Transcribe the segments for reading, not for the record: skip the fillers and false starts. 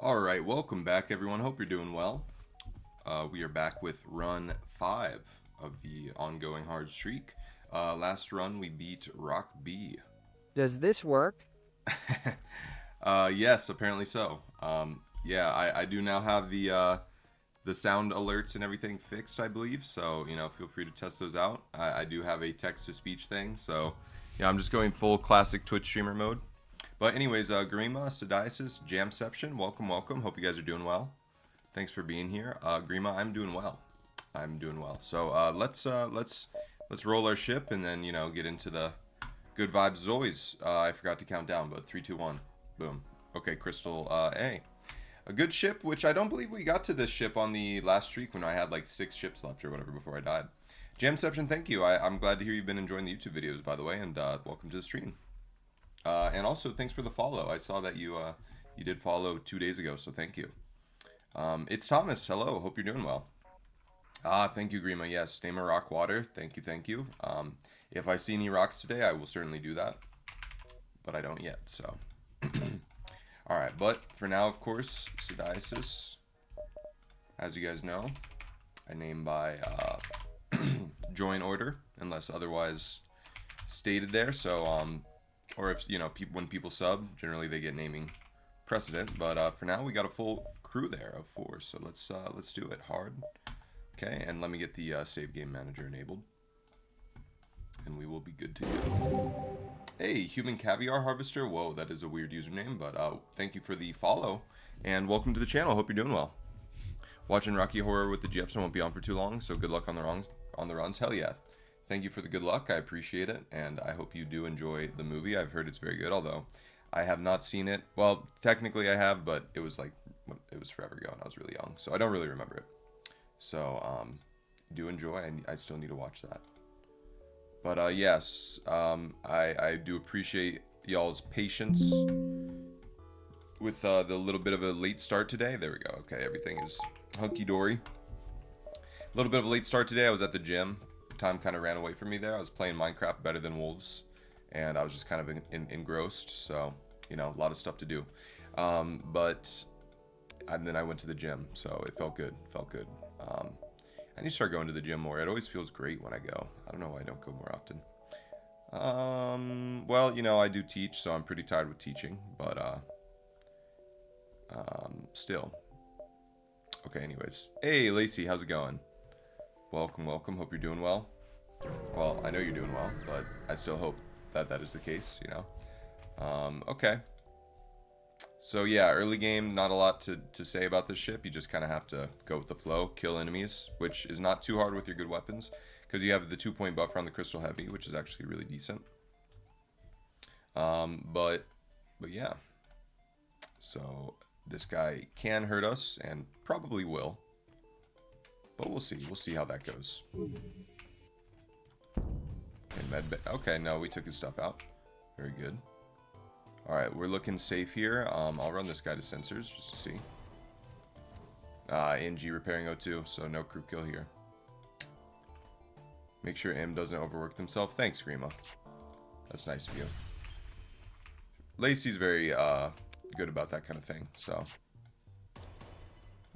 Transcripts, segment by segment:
Alright, welcome back everyone. Hope you're doing well. We are back with run 5 of the ongoing hard streak. Last run we beat Rock B. Does this work? Yes, apparently so. Yeah, I do now have the sound alerts and everything fixed, I believe. So, feel free to test those out. I do have a text-to-speech thing. So, yeah, I'm just going full classic Twitch streamer mode. But anyways, Grima, Sadiasis, Jamception, welcome. Hope you guys are doing well. Thanks for being here. Grima, I'm doing well. So let's roll our ship and then get into the good vibes as always. I forgot to count down, but 3, 2, 1, boom. Okay, Crystal A. A good ship, which I don't believe we got to this ship on the last streak when I had like 6 ships left or whatever before I died. Jamception, thank you. I'm glad to hear you've been enjoying the YouTube videos, by the way, and welcome to the stream. And also, thanks for the follow. I saw that you did follow 2 days ago, so thank you. It's Thomas. Hello. Hope you're doing well. Thank you, Grima. Yes, name a rock water. Thank you. If I see any rocks today, I will certainly do that. But I don't yet, so. Alright, but for now, of course, Sadiasis, as you guys know, I name by join order, unless otherwise stated there. So, or if, when people sub, generally they get naming precedent. But for now, we got a full crew there of 4. So let's do it hard. Okay, and let me get the save game manager enabled. And we will be good to go. Hey, Human Caviar Harvester. Whoa, that is a weird username, but thank you for the follow. And welcome to the channel. Hope you're doing well. Watching Rocky Horror with the Jeffs won't be on for too long, so good luck on the runs. Hell yeah. Thank you for the good luck. I appreciate it, and I hope you do enjoy the movie. I've heard it's very good, although I have not seen it. Well, technically I have, but it was forever ago, and I was really young, so I don't really remember it. So, do enjoy. I still need to watch that. But yes, I do appreciate y'all's patience with the little bit of a late start today. There we go. Okay, everything is hunky-dory. A little bit of a late start today. I was at the gym. Time kind of ran away from me there. I was playing Minecraft better than Wolves, and I was just kind of engrossed, so a lot of stuff to do. And then I went to the gym, so it felt good. I need to start going to the gym more. It always feels great when I go. I don't know why I don't go more often. Well, I do teach, so I'm pretty tired with teaching, but still. Okay, anyways. Hey, Lacey, how's it going? Welcome. Hope you're doing well. Well, I know you're doing well, but I still hope that is the case, Okay. So yeah, early game, not a lot to say about this ship. You just kind of have to go with the flow, kill enemies, which is not too hard with your good weapons, because you have the 2-point buffer on the Crystal Heavy, which is actually really decent. But yeah. So this guy can hurt us, and probably will. But we'll see. We'll see how that goes. Okay, no, we took his stuff out. Very good. Alright, we're looking safe here. I'll run this guy to sensors just to see. NG repairing O2, so no crew kill here. Make sure M doesn't overwork himself. Thanks, Grima. That's nice of you. Lacey's very good about that kind of thing, so.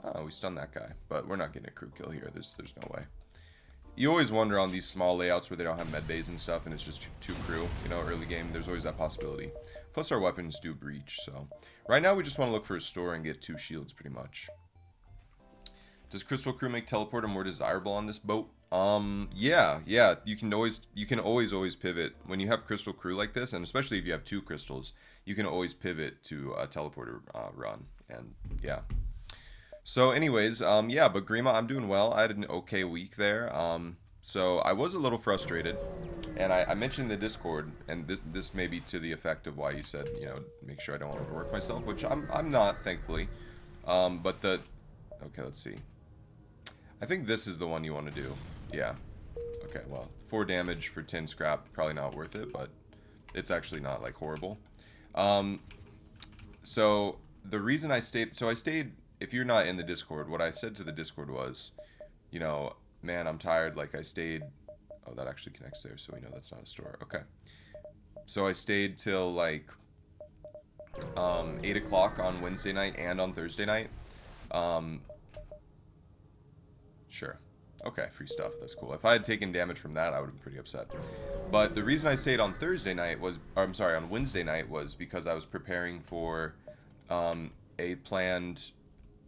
Oh, we stunned that guy, but we're not getting a crew kill here. There's no way. You always wonder on these small layouts where they don't have med bays and stuff, and it's just two crew. Early game, there's always that possibility. Plus, our weapons do breach, so. Right now, we just want to look for a store and get 2 shields, pretty much. Does Crystal Crew make Teleporter more desirable on this boat? Yeah. You can always pivot. When you have Crystal Crew like this, and especially if you have 2 crystals, you can always pivot to a Teleporter run, and yeah. So anyways, yeah, but Grima, I'm doing well. I had an okay week there. So I was a little frustrated, and I mentioned in the Discord, and this may be to the effect of why you said, make sure I don't overwork myself, which I'm not, thankfully. Okay, let's see. I think this is the one you want to do. Yeah. Okay, well, 4 damage for 10 scrap, probably not worth it, but it's actually not, like, horrible. So the reason I stayed, if you're not in the Discord, what I said to the Discord was, man, I'm tired, like, I stayed, oh, that actually connects there, so we know that's not a store, okay. So I stayed till, like, 8 o'clock on Wednesday night and on Thursday night. Um, sure. Okay, free stuff. That's cool. If I had taken damage from that, I would have been pretty upset. But the reason I stayed on Thursday night was, or I'm sorry, on Wednesday night was because I was preparing for a planned,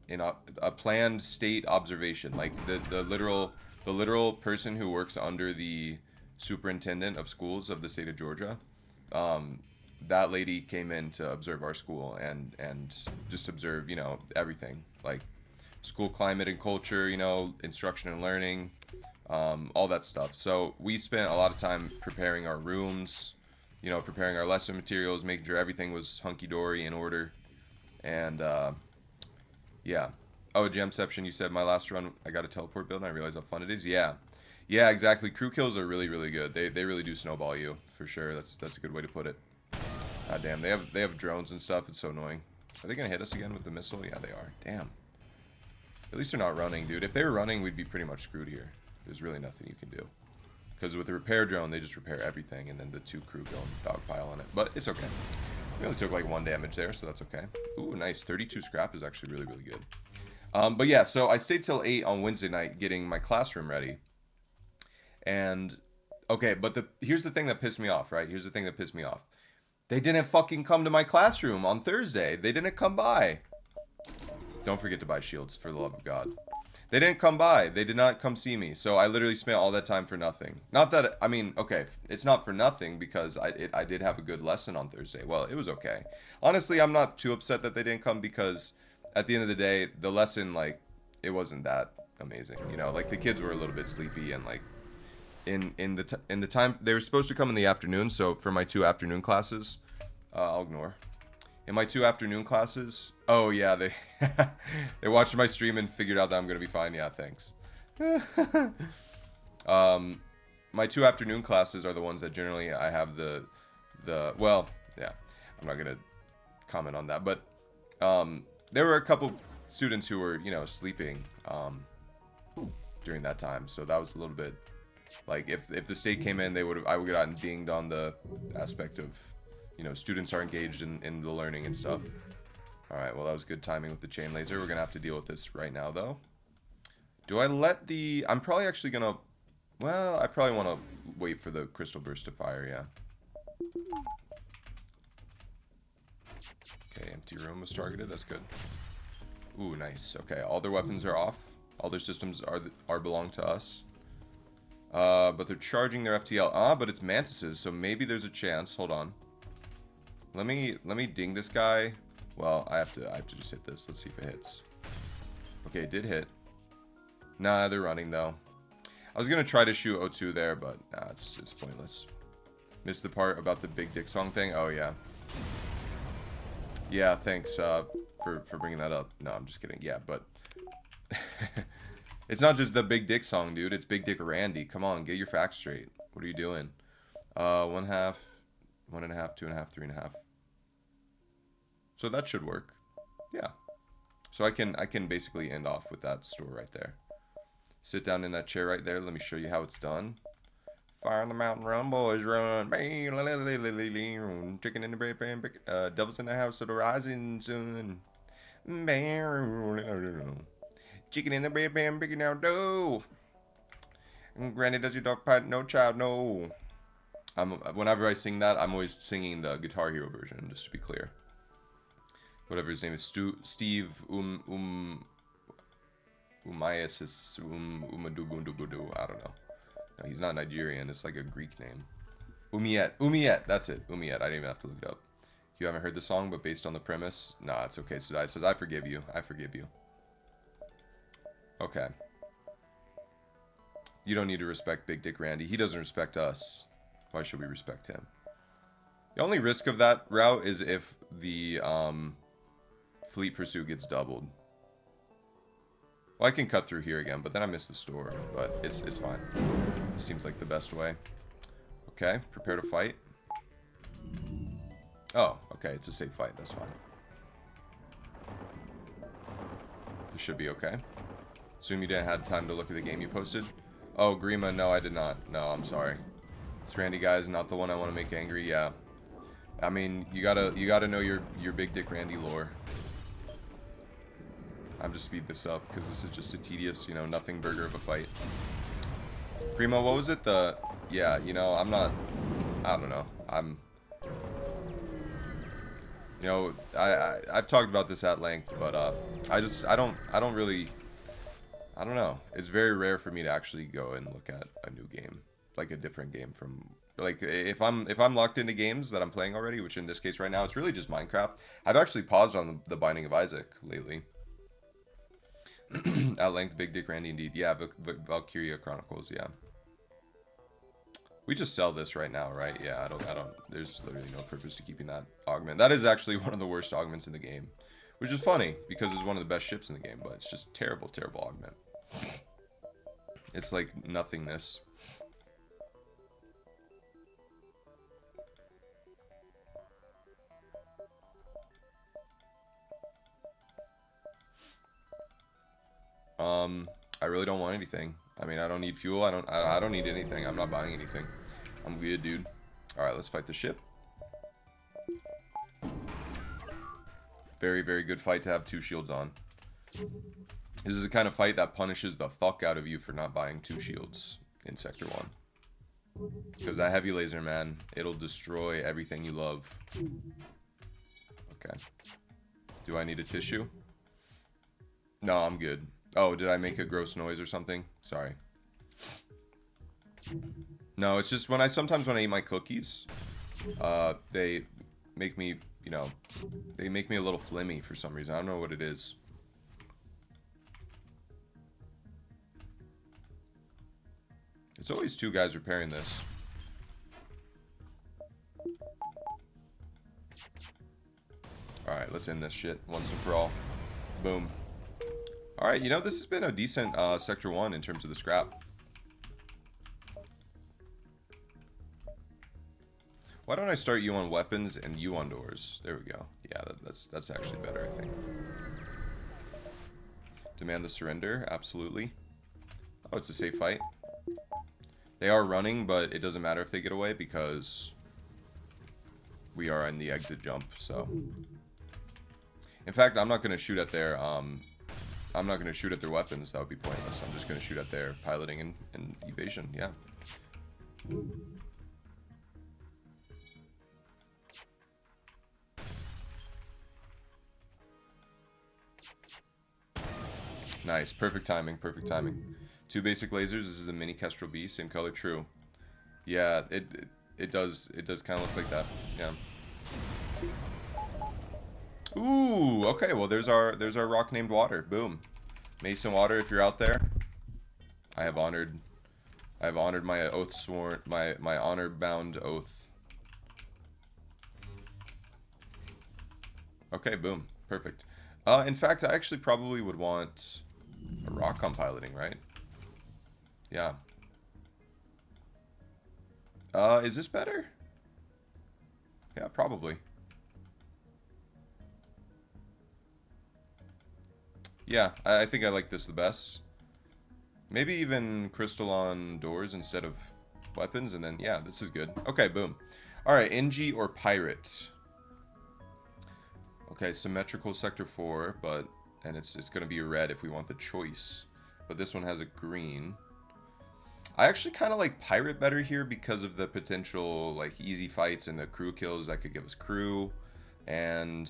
a planned state observation. Like the literal person who works under the superintendent of schools of the state of Georgia. That lady came in to observe our school and just observe, everything like school climate and culture, instruction and learning, all that stuff. So we spent a lot of time preparing our rooms, preparing our lesson materials, making sure everything was hunky-dory in order. And, yeah. Oh, Gemception, you said my last run, I got a teleport build, and I realized how fun it is. Yeah. Yeah, exactly. Crew kills are really, really good. They really do snowball you, for sure. That's a good way to put it. God damn, they have drones and stuff. It's so annoying. Are they going to hit us again with the missile? Yeah, they are. Damn. At least they're not running, dude. If they were running, we'd be pretty much screwed here. There's really nothing you can do. Because with the repair drone, they just repair everything, and then the 2 crew go and dogpile on it. But it's okay. We only took like 1 damage there, so that's okay. Ooh, nice. 32 scrap is actually really, really good. But yeah, so I stayed till 8 on Wednesday night getting my classroom ready. And, okay, but here's the thing that pissed me off, right? Here's the thing that pissed me off. They didn't fucking come to my classroom on Thursday. They didn't come by. Don't forget to buy shields, for the love of God. They didn't come by. They did not come see me. So I literally spent all that time for nothing. Not that, I mean, okay, it's not for nothing because I did have a good lesson on Thursday. Well, it was okay. Honestly, I'm not too upset that they didn't come because at the end of the day, the lesson, like, it wasn't that amazing. Like the kids were a little bit sleepy and like in the time they were supposed to come in the afternoon. So for my 2 afternoon classes, I'll ignore. In my 2 afternoon classes, oh yeah, they they watched my stream and figured out that I'm gonna be fine. Yeah, thanks. My 2 afternoon classes are the ones that generally I have the well, yeah, I'm not gonna comment on that, but there were a couple students who were sleeping during that time, so that was a little bit like if the state came in, I would have gotten dinged on the aspect of students are engaged in the learning and stuff. Alright, well that was good timing with the chain laser. We're gonna have to deal with this right now though. Do I let the... I'm probably actually gonna... Well, I probably want to wait for the crystal burst to fire, yeah. Okay, empty room was targeted, that's good. Ooh, nice. Okay, all their weapons are off. All their systems are belong to us. But they're charging their FTL. But it's mantises, so maybe there's a chance. Hold on. Let me ding this guy. Well, I have to just hit this. Let's see if it hits. Okay, it did hit. Nah, they're running though. I was gonna try to shoot O2 there, but nah, it's pointless. Missed the part about the big dick song thing. Oh yeah. Yeah, thanks for bringing that up. No, I'm just kidding. Yeah, but it's not just the big dick song, dude. It's Big Dick Randy. Come on, get your facts straight. What are you doing? 1/2, 1.5, 2.5, 3.5. So that should work. Yeah. So I can basically end off with that store right there. Sit down in that chair right there. Let me show you how it's done. Fire on the mountain, run, boys, run. Chicken in the bread pan, devils in the house of the rising sun. Chicken in the bread pan, picking out dough. Granny, does your dog part? No child, no. Whenever I sing that, I'm always singing the Guitar Hero version, just to be clear. Whatever his name is, Steve Umayasis Umadubundubudu. I don't know. No, he's not Nigerian. It's like a Greek name. Umiet. That's it. Umiet. I didn't even have to look it up. You haven't heard the song, but based on the premise, nah, it's okay. Sadai says, I forgive you. I forgive you. Okay. You don't need to respect Big Dick Randy. He doesn't respect us. Why should we respect him? The only risk of that route is if the fleet pursuit gets doubled. Well, I can cut through here again, but then I miss the store. But it's fine. It seems like the best way. Okay, prepare to fight. Oh, okay, it's a safe fight. That's fine. This should be okay. Assume you didn't have time to look at the game you posted. Oh, Grima, no, I did not. No, I'm sorry. This Randy guy is not the one I want to make angry. Yeah. I mean, you gotta know your Big Dick Randy lore. I'm just speeding this up because this is just a tedious, you know, nothing burger of a fight. Primo, what was it? Yeah, you know, I don't know. You know, I've talked about this at length, but I don't really, I don't know. It's very rare for me to actually go and look at a new game, like a different game from, like, if I'm locked into games that I'm playing already, which in this case right now it's really just Minecraft. I've actually paused on the Binding of Isaac lately. At length, Big Dick Randy indeed. Yeah, Valkyria Chronicles. Yeah. We just sell this right now, right? Yeah, I don't. There's literally no purpose to keeping that augment. That is actually one of the worst augments in the game, which is funny because it's one of the best ships in the game, but it's just terrible, terrible augment. It's like nothingness. I really don't want anything. I mean, I don't need fuel. I don't need anything. I'm not buying anything. I'm good, dude. All right, let's fight the ship. Very, very good fight to have 2 shields on. This is the kind of fight that punishes the fuck out of you for not buying 2 shields in Sector 1. Because that heavy laser, man, it'll destroy everything you love. Okay. Do I need a tissue? No, I'm good. Oh, did I make a gross noise or something? Sorry. No, it's just sometimes when I eat my cookies, they make me, you know, they make me a little flimmy for some reason. I don't know what it is. It's always 2 guys repairing this. Alright, let's end this shit once and for all. Boom. Alright, you know, this has been a decent Sector 1 in terms of the scrap. Why don't I start you on weapons and you on doors? There we go. Yeah, that's actually better, I think. Demand the surrender, absolutely. Oh, it's a safe fight. They are running, but it doesn't matter if they get away because we are in the exit jump, so. In fact, I'm not going to shoot at their weapons. That would be pointless. I'm just going to shoot at their piloting and evasion. Yeah. Nice. Perfect timing. Perfect timing. 2 basic lasers. This is a mini Kestrel B. Same color. True. Yeah, it does kind of look like that. Yeah. Ooh, okay, well there's our rock named Water. Boom. Mason Water, if you're out there, I have honored my oath sworn, my honor bound oath. Okay, boom. Perfect. In fact, I actually probably would want a rock on piloting, right? Yeah. Is this better? Yeah, probably. Yeah, I think I like this the best. Maybe even crystal on doors instead of weapons, and then, yeah, this is good. Okay, boom. Alright, NG or Pirate? Okay, symmetrical Sector 4, and it's going to be a red if we want the choice. But this one has a green. I actually kind of like Pirate better here because of the potential, like, easy fights and the crew kills that could give us crew. And,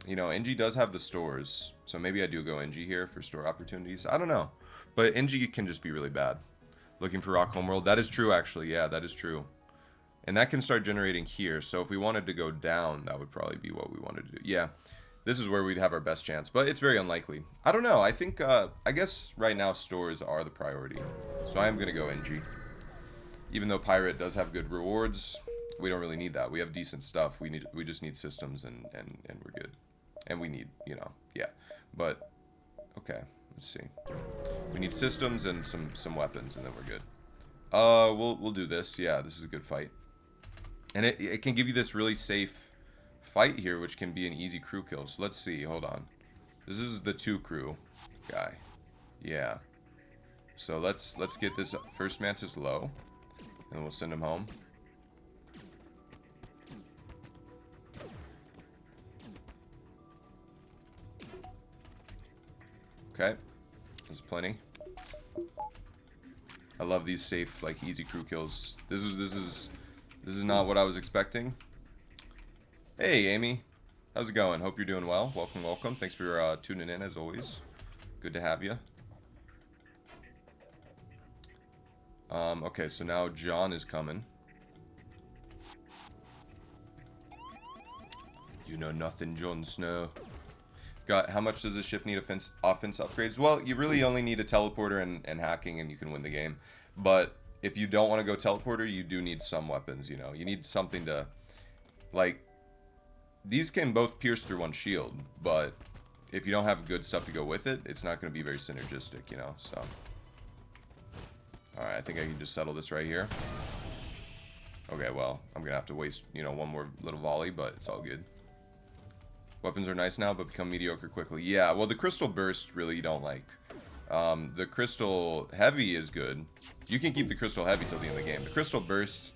you know, NG does have the stores. So maybe I do go NG here for store opportunities. I don't know. But NG can just be really bad. Looking for Rock Homeworld. That is true, actually. Yeah, that is true. And that can start generating here. So if we wanted to go down, that would probably be what we wanted to do. Yeah. This is where we'd have our best chance. But it's very unlikely. I don't know. I think, I guess right now stores are the priority. So I am going to go NG. Even though Pirate does have good rewards, we don't really need that. We have decent stuff. We just need systems and we're good. And we need, you know, yeah. But, okay. Let's see. We need systems and some weapons, and then we're good. We'll do this. Yeah, this is a good fight. And it can give you this really safe fight here, which can be an easy crew kill. So let's see. Hold on. This is the 2 crew guy. Yeah. So let's get this first Mantis low, and we'll send him home. Okay. There's plenty. I love these safe, like, easy crew kills. This is not what I was expecting. Hey, Amy. How's it going? Hope you're doing well. Welcome, welcome. Thanks for tuning in, as always. Good to have you. Okay, so now John is coming. You know nothing, Jon Snow. How much does this ship need offense upgrades? Well, you really only need a teleporter and hacking, and you can win the game. But if you don't want to go teleporter, you do need some weapons, you know. You need something to, like, these can both pierce through one shield, but if you don't have good stuff to go with it, it's not going to be very synergistic, you know, so. Alright, I think I can just settle this right here. Okay, well, I'm going to have to waste, you know, one more little volley, but it's all good. Weapons are nice now, but become mediocre quickly. Yeah, well, the Crystal Burst really you don't like. The Crystal Heavy is good. You can keep the Crystal Heavy till the end of the game. The Crystal Burst,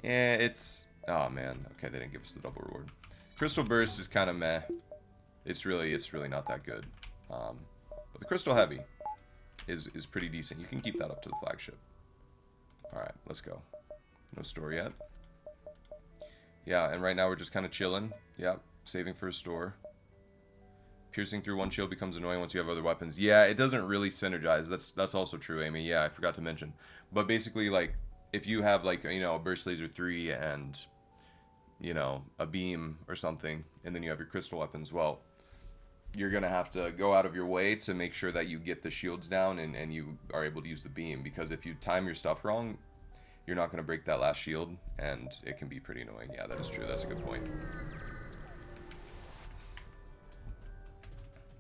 yeah, it's... Oh, man. Okay, they didn't give us the double reward. Crystal Burst is kind of meh. It's really not that good. But the Crystal Heavy is pretty decent. You can keep that up to the flagship. Alright, let's go. No store yet. Yeah, and right now we're just kind of chilling. Yep. Saving for a store. Piercing through one shield becomes annoying once you have other weapons. Yeah, it doesn't really synergize. That's also true, Amy. Yeah, I forgot to mention. But basically, like, if you have, like, you know, a Burst Laser 3 and, you know, a beam or something, and then you have your crystal weapons, well, you're going to have to go out of your way to make sure that you get the shields down and you are able to use the beam. Because if you time your stuff wrong, you're not going to break that last shield, and it can be pretty annoying. Yeah, that is true. That's a good point.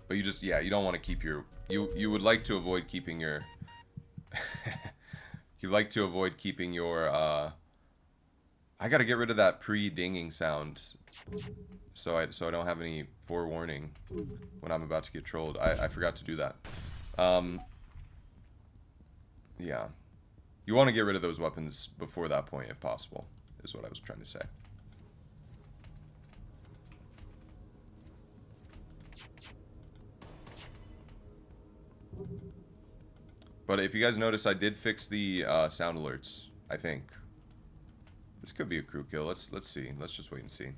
But you just, yeah, you don't want to keep your... You would like to avoid keeping your... You'd like to avoid keeping your... I gotta get rid of that pre-dinging sound. So I don't have any forewarning when I'm about to get trolled. I forgot to do that. Yeah. You want to get rid of those weapons before that point, if possible, is what I was trying to say. But if you guys notice, I did fix the sound alerts, I think. This could be a crew kill. Let's see. Let's just wait and see.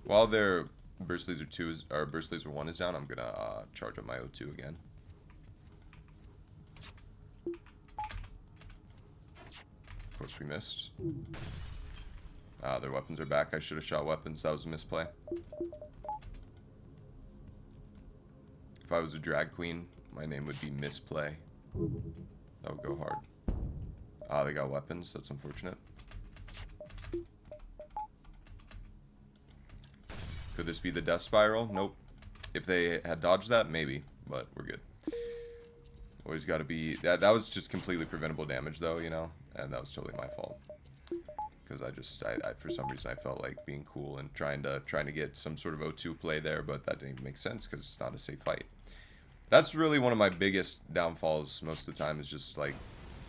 While their Burst Laser 2 is, or Burst Laser 1 is down, I'm gonna charge up my O2 again. Of course we missed. Their weapons are back. I should have shot weapons. That was a misplay. If I was a drag queen, my name would be Misplay. That would go hard. They got weapons. That's unfortunate. Could this be the death spiral? Nope. If they had dodged that, maybe. But we're good. Always got to be... That was just completely preventable damage, though, you know? And that was totally my fault. Because I for some reason, I felt like being cool and trying to get some sort of O2 play there, but that didn't even make sense because it's not a safe fight. That's really one of my biggest downfalls most of the time, is just like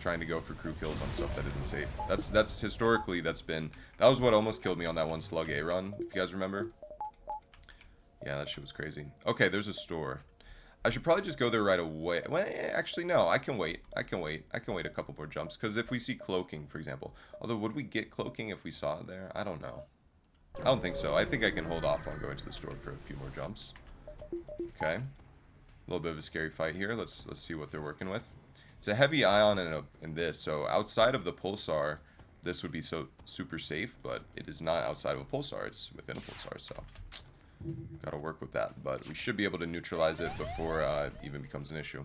trying to go for crew kills on stuff that isn't safe. That's historically, that was what almost killed me on that one Slug A run, if you guys remember. Yeah, that shit was crazy. Okay, there's a store. I should probably just go there right away. Well, actually, no, I can wait. I can wait a couple more jumps, because if we see cloaking, for example. Although, would we get cloaking if we saw it there? I don't know. I don't think so. I think I can hold off on going to the store for a few more jumps. Okay. A little bit of a scary fight here. Let's see what they're working with. It's a heavy ion in this, so outside of the pulsar, this would be so super safe, but it is not outside of a pulsar. It's within a pulsar, so gotta work with that. But we should be able to neutralize it before it even becomes an issue.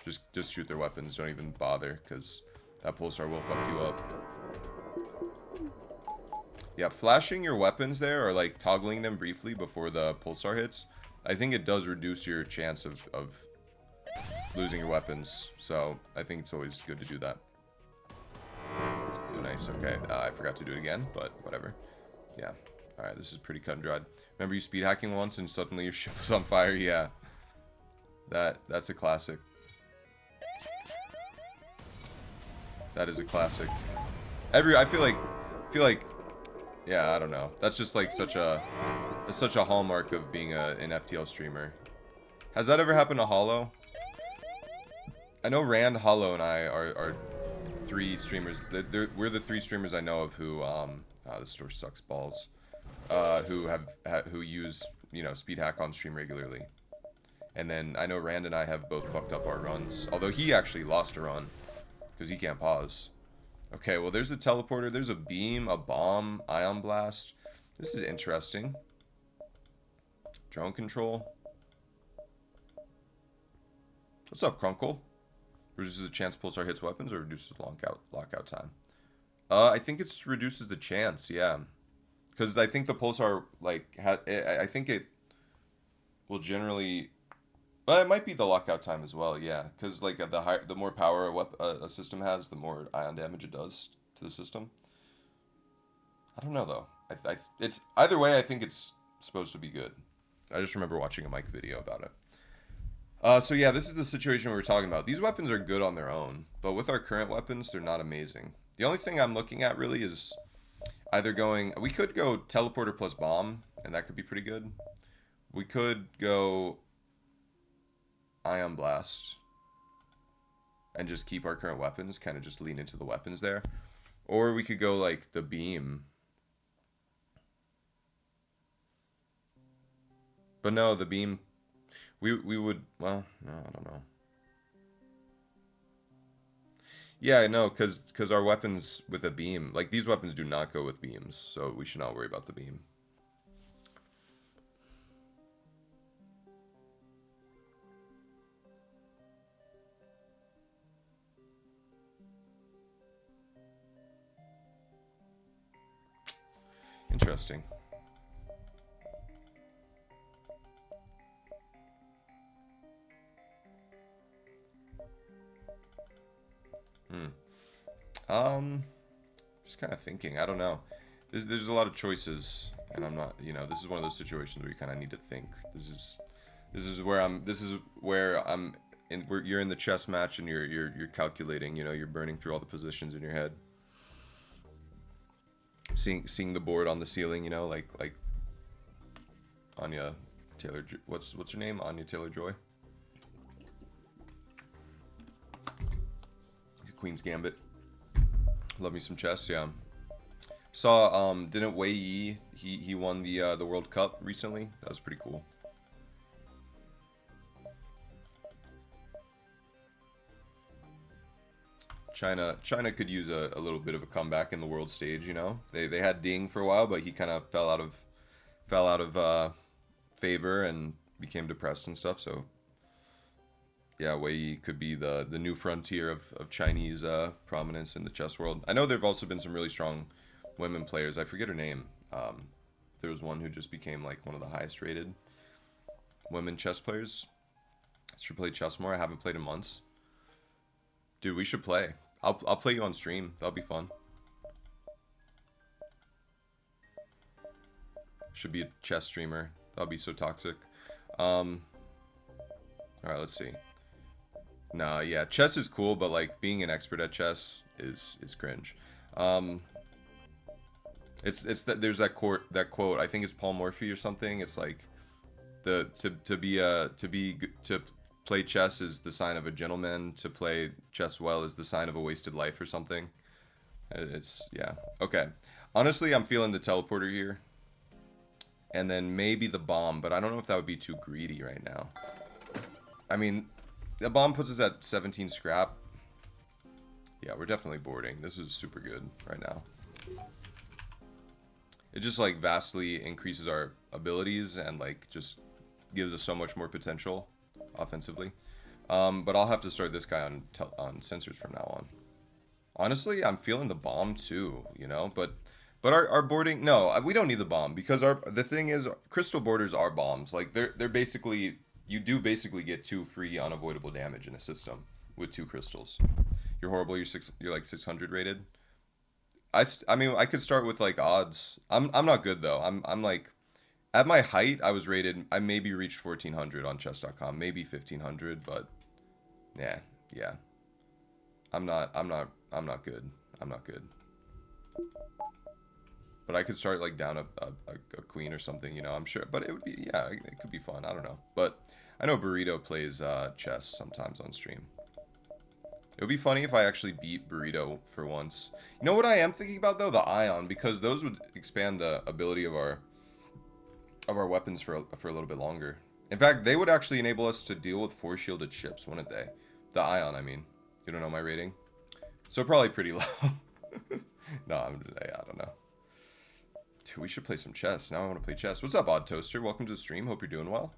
Just shoot their weapons. Don't even bother, because that pulsar will fuck you up. Yeah, flashing your weapons there, or like toggling them briefly before the pulsar hits, I think it does reduce your chance of losing your weapons. So I think it's always good to do that. Oh, nice. Okay, I forgot to do it again, but whatever. Yeah. All right, this is pretty cut and dried. Remember you speed hacking once and suddenly your ship was on fire? Yeah. That's a classic. That is a classic. I feel like Yeah, I don't know. That's just like such a hallmark of being an FTL streamer. Has that ever happened to Hollow? I know Rand, Hollow, and I are three streamers. We're the three streamers I know of who the store sucks balls. Who use, you know, speed hack on stream regularly. And then I know Rand and I have both fucked up our runs. Although he actually lost a run because he can't pause. Okay, well there's a teleporter, there's a beam, a bomb, ion blast. This is interesting. Drone control. What's up, Crunkle? Reduces the chance pulsar hits weapons or reduces lockout time? I think it reduces the chance, yeah. Because I think the pulsar, like, I think it will generally... Well, it might be the lockout time as well, yeah. Because, like, the more power a system has, the more ion damage it does to the system. I don't know, though. It's either way, I think it's supposed to be good. I just remember watching a Mike video about it. So yeah, this is the situation we were talking about. These weapons are good on their own, but with our current weapons, they're not amazing. The only thing I'm looking at really is either going... We could go teleporter plus bomb, and that could be pretty good. We could go ion blast and just keep our current weapons, kind of just lean into the weapons there. Or we could go like the beam. But no, the beam... We would... Well, no, I don't know. Yeah, no, because our weapons with a beam... Like, these weapons do not go with beams, so we should not worry about the beam. Interesting. Just kind of thinking. I don't know. There's a lot of choices, and I'm not. You know, this is one of those situations where you kind of need to think. This is where I'm. You're in the chess match, and you're calculating. You know, you're burning through all the positions in your head. Seeing the board on the ceiling. You know, like Anya Taylor. What's her name? Anya Taylor-Joy. Queen's Gambit. Love me some chess, yeah. Saw didn't Wei Yi he won the World Cup recently. That was pretty cool. China could use a little bit of a comeback in the world stage, you know. They had Ding for a while, but he kind of fell out of favor and became depressed and stuff, so yeah, Wei could be the new frontier of Chinese prominence in the chess world. I know there have also been some really strong women players. I forget her name. There was one who just became like one of the highest rated women chess players. Should play chess more. I haven't played in months. Dude, we should play. I'll play you on stream. That'll be fun. Should be a chess streamer. That'll be so toxic. Alright, let's see. Nah, yeah, chess is cool, but like being an expert at chess is cringe. It's that there's that quote. I think it's Paul Morphy or something. It's like to play chess is the sign of a gentleman. To play chess well is the sign of a wasted life or something. It's yeah. Okay. Honestly, I'm feeling the teleporter here, and then maybe the bomb, but I don't know if that would be too greedy right now. I mean, the bomb puts us at 17 scrap. Yeah, we're definitely boarding. This is super good right now. It just like vastly increases our abilities and like just gives us so much more potential offensively. But I'll have to start this guy on sensors from now on. Honestly, I'm feeling the bomb too, you know, but our boarding, no, we don't need the bomb because the thing is crystal borders are bombs. Like they're basically, you do basically get 2 free unavoidable damage in a system with 2 crystals. You're horrible. You're like 600 rated. I mean, I could start with like odds. I'm not good though. I'm like, at my height, I was rated. I maybe reached 1400 on chess.com, maybe 1500, but yeah. I'm not good. I'm not good. But I could start like down a queen or something, you know. I'm sure, but it would be, yeah, it could be fun. I don't know, but I know Burrito plays chess sometimes on stream. It would be funny if I actually beat Burrito for once. You know what I am thinking about though? The Ion, because those would expand the ability of our weapons for a little bit longer. In fact, they would actually enable us to deal with force shielded ships, wouldn't they? The Ion, I mean. You don't know my rating? So probably pretty low. No, I don't know. Dude, we should play some chess. Now I want to play chess. What's up, Odd Toaster? Welcome to the stream. Hope you're doing well.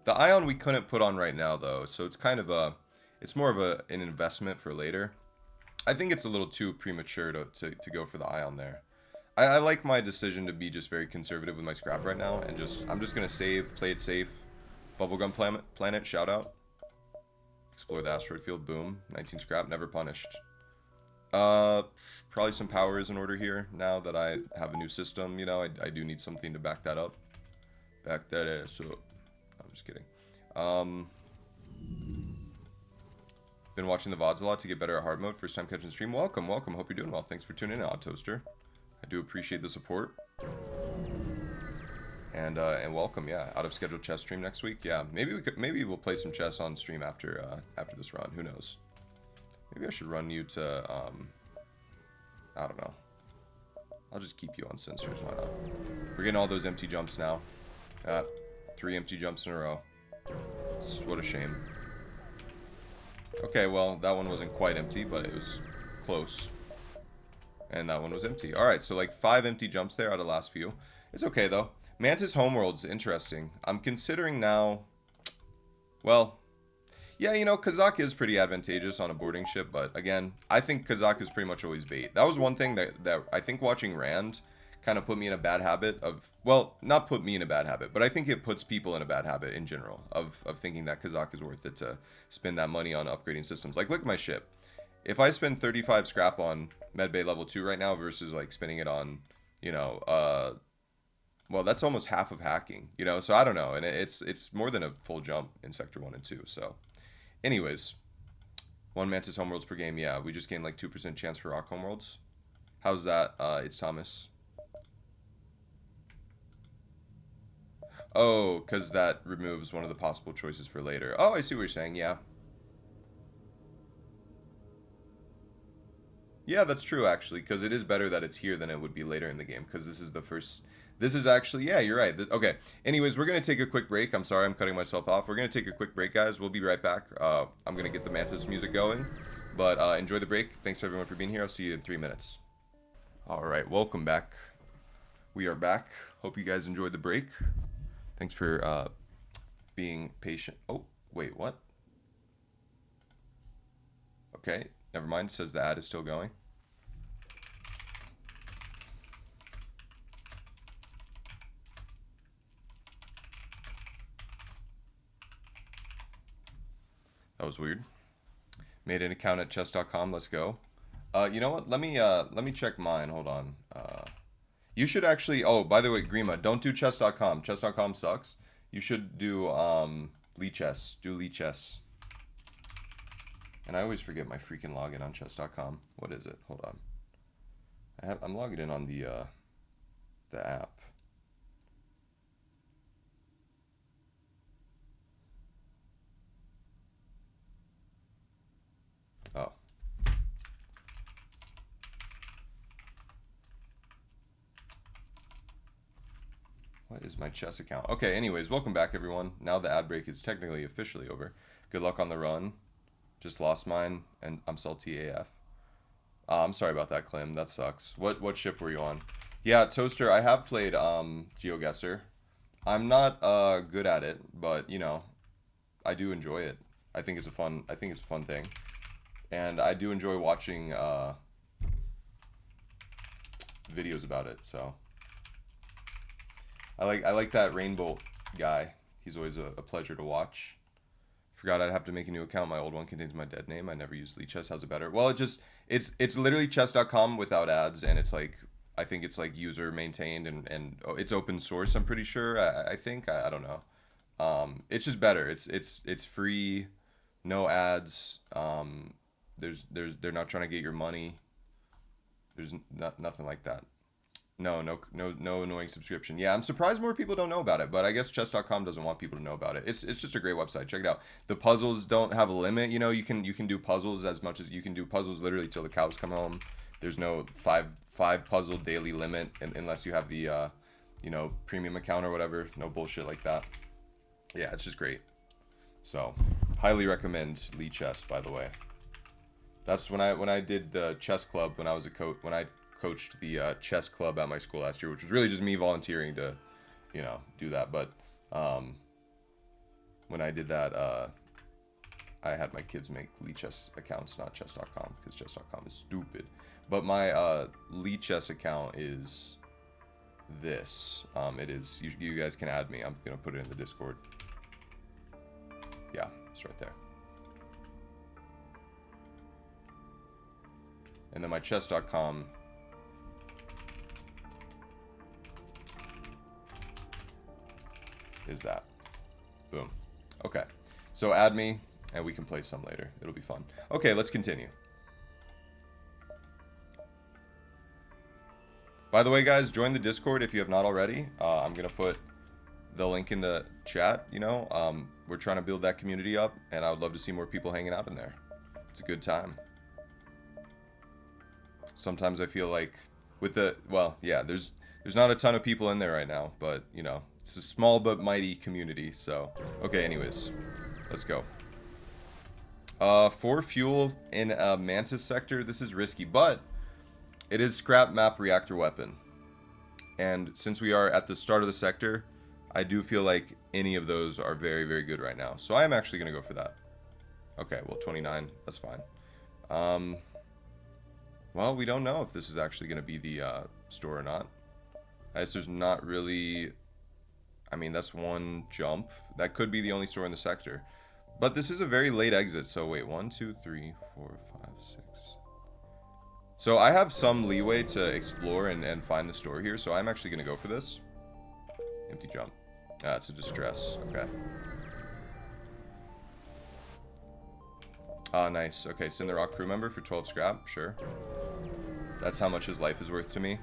The Ion we couldn't put on right now, though, so it's kind of it's more of an investment for later. I think it's a little too premature to go for the Ion there. I like my decision to be just very conservative with my scrap right now, and I'm just gonna save, play it safe. Bubblegum planet, shout out. Explore the asteroid field, boom. 19 scrap, never punished. Probably some power is in order here now that I have a new system. You know, I do need something to back that up. Back that ass up. I'm just kidding. Been watching the VODs a lot to get better at hard mode. First time catching the stream. Welcome. Hope you're doing well. Thanks for tuning in, Odd Toaster. I do appreciate the support. And welcome, yeah. Out of scheduled chess stream next week. Yeah, maybe we'll play some chess on stream after this run. Who knows? Maybe I should run you to I don't know. I'll just keep you on sensors. Why not? We're getting all those empty jumps now. 3 empty jumps in a row. What a shame. Okay, well, that one wasn't quite empty, but it was close. And that one was empty. Alright, so like 5 empty jumps there out of the last few. It's okay, though. Mantis Homeworld's interesting. I'm considering now... Well, yeah, you know, Kazakh is pretty advantageous on a boarding ship, but again, I think Kazakh is pretty much always bait. That was one thing that I think watching Rand kind of put me in a bad habit of... Well, not put me in a bad habit, but I think it puts people in a bad habit in general of thinking that Kazakh is worth it to spend that money on upgrading systems. Like, look at my ship. If I spend 35 scrap on Medbay level 2 right now versus, like, spending it on, you know, well, that's almost half of hacking, you know? So, I don't know. And it's more than a full jump in Sector 1 and 2, so... Anyways. 1 Mantis Homeworlds per game, yeah. We just gained, like, 2% chance for Rock Homeworlds. How's that? It's Thomas. Oh, because that removes one of the possible choices for later. Oh, I see what you're saying, yeah. Yeah, that's true, actually, because it is better that it's here than it would be later in the game, because this is the first... This is actually... Yeah, you're right. Okay, anyways, we're going to take a quick break. I'm sorry I'm cutting myself off. We're going to take a quick break, guys. We'll be right back. I'm going to get the Mantis music going, but enjoy the break. Thanks, everyone, for being here. I'll see you in 3 minutes. All right, welcome back. We are back. Hope you guys enjoyed the break. Thanks for being patient. Oh, wait, what? Okay, never mind. It says the ad is still going. That was weird. Made an account at chess.com. Let's go. You know what? Let me check mine. Hold on. You should actually... Oh, by the way, Grima, don't do chess.com. Chess.com sucks. You should do Lichess. Do Lichess. And I always forget my freaking login on chess.com. What is it? Hold on. I'm logged in on the app. Oh. What is my chess account? Okay, anyways, welcome back, everyone. Now the ad break is technically officially over. Good luck on the run. Just lost mine, and I'm salty AF. I'm sorry about that, Clem. That sucks. What ship were you on? Yeah, Toaster, I have played GeoGuessr. I'm not good at it, but you know, I do enjoy it. I think it's a fun thing. And I do enjoy watching videos about it, so I like that Rainbow guy. He's always a pleasure to watch. Forgot I'd have to make a new account. My old one contains my dead name. I never used Lichess. How's it better? Well, it's literally chess.com without ads, and it's like I think it's like user maintained and it's open source. I'm pretty sure. I think I don't know. It's just better. It's free, no ads. They're not trying to get your money. There's nothing like that. No annoying subscription. Yeah, I'm surprised more people don't know about it, but I guess chess.com doesn't want people to know about it. It's just a great website. Check it out. The puzzles don't have a limit. You know, you can do puzzles as much as you can do puzzles literally till the cows come home. There's no five puzzle daily limit unless you have the premium account or whatever. No bullshit like that. Yeah, it's just great. So, highly recommend Lee Chess, by the way. That's when I did the chess club when I was a coach, when I coached the chess club at my school last year, which was really just me volunteering to, do that. But when I did that, I had my kids make Lee Chess accounts, not chess.com, because chess.com is stupid. But my Lee Chess account is this. It is. You guys can add me. I'm gonna put it in the Discord. Yeah, it's right there. And then my chess.com is that. Boom. Okay. So add me and we can play some later. It'll be fun. Okay, let's continue. By the way, guys, join the Discord if you have not already. I'm going to put the link in the chat, we're trying to build that community up and I would love to see more people hanging out in there. It's a good time. Sometimes I feel like with there's not a ton of people in there right now, but it's a small but mighty community. So okay, anyways, let's go. 4 fuel in a Mantis sector. This is risky, but it is scrap map reactor weapon, and since we are at the start of the sector, I do feel like any of those are very, very good right now. So I am actually gonna go for that. Okay, well 29, that's fine. Well, we don't know if this is actually going to be the store or not. I guess there's not really... I mean, that's one jump. That could be the only store in the sector. But this is a very late exit, so wait. 1, 2, 3, 4, 5, 6... So I have some leeway to explore and find the store here, so I'm actually going to go for this. Empty jump. Ah, it's a distress. Okay. Ah, nice. Okay, Cinder Rock crew member for 12 scrap. Sure. That's how much his life is worth to me.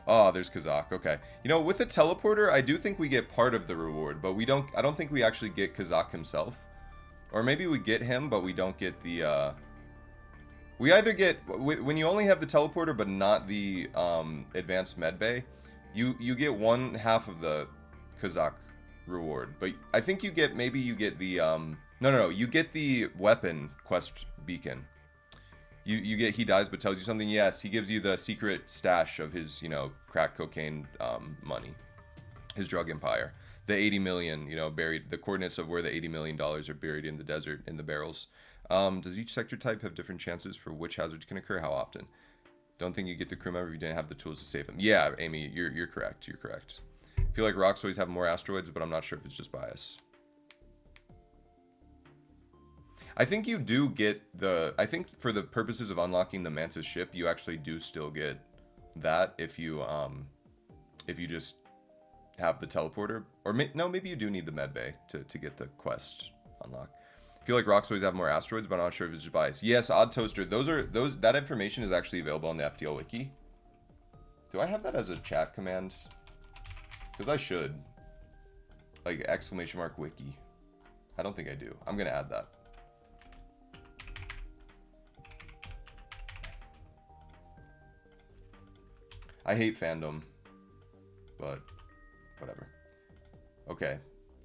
Oh, there's Kazakh. Okay. With the teleporter, I do think we get part of the reward, but I don't think we actually get Kazakh himself. Or maybe we get him, but we don't get the, we either get, when you only have the teleporter, but not the, advanced medbay, you get 1/2 of the Kazakh reward. But I think maybe you get the, No, you get the weapon quest beacon. You get he dies but tells you something. Yes, he gives you the secret stash of his, crack cocaine money. His drug empire. The 80 million, buried, the coordinates of where the $80 million are buried in the desert, in the barrels. Does each sector type have different chances for which hazards can occur? How often? Don't think you get the crew member if you didn't have the tools to save them. Yeah, Amy, you're correct. You're correct. I feel like rocks always have more asteroids, but I'm not sure if it's just bias. I think you do get I think for the purposes of unlocking the Mantis ship, you actually do still get that if you just have the teleporter. Or no, maybe you do need the medbay to get the quest unlock. I feel like rocks always have more asteroids, but I'm not sure if it's just bias. Yes, Odd Toaster. That information is actually available on the FTL wiki. Do I have that as a chat command? Because I should. Like !wiki. I don't think I do. I'm gonna add that. I hate fandom, but whatever. Okay,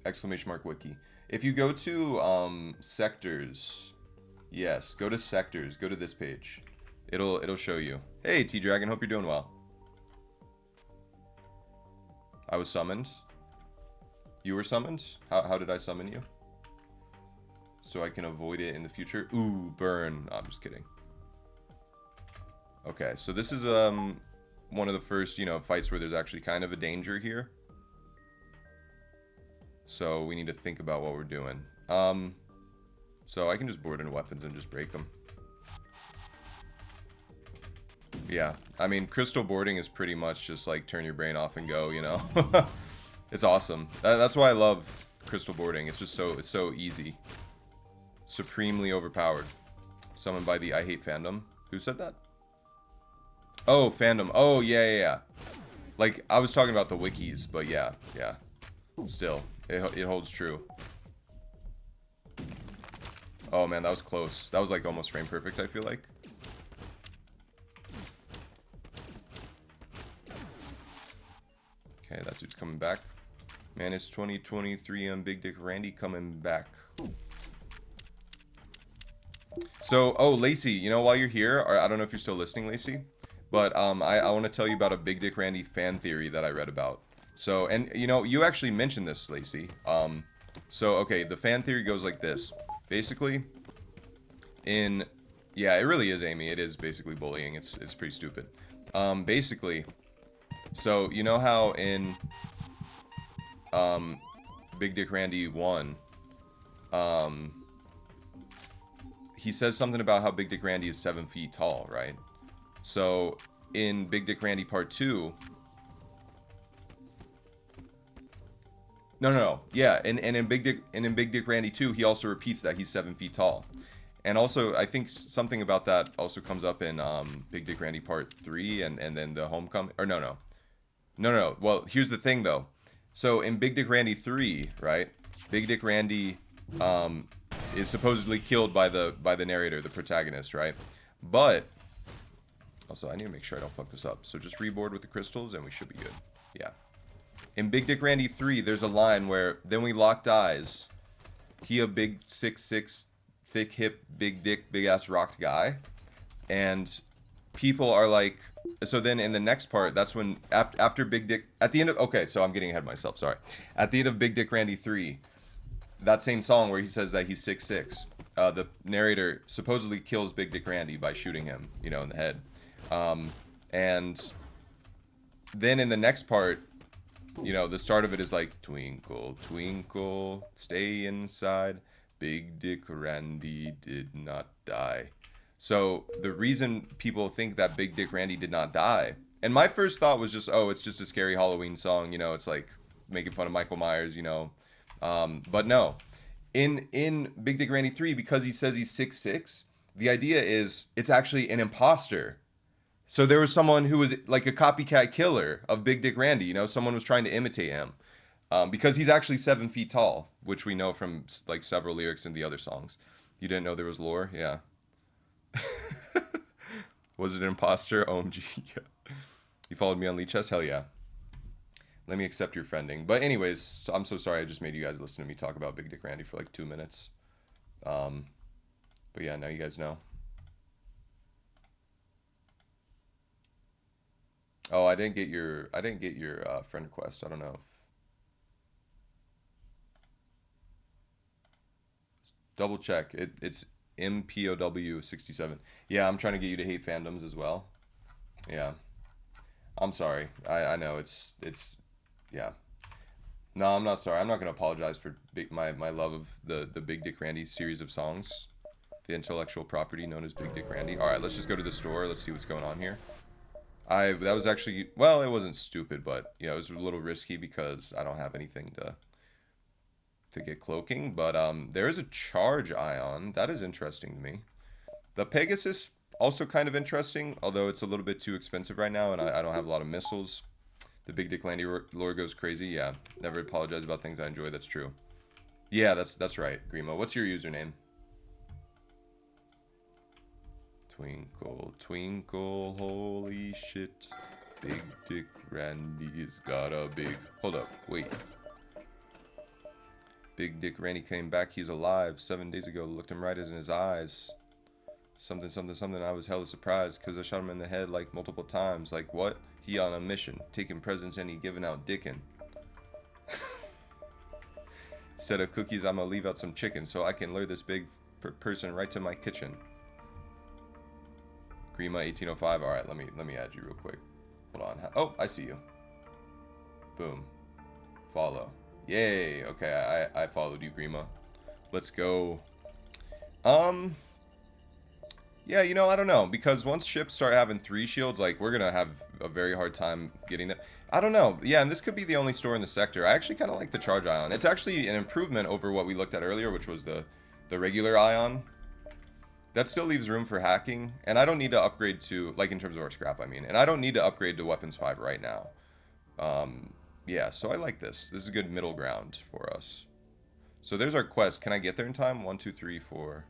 !wiki. If you go to sectors, yes, go to sectors. Go to this page. It'll show you. Hey, T-Dragon, hope you're doing well. I was summoned. You were summoned? How did I summon you? So I can avoid it in the future. Ooh, burn. No, I'm just kidding. Okay, so this is one of the first, fights where there's actually kind of a danger here. So we need to think about what we're doing. So I can just board into weapons and just break them. Yeah. I mean, crystal boarding is pretty much just like turn your brain off and go, you know? It's awesome. That's why I love crystal boarding. It's just it's so easy. Supremely overpowered. Summoned by the I Hate Fandom. Who said that? Oh, fandom. Oh, yeah. Like, I was talking about the wikis, but yeah. Still, it holds true. Oh, man, that was close. That was, like, almost frame perfect, I feel like. Okay, that dude's coming back. Man, it's 2023 and Big Dick Randy coming back. So, oh, Lacey, you know, while you're here, or I don't know if you're still listening, Lacey, but I want to tell you about a Big Dick Randy fan theory that I read about. So, and, you know, you actually mentioned this, Lacey. So, okay, the fan theory goes like this. Basically, yeah, it really is, Amy. It is basically bullying. It's pretty stupid. Basically, so, you know how in, Big Dick Randy 1, he says something about how Big Dick Randy is 7 feet tall, right? So, in Big Dick Randy Part 2... No. Yeah, and in Big Dick Randy 2, he also repeats that he's 7 feet tall. And also, I think something about that also comes up in Big Dick Randy Part 3 and then the Homecoming... Or no. Well, here's the thing, though. So, in Big Dick Randy 3, right? Big Dick Randy is supposedly killed by the narrator, the protagonist, right? But... Also, I need to make sure I don't fuck this up. So, just reboard with the crystals and we should be good. Yeah. In Big Dick Randy 3, there's a line where, then we locked eyes. He a big 6'6", thick hip, big dick, big ass rocked guy. And people are like, so then in the next part, that's when, after Big Dick, at the end of, okay, so I'm getting ahead of myself, sorry. At the end of Big Dick Randy 3, that same song where he says that he's 6'6", the narrator supposedly kills Big Dick Randy by shooting him, you know, in the head. And then in the next part, you know, the start of it is like, twinkle, twinkle, stay inside. Big Dick Randy did not die. So the reason people think that Big Dick Randy did not die, and my first thought was just, oh, it's just a scary Halloween song, you know, it's like making fun of Michael Myers, you know. But no, in Big Dick Randy 3, because he says he's 6'6", the idea is it's actually an imposter. So there was someone who was like a copycat killer of Big Dick Randy, you know, someone was trying to imitate him. Because he's actually 7 feet tall, which we know from like several lyrics in the other songs. You didn't know there was lore? Yeah. Was it an imposter? OMG. Yeah. You followed me on Lee Chess? Hell yeah. Let me accept your friending. But anyways, I'm so sorry I just made you guys listen to me talk about Big Dick Randy for like 2 minutes. But yeah, now you guys know. Oh, I didn't get your friend request. I don't know if double check. It's MPOW67. Yeah, I'm trying to get you to hate fandoms as well. Yeah. I'm sorry. I know it's yeah. No, I'm not sorry. I'm not going to apologize for my love of the Big Dick Randy series of songs. The intellectual property known as Big Dick Randy. All right, let's just go to the store. Let's see what's going on here. That was actually, well, it wasn't stupid, but you know, it was a little risky because I don't have anything to get cloaking, but there is a charge ion. That is interesting to me. The Pegasus, also kind of interesting, although it's a little bit too expensive right now, and I don't have a lot of missiles. The Big Dick Randy lore goes crazy. Yeah, never apologize about things I enjoy. That's true. Yeah, that's right, Grimo. What's your username? Twinkle, twinkle, holy shit. Big Dick Randy's got a big... Hold up, wait. Big Dick Randy came back, he's alive. 7 days ago, looked him right in his eyes. Something, something, something, I was hella surprised because I shot him in the head like multiple times. Like, what? He on a mission, taking presents and he giving out dickin'. Instead of cookies, I'm gonna leave out some chicken so I can lure this big person right to my kitchen. Grima 1805. All right, let me add you real quick. Hold on. Oh, I see you. Boom. Follow. Yay. Okay, I followed you, Grima. Let's go. Yeah, you know, I don't know, because once ships start having 3 shields, like, we're gonna have a very hard time getting them. I don't know. Yeah, and this could be the only store in the sector. I actually kind of like the charge ion. It's actually an improvement over what we looked at earlier, which was the regular ion. That still leaves room for hacking, and I don't need to upgrade to, like, in terms of our scrap, I mean. And I don't need to upgrade to weapons 5 right now. Yeah, so I like this. This is a good middle ground for us. So there's our quest. Can I get there in time? 1, 2, 3, 4...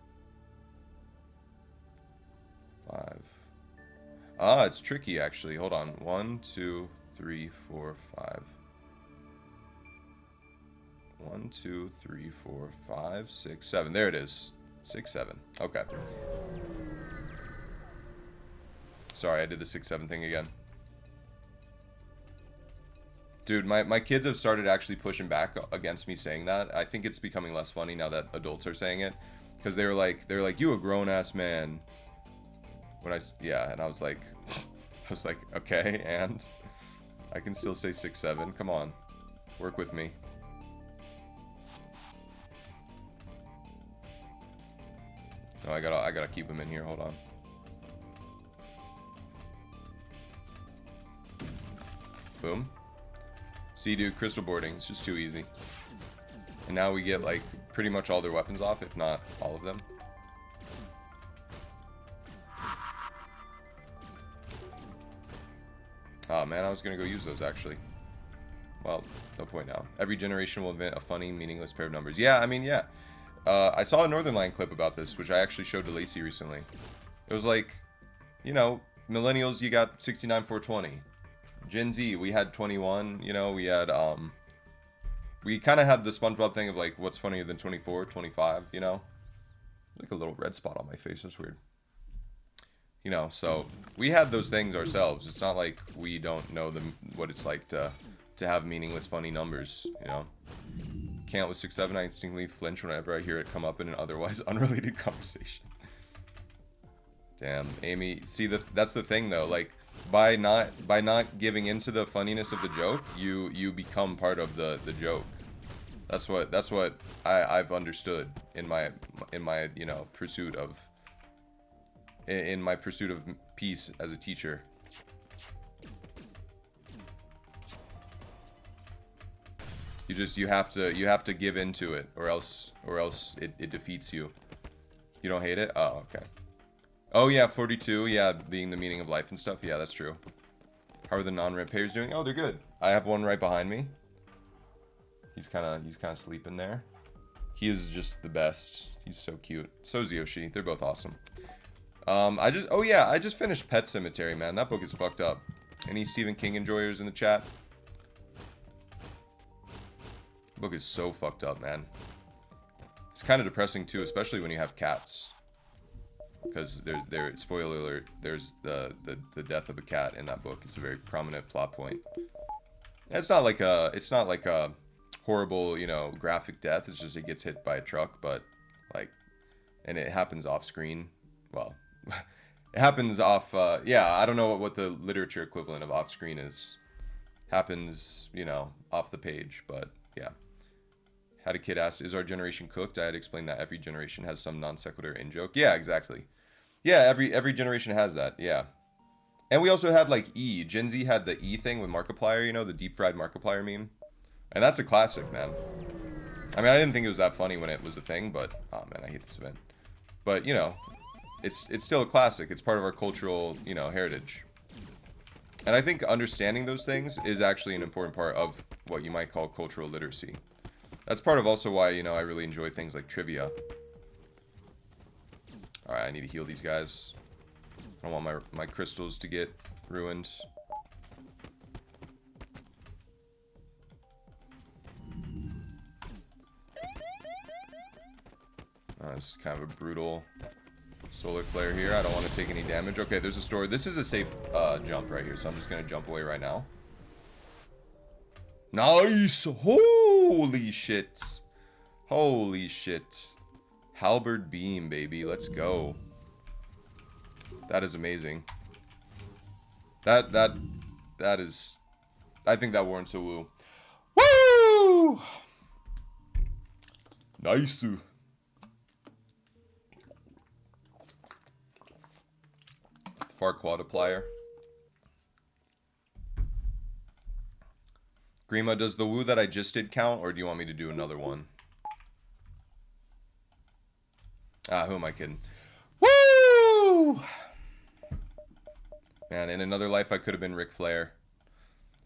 5. Ah, it's tricky actually. Hold on. 1, 2, 3, 4, 5. 1, 2, 3, 4, 5, 6, 7. There it is. 6, 7. Okay. Sorry, I did the 6, 7 thing again. Dude, my kids have started actually pushing back against me saying that. I think it's becoming less funny now that adults are saying it. Because they're like, you a grown-ass man. Yeah, and I was like, okay, and I can still say 6, 7. Come on, work with me. Oh, I gotta keep him in here. Hold on. Boom. See, dude, crystal boarding. It's just too easy. And now we get like pretty much all their weapons off, if not all of them. Oh man, I was gonna go use those actually. Well, no point now. Every generation will invent a funny, meaningless pair of numbers. Yeah, I mean, yeah. I saw a Northern Line clip about this, which I actually showed to Lacey recently. It was like, you know, millennials, you got 69, 420. Gen Z, we had 21. You know, we had, we kind of had the SpongeBob thing of like, what's funnier than 24, 25, you know? Like a little red spot on my face. That's weird. You know, so we had those things ourselves. It's not like we don't know what it's like to have meaningless, funny numbers, you know? Can't with 6, 7, I instinctively flinch whenever I hear it come up in an otherwise unrelated conversation. Damn, Amy. See, that's the thing though. Like, by not giving into the funniness of the joke, you become part of the joke. That's what I've understood in my you know pursuit of peace as a teacher. You have to give into it, or else it defeats you. You don't hate it? Oh, okay. Oh yeah, 42. Yeah, being the meaning of life and stuff. Yeah, that's true. How are the non-rent payers doing? Oh, they're good. I have one right behind me. He's kind of sleeping there. He is just the best. He's so cute. So's Yoshi. They're both awesome. I just finished Pet Sematary, man. That book is fucked up. Any Stephen King enjoyers in the chat? The book is so fucked up, man. It's kind of depressing too, especially when you have cats. Because there spoiler alert, there's the death of a cat in that book. It's a very prominent plot point. It's not like a horrible, you know, graphic death. It's just it gets hit by a truck, but like, and it happens off screen. Well, it happens off. Yeah, I don't know what the literature equivalent of off screen is. Happens, you know, off the page, but yeah. Had a kid ask, is our generation cooked? I had explained that every generation has some non sequitur in joke. Yeah, exactly. Yeah, every generation has that. Yeah. And we also had like E. Gen Z had the E thing with Markiplier, you know, the deep fried Markiplier meme. And that's a classic, man. I mean, I didn't think it was that funny when it was a thing, but oh man, I hate this event. But, you know, it's still a classic. It's part of our cultural, you know, heritage. And I think understanding those things is actually an important part of what you might call cultural literacy. That's part of also why, you know, I really enjoy things like trivia. Alright, I need to heal these guys. I don't want my crystals to get ruined. This is kind of a brutal solar flare here. I don't want to take any damage. Okay, there's a store. This is a safe jump right here, so I'm just going to jump away right now. Nice! Holy shit. Holy shit. Halberd beam, baby. Let's go. That is amazing. That is... I think that warrants a woo. Woo! Nice. Far quadruplier. Grima, does the woo that I just did count, or do you want me to do another one? Ah, who am I kidding? Woo! Man, in another life I could have been Ric Flair.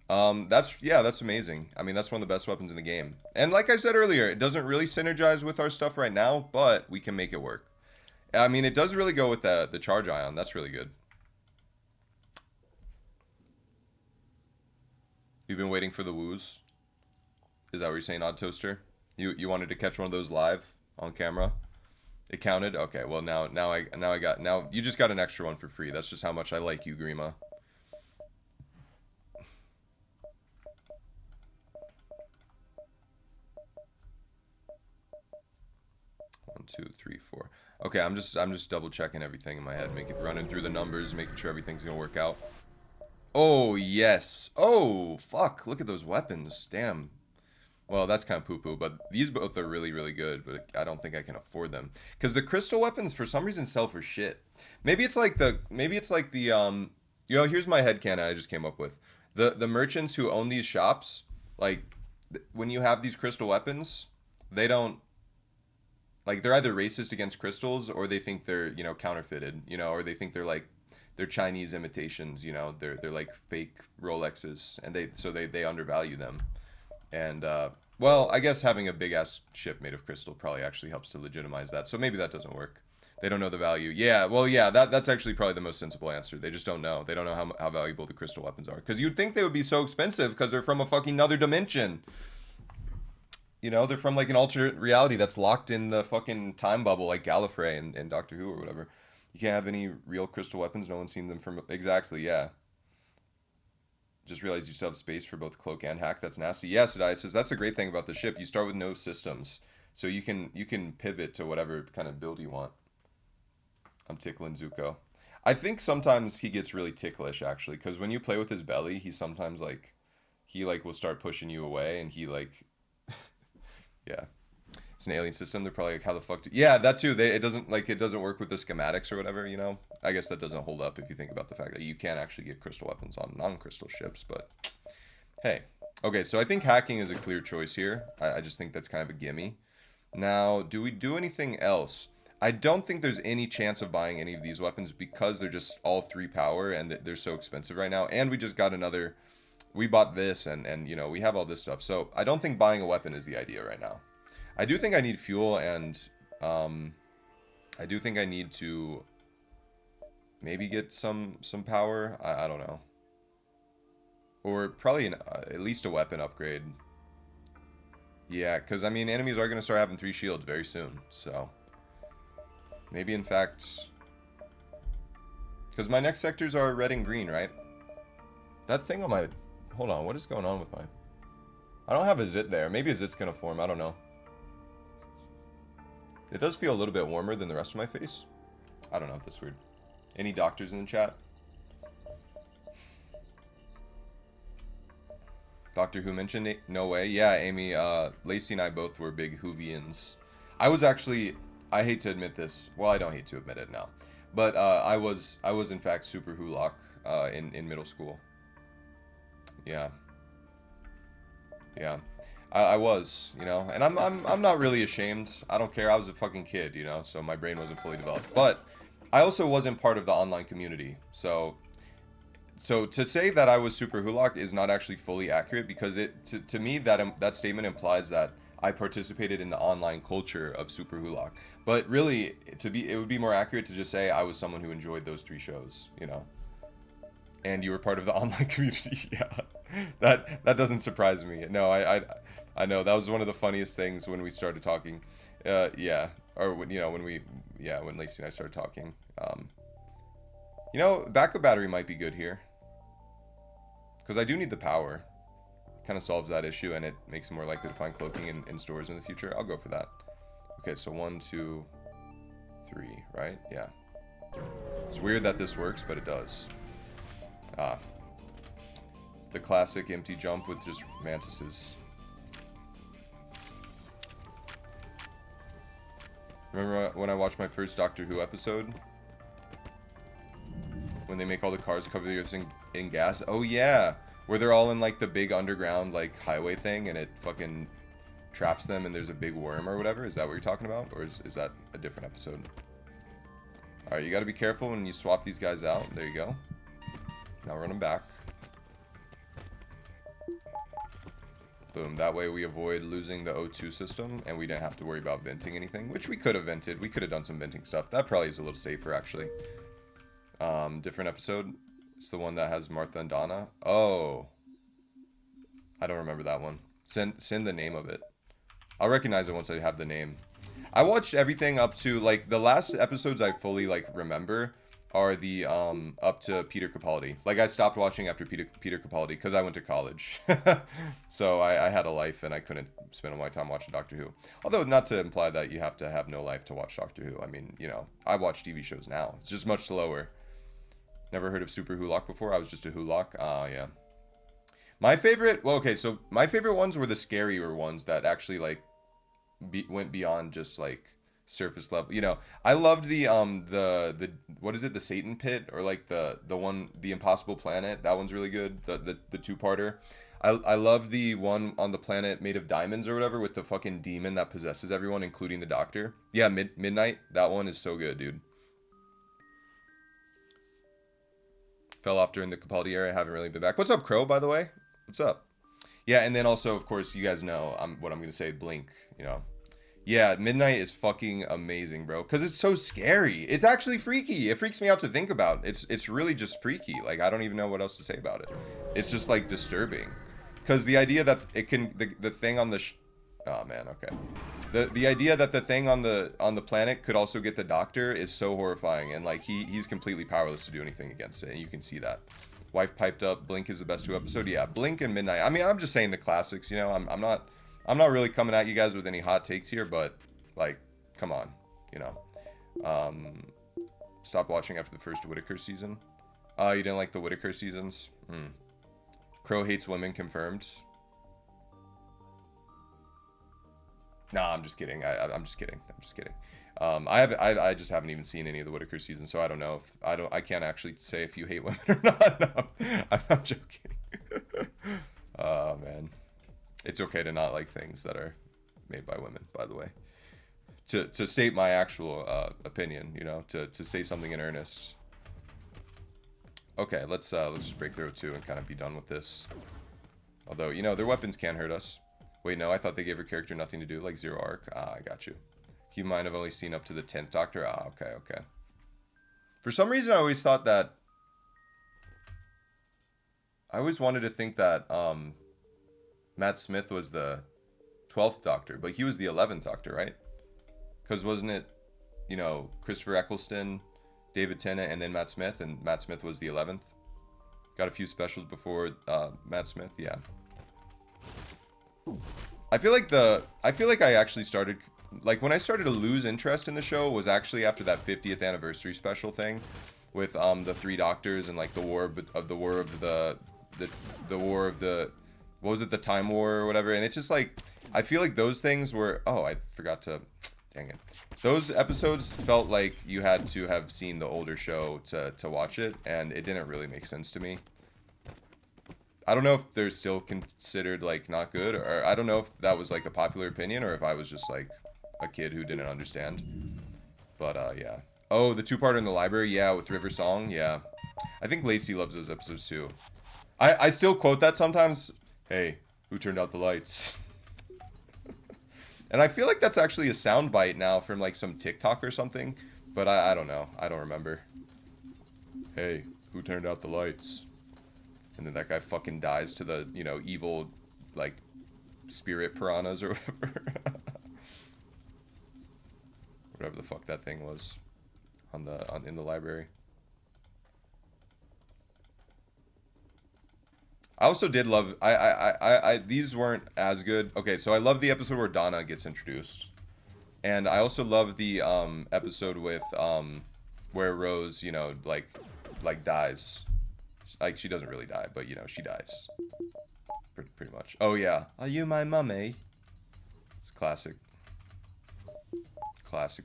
That's amazing. I mean, that's one of the best weapons in the game. And like I said earlier, it doesn't really synergize with our stuff right now, but we can make it work. I mean, it does really go with the charge ion. That's really good. You've been waiting for the woos? Is that what you're saying, Odd Toaster? You wanted to catch one of those live on camera? It counted? Okay, well now you just got an extra one for free. That's just how much I like you, Grima. 1, 2, 3, 4. Okay, I'm just double checking everything in my head, running through the numbers, making sure everything's gonna work out. Oh yes. Oh fuck! Look at those weapons. Damn. Well, that's kind of poo-poo, but these both are really, really good, but I don't think I can afford them. Because the crystal weapons, for some reason, sell for shit. Maybe it's like the, you know, here's my headcanon I just came up with. The merchants who own these shops, like, when you have these crystal weapons, they don't, like, they're either racist against crystals, or they think they're, you know, counterfeited, you know, or they think they're, like, they're Chinese imitations, you know, they're like fake Rolexes, and they undervalue them. And, well, I guess having a big-ass ship made of crystal probably actually helps to legitimize that. So maybe that doesn't work. They don't know the value. Yeah, well, yeah, that's actually probably the most sensible answer. They just don't know. They don't know how valuable the crystal weapons are. Because you'd think they would be so expensive because they're from a fucking other dimension. You know, they're from, like, an alternate reality that's locked in the fucking time bubble, like Gallifrey and Doctor Who or whatever. You can't have any real crystal weapons. No one's seen them from... Exactly, yeah. Just realized you still have space for both cloak and hack. That's nasty. Yes, Sadai says that's the great thing about the ship. You start with no systems, so you can pivot to whatever kind of build you want. I'm tickling Zuko. I think sometimes he gets really ticklish actually, because when you play with his belly, he sometimes he will start pushing you away, and he yeah. It's an alien system. They're probably like, how the fuck do... Yeah, that too. It doesn't work with the schematics or whatever, you know? I guess that doesn't hold up if you think about the fact that you can actually get crystal weapons on non-crystal ships, but... Hey. Okay, so I think hacking is a clear choice here. I just think that's kind of a gimme. Now, do we do anything else? I don't think there's any chance of buying any of these weapons because they're just all 3 power and they're so expensive right now. And we just got another... We bought this and you know, we have all this stuff. So I don't think buying a weapon is the idea right now. I do think I need fuel, and I do think I need to maybe get some power. I don't know. Or probably at least a weapon upgrade. Yeah, because, I mean, enemies are going to start having 3 shields very soon, so... Maybe, in fact... Because my next sectors are red and green, right? That thing on my... Hold on, what is going on with my... I don't have a zit there. Maybe a zit's going to form, I don't know. It does feel a little bit warmer than the rest of my face. I don't know, that's weird. Any doctors in the chat? Doctor Who mentioned it? No way. Yeah, Amy, Lacey and I both were big Whovians. I was actually, I hate to admit this. Well, I don't hate to admit it now. But I was in fact super Wholock in middle school. Yeah. Yeah. I was, you know, and I'm not really ashamed. I don't care. I was a fucking kid, you know, so my brain wasn't fully developed. But I also wasn't part of the online community. So to say that I was super Wholock is not actually fully accurate, because to me that statement implies that I participated in the online culture of super Wholock. But really, it would be more accurate to just say I was someone who enjoyed those 3 shows, you know. And you were part of the online community. Yeah, that doesn't surprise me. No, I know that was one of the funniest things when we started talking. Yeah, or when, you know, when Lacey and I started talking. You know, backup battery might be good here, because I do need the power. Kind of solves that issue, and it makes it more likely to find cloaking in stores in the future. I'll go for that. Okay, so 1, 2, 3, right? Yeah. It's weird that this works, but it does. Ah. The classic empty jump with just mantises. Remember when I watched my first Doctor Who episode? When they make all the cars cover the earth in gas. Oh yeah, where they're all in like the big underground like highway thing, and it fucking traps them, and there's a big worm or whatever. Is that what you're talking about, or is that a different episode? All right, you got to be careful when you swap these guys out. There you go. Now run them back. Boom. That way we avoid losing the O2 system, and we didn't have to worry about venting anything, which we could have vented. We could have done some venting stuff. That probably is a little safer, actually. Different episode. It's the one that has Martha and Donna. Oh. I don't remember that one. Send the name of it. I'll recognize it once I have the name. I watched everything up to, like, the last episodes I fully, like, remember are the, up to Peter Capaldi. Like, I stopped watching after Peter Capaldi because I went to college. So I had a life and I couldn't spend all my time watching Doctor Who. Although, not to imply that you have to have no life to watch Doctor Who. I mean, you know, I watch TV shows now. It's just much slower. Never heard of Super Wholock before. I was just a Wholock. Yeah. My favorite, well, okay, so my favorite ones were the scarier ones that actually, like, went beyond just, like, surface level. You know, I loved the what is it, the Satan Pit, or like the one, the Impossible Planet. That one's really good. The two-parter. I love the one on the planet made of diamonds or whatever, with the fucking demon that possesses everyone, including the Doctor. Yeah, Midnight. That one is so good, dude. Fell off during the Capaldi era. I haven't really been back. What's up, Crow, by the way? What's up? Yeah, and then also, of course, you guys know what I'm going to say, Blink, you know. Yeah, Midnight is fucking amazing, bro, because it's so scary. It's actually freaky. It freaks me out to think about. It's really just freaky. Like, I don't even know what else to say about it. It's just, like, disturbing. Because the idea that it can, the thing on the, oh, man, okay. The idea that the thing on the planet could also get the Doctor is so horrifying, and, like, he's completely powerless to do anything against it, and you can see that. Wife piped up, Blink is the best 2 episode. Yeah, Blink and Midnight. I mean, I'm just saying the classics, you know. I'm not really coming at you guys with any hot takes here, but, like, come on, you know. Stop watching after the first Whittaker season. You didn't like the Whittaker seasons? Crow hates women, confirmed. Nah, I'm just kidding. I'm just kidding. I'm just kidding. I just haven't even seen any of the Whittaker seasons, so I don't know if I can't actually say if you hate women or not. No, I'm joking. Oh man, it's okay to not like things that are made by women, by the way. To state my actual opinion, you know, to say something in earnest. Okay, let's just break through 2 and kind of be done with this. Although, you know, their weapons can hurt us. Wait, no, I thought they gave her character nothing to do, like zero arc. I got you. Keep in mind, I've only seen up to the 10th Doctor. Okay. For some reason, I always thought that... I always wanted to think that Matt Smith was the 12th Doctor, but he was the 11th Doctor, right? Because wasn't it, you know, Christopher Eccleston, David Tennant, and then Matt Smith, and Matt Smith was the 11th? Got a few specials before Matt Smith, yeah. I feel like I actually started, like, when I started to lose interest in the show was actually after that 50th anniversary special thing with the 3 Doctors and, like, the war of the war of the what was it, the Time War or whatever. And it's just like, I feel like those things were, oh, I forgot to, dang it, those episodes felt like you had to have seen the older show to watch it, and it didn't really make sense to me. I don't know if they're still considered, like, not good, or I don't know if that was, like, a popular opinion, or if I was just, like, a kid who didn't understand. But, yeah. Oh, the 2-parter in the library? Yeah, with River Song? Yeah. I think Lacey loves those episodes, too. I still quote that sometimes. Hey, who turned out the lights? And I feel like that's actually a soundbite now from, like, some TikTok or something. But I don't know. I don't remember. Hey, who turned out the lights? And then that guy fucking dies to the, you know, evil, like, spirit piranhas or whatever. Whatever the fuck that thing was in the library. I also did love, these weren't as good. Okay, so I love the episode where Donna gets introduced. And I also love the episode with, where Rose, you know, like dies. Like, she doesn't really die, but, you know, she dies. Pretty much. Oh, yeah. Are you my mummy? It's classic. Classic.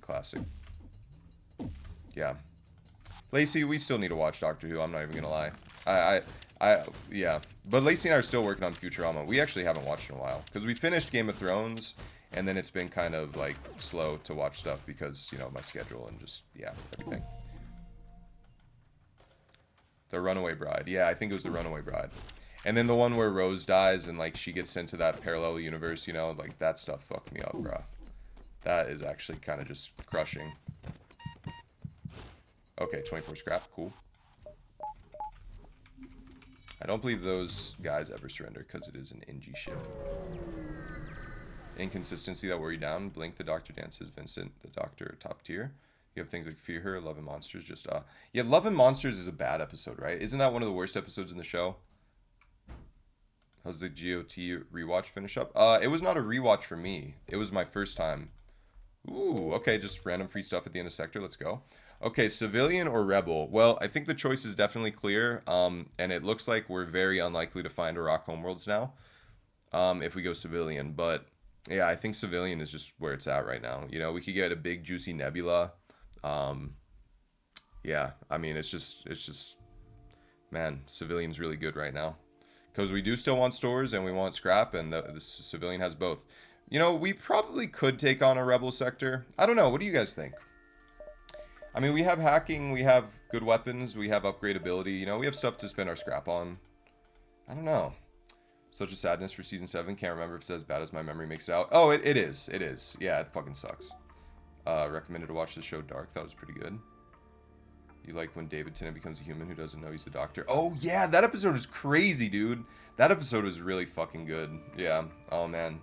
Yeah. Lacey, we still need to watch Doctor Who. I'm not even gonna lie. Yeah. But Lacey and I are still working on Futurama. We actually haven't watched in a while because we finished Game of Thrones, and then it's been kind of like slow to watch stuff because, you know, my schedule and just, yeah, everything. The Runaway Bride. Yeah, I think it was The Runaway Bride. And then the one where Rose dies and like she gets sent to that parallel universe, you know, like that stuff fucked me up, bro. That is actually kind of just crushing. Okay, 24 scrap, cool. I don't believe those guys ever surrender because it is an NG ship. Inconsistency that wore you down. Blink, the Doctor dances. Vincent, the Doctor, top tier. You have things like Fear Her, Love and Monsters, just yeah, Love and Monsters is a bad episode, right? Isn't that one of the worst episodes in the show? How's the GOT rewatch finish up? It was not a rewatch for me. It was my first time. Ooh, okay, just random free stuff at the end of Sector. Let's go. Okay, Civilian or Rebel? Well, I think the choice is definitely clear. And it looks like we're very unlikely to find Iraq Homeworlds now. If we go Civilian, but yeah, I think Civilian is just where it's at right now. You know, we could get a big juicy Nebula. Yeah, I mean, it's just, man, Civilian's really good right now. Because we do still want stores and we want scrap, and the Civilian has both. You know, we probably could take on a Rebel sector. I don't know. What do you guys think? I mean, we have hacking, we have good weapons, we have upgradability. You know, we have stuff to spend our scrap on. I don't know. Such a sadness for season 7. Can't remember if it's as bad as my memory makes it out. Oh, it is. It is. Yeah, it fucking sucks. Recommended to watch the show Dark. That was pretty good. You like when David Tennant becomes a human who doesn't know he's a doctor? Oh, yeah, that episode is crazy, dude. That episode is really fucking good. Yeah. Oh, man.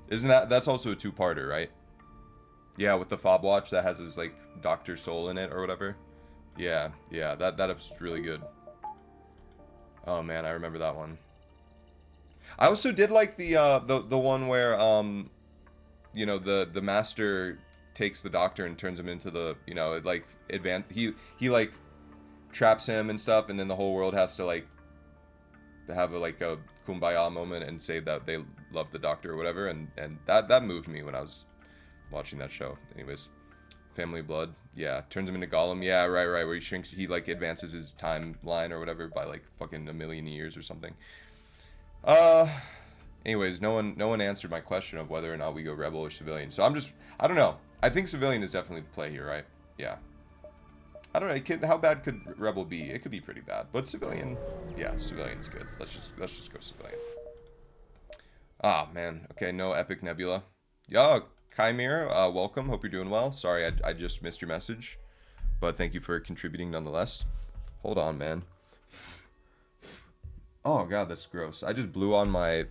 Isn't that's also a two-parter, right? Yeah, with the fob watch that has his, like, doctor soul in it or whatever. Yeah, that episode's really good. Oh, man, I remember that one. I also did like the one where, you know, the master takes the doctor and turns him into the, you know, like, he like, traps him and stuff, and then the whole world has to, like, have a kumbaya moment and say that they love the doctor or whatever, and that moved me when I was watching that show. Anyways, Family Blood, yeah, turns him into Gollum, yeah, right, where he shrinks, he like advances his timeline or whatever by like fucking a million years or something. Anyways, no one answered my question of whether or not we go Rebel or Civilian, so I don't know. I think Civilian is definitely the play here, right? Yeah. I don't know. How bad could Rebel be? It could be pretty bad, but Civilian, yeah, Civilian's good. Let's just go Civilian. Ah, man. Okay, no Epic Nebula. Yeah, Chimere, welcome. Hope you're doing well. Sorry, I just missed your message, but thank you for contributing nonetheless. Hold on, man. Oh god, that's gross. I just blew on my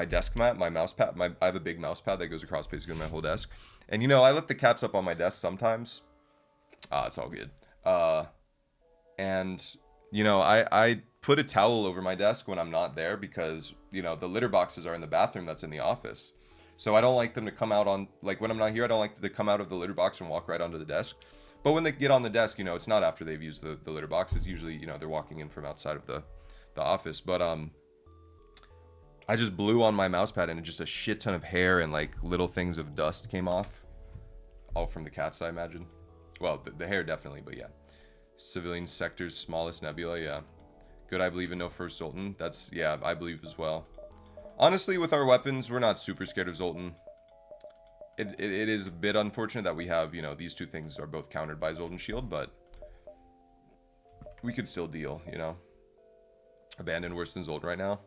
desk mat, my mouse pad. I have a big mouse pad that goes across basically my whole desk. And you know, I let the cats up on my desk sometimes. It's all good. And you know, I put a towel over my desk when I'm not there because, you know, the litter boxes are in the bathroom that's in the office. So I don't like them to come out on, like, when I'm not here, I don't like them to come out of the litter box and walk right onto the desk. But when they get on the desk, you know, it's not after they've used the litter box. It's usually, you know, they're walking in from outside of the office. But I just blew on my mouse pad and just a shit ton of hair and like little things of dust came off. All from the cats, I imagine. Well, the hair definitely, but yeah. Civilian sector's smallest nebula, yeah. Good, I believe in no first Zoltan. That's, yeah, I believe as well. Honestly, with our weapons, we're not super scared of Zoltan. It is a bit unfortunate that we have, you know, these two things are both countered by Zoltan Shield, but we could still deal, you know. Abandon worse than Zolt right now.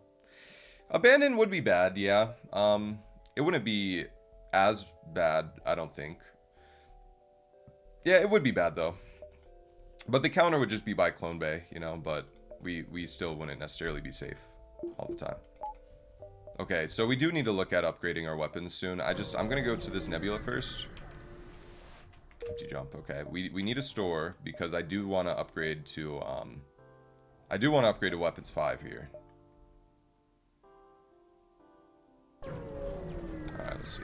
Abandon would be bad, yeah. It wouldn't be as bad, I don't think. Yeah, it would be bad though. But the counter would just be by Clone Bay, you know, but we still wouldn't necessarily be safe all the time. Okay, so we do need to look at upgrading our weapons soon. I'm gonna go to this nebula first. Empty jump, okay. We need a store because I do want to upgrade to weapons 5 here. Alright, let's see.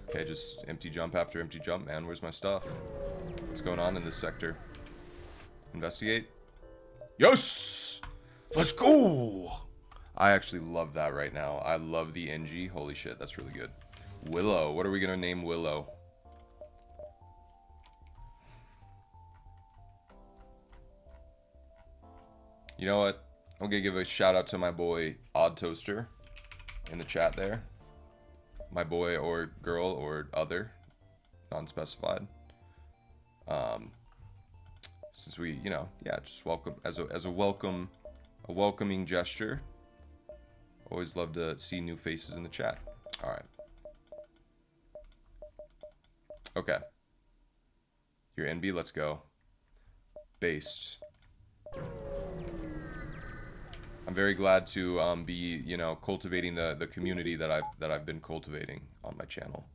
Okay, just empty jump after empty jump, man. Where's my stuff? What's going on in this sector? Investigate. Yes! Let's go! I actually love that right now. I love the NG. Holy shit, that's really good. Willow. What are we gonna name Willow? You know what? I'm gonna give a shout out to my boy Odd Toaster in the chat there. My boy or girl or other, non-specified. Since we, you know, yeah, just welcome as a welcoming gesture. Always love to see new faces in the chat. All right. Okay. Your NB, let's go. Based. I'm very glad to be, you know, cultivating the community that I've been cultivating on my channel.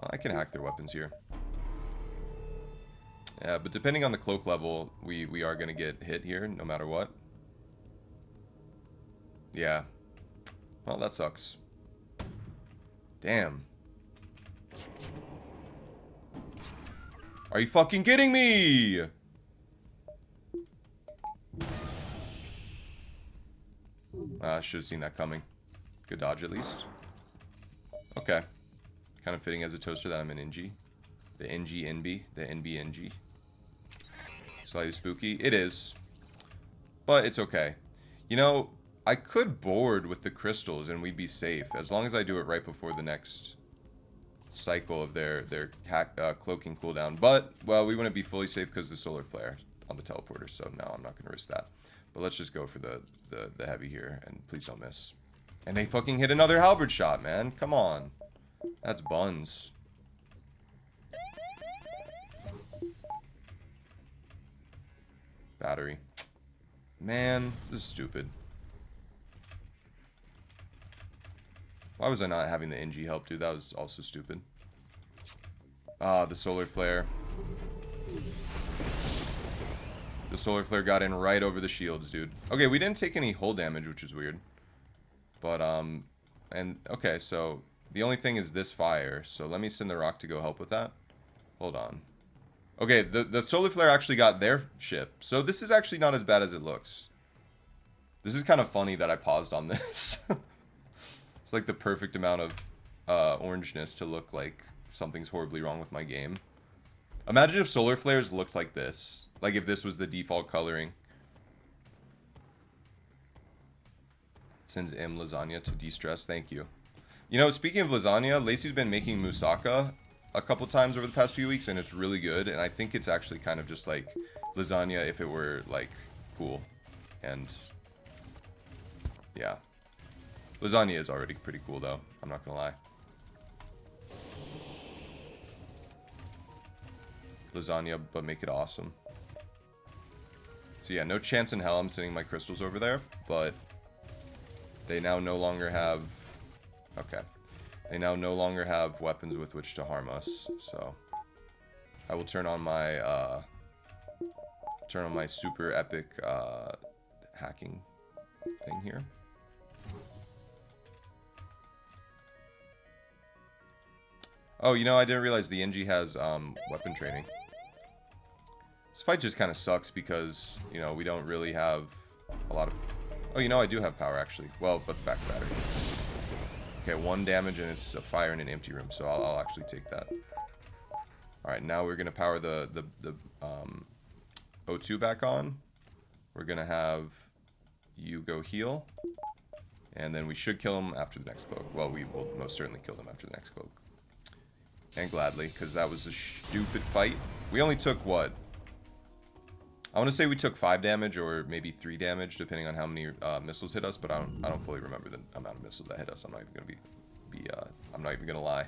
I can hack their weapons here. Yeah, but depending on the cloak level, we are gonna get hit here no matter what. Yeah. Well, that sucks. Damn. Are you fucking kidding me? I should have seen that coming. Good dodge at least. Okay. Kind of fitting as a toaster that I'm an NG. The NG NB. The NB NG. Slightly spooky. It is. But it's okay. You know, I could board with the crystals and we'd be safe. As long as I do it right before the next cycle of their cloaking cooldown. But, well, we wouldn't be fully safe because of the solar flare on the teleporter. So, no, I'm not going to risk that. But let's just go for the heavy here. And please don't miss. And they fucking hit another halberd shot, man. Come on. That's buns. Battery. Man, this is stupid. Why was I not having the NG help, dude? That was also stupid. Ah, the solar flare. The solar flare got in right over the shields, dude. Okay, we didn't take any hull damage, which is weird. But, and, okay, so the only thing is this fire. So let me send the rock to go help with that. Hold on. Okay, the solar flare actually got their ship. So this is actually not as bad as it looks. This is kind of funny that I paused on this. It's like the perfect amount of orangeness to look like something's horribly wrong with my game. Imagine if solar flares looked like this. Like if this was the default coloring. Sends M lasagna to de-stress. Thank you. You know, speaking of lasagna, Lacey's been making moussaka a couple times over the past few weeks, and it's really good. And I think it's actually kind of just like lasagna if it were like cool. And yeah, lasagna is already pretty cool though. I'm not gonna lie. Lasagna, but make it awesome. So yeah, no chance in hell I'm sending my crystals over there, but they now no longer have. Okay. They now no longer have weapons with which to harm us, so I will turn on my super epic hacking thing here. Oh, you know, I didn't realize the NG has weapon training. This fight just kind of sucks because, you know, we don't really have a lot of. Oh, you know, I do have power actually. Well, but back battery. Okay, 1 damage and it's a fire in an empty room, so I'll actually take that. Alright, now we're going to power the O2 back on. We're going to have you go heal. And then we should kill him after the next cloak. Well, we will most certainly kill him after the next cloak. And gladly, because that was a stupid fight. We only took, what? I want to say we took 5 damage or maybe 3 damage, depending on how many missiles hit us. But I don't fully remember the amount of missiles that hit us. I'm not even gonna I'm not even gonna lie.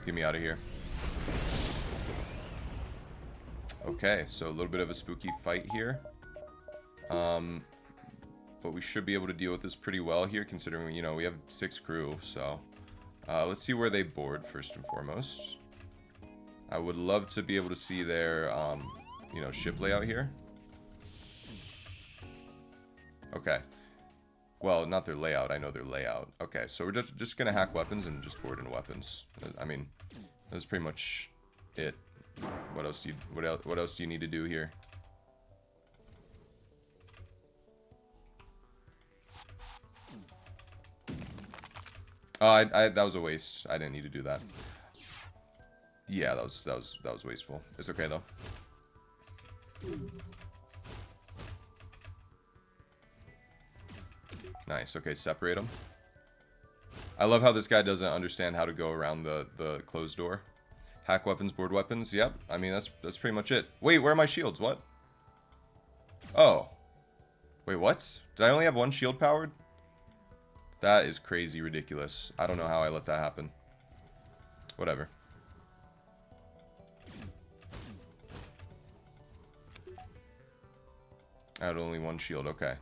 Get me out of here. Okay, so a little bit of a spooky fight here. But we should be able to deal with this pretty well here, considering, you know, we have 6 crew, so let's see where they board first and foremost. I would love to be able to see their, you know, ship layout here. Okay. Well, not their layout. I know their layout. Okay, so we're just gonna hack weapons and just board in weapons. I mean, that's pretty much it. What else do you need to do here? That was a waste. I didn't need to do that. Yeah, that was wasteful. It's okay though. Nice. Okay, separate them. I love how this guy doesn't understand how to go around the closed door. Hack weapons, board weapons. Yep. I mean, that's pretty much it. Wait, where are my shields? What? Oh. Wait, what? Did I only have one shield powered? That is crazy ridiculous. I don't know how I let that happen. Whatever. I had only one shield. Okay.